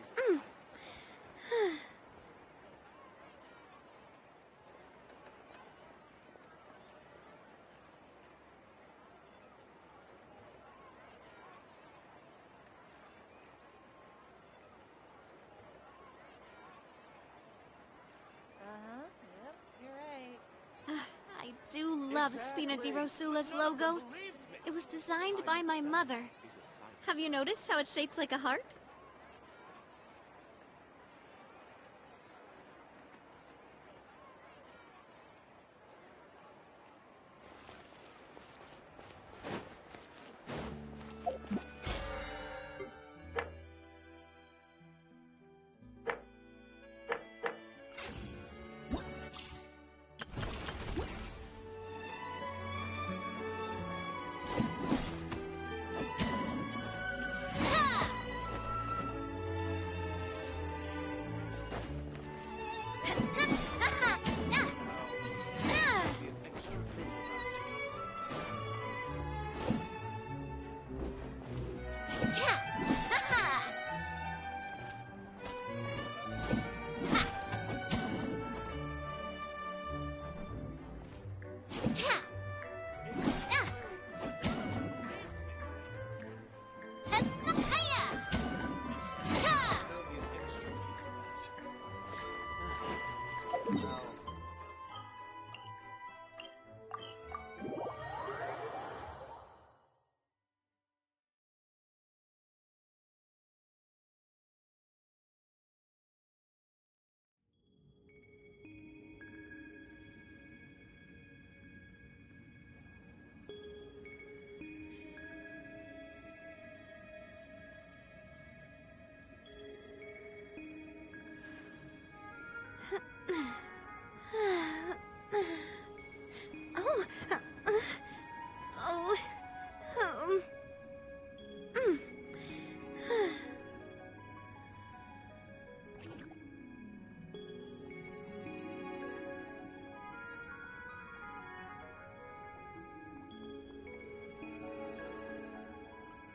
is a silence. Yep, you're right. I do love Spina di Rosula's logo. It was designed by my mother. Have you noticed how it's shaped like a heart?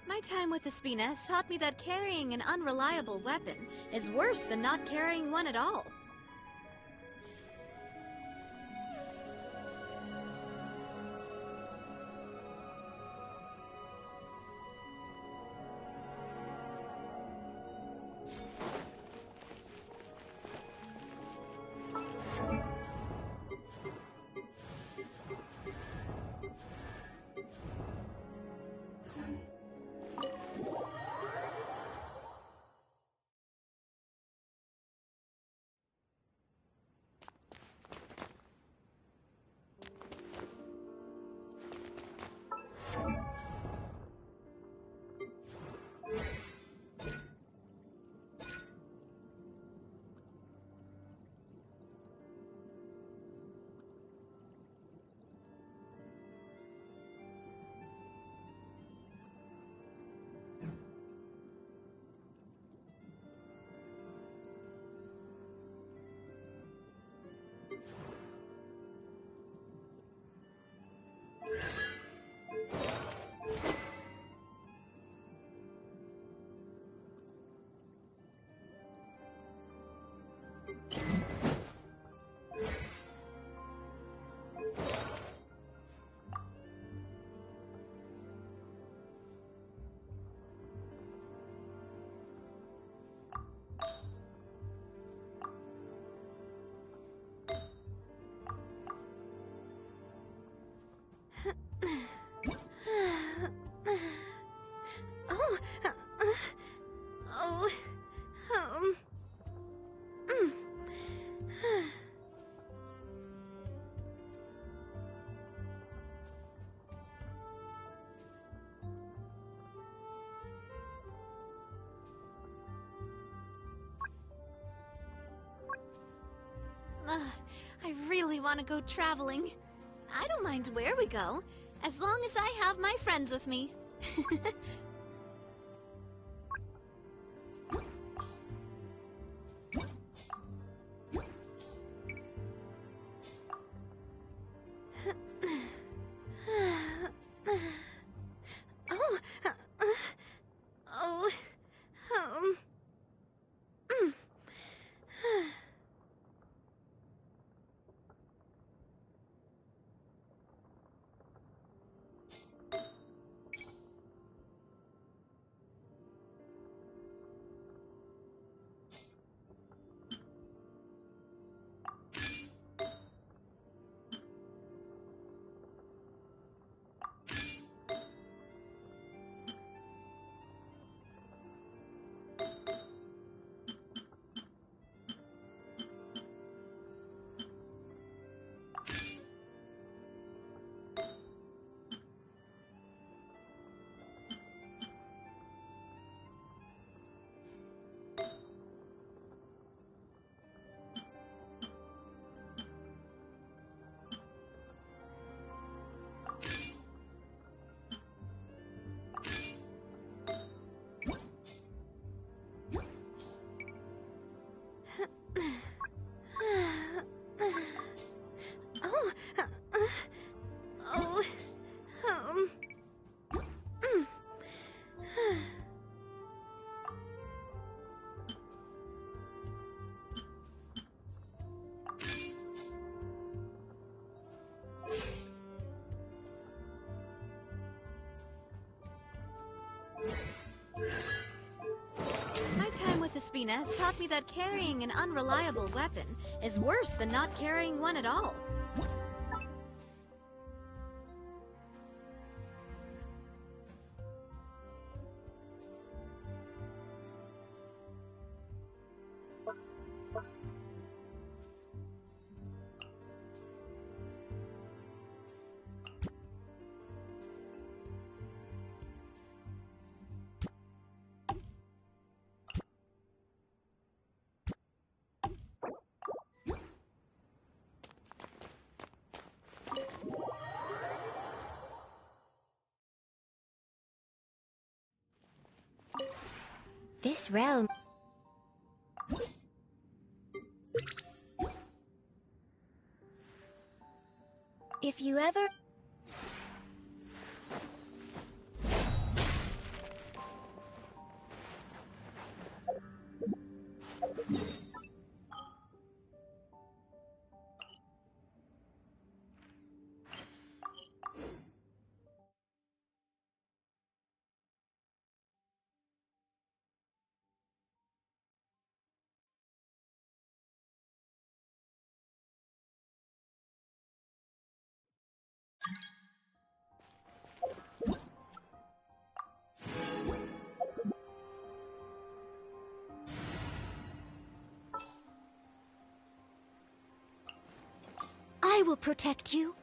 My time with the Spina has taught me that carrying an unreliable weapon is worse than not carrying one at all. Ugh, I really want to go traveling. I don't mind where we go, as long as I have my friends with me. Oh, oh, mm. Oh, oh, mm. My time with the Spina has taught me that carrying an unreliable weapon is worse than not carrying one at all. This realm... If you ever... I will protect you.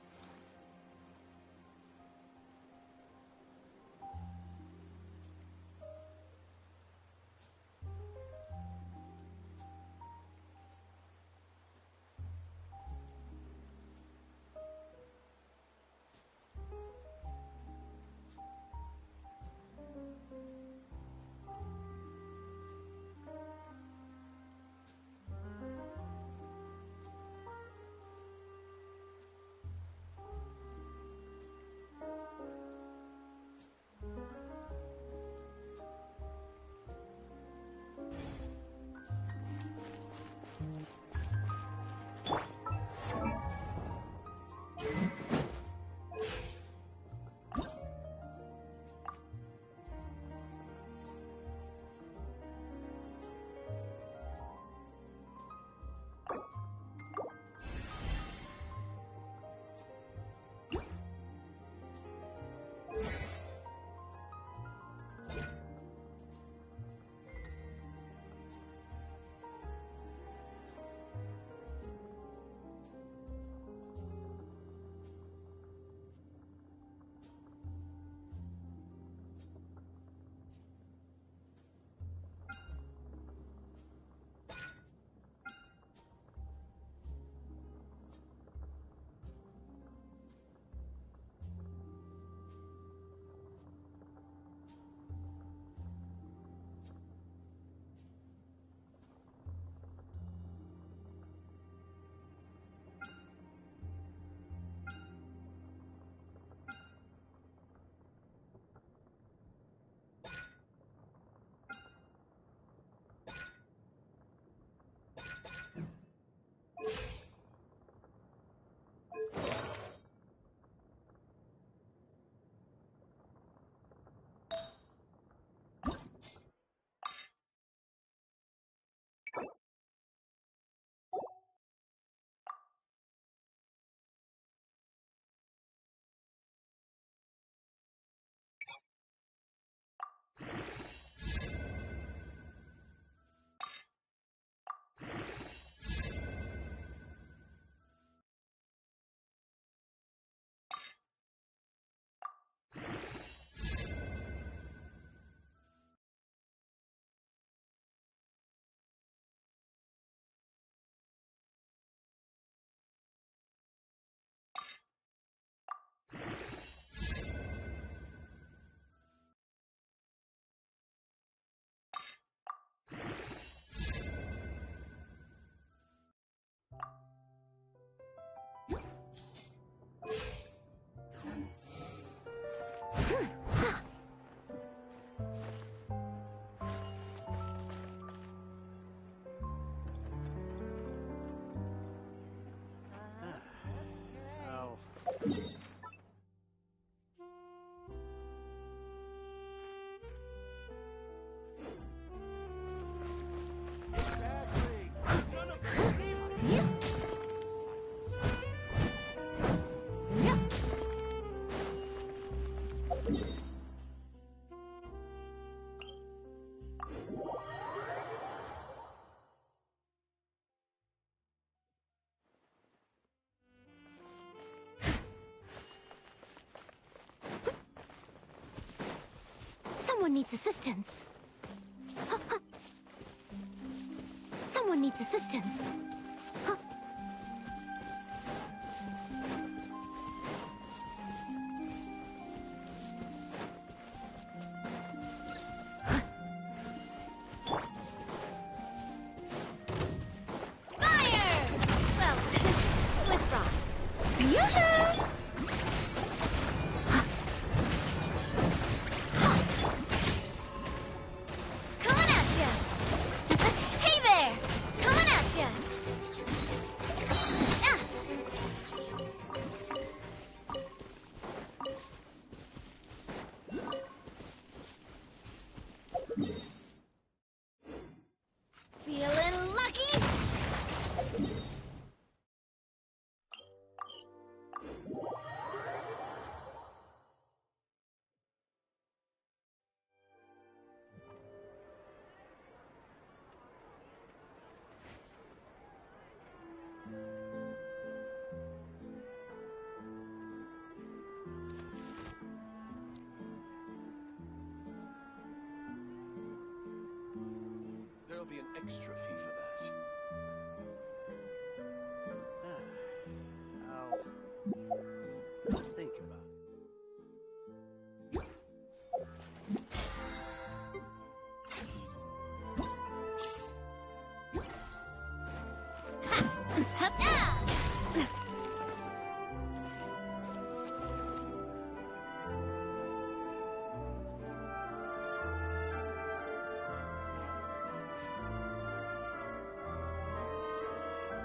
needs assistance. Someone needs assistance. Fire! Well, with rocks. Yoo-hoo! Coming at ya! Hey there! Coming at ya! Ah! Feeling lucky? There'll be an extra fee for that. I'll think about it.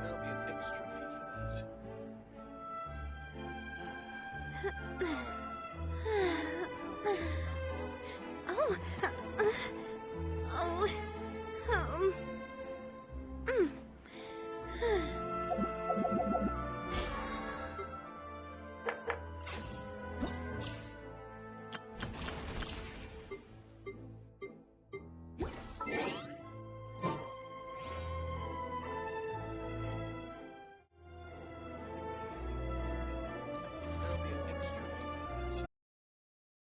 There'll be an extra fee for that. Oh,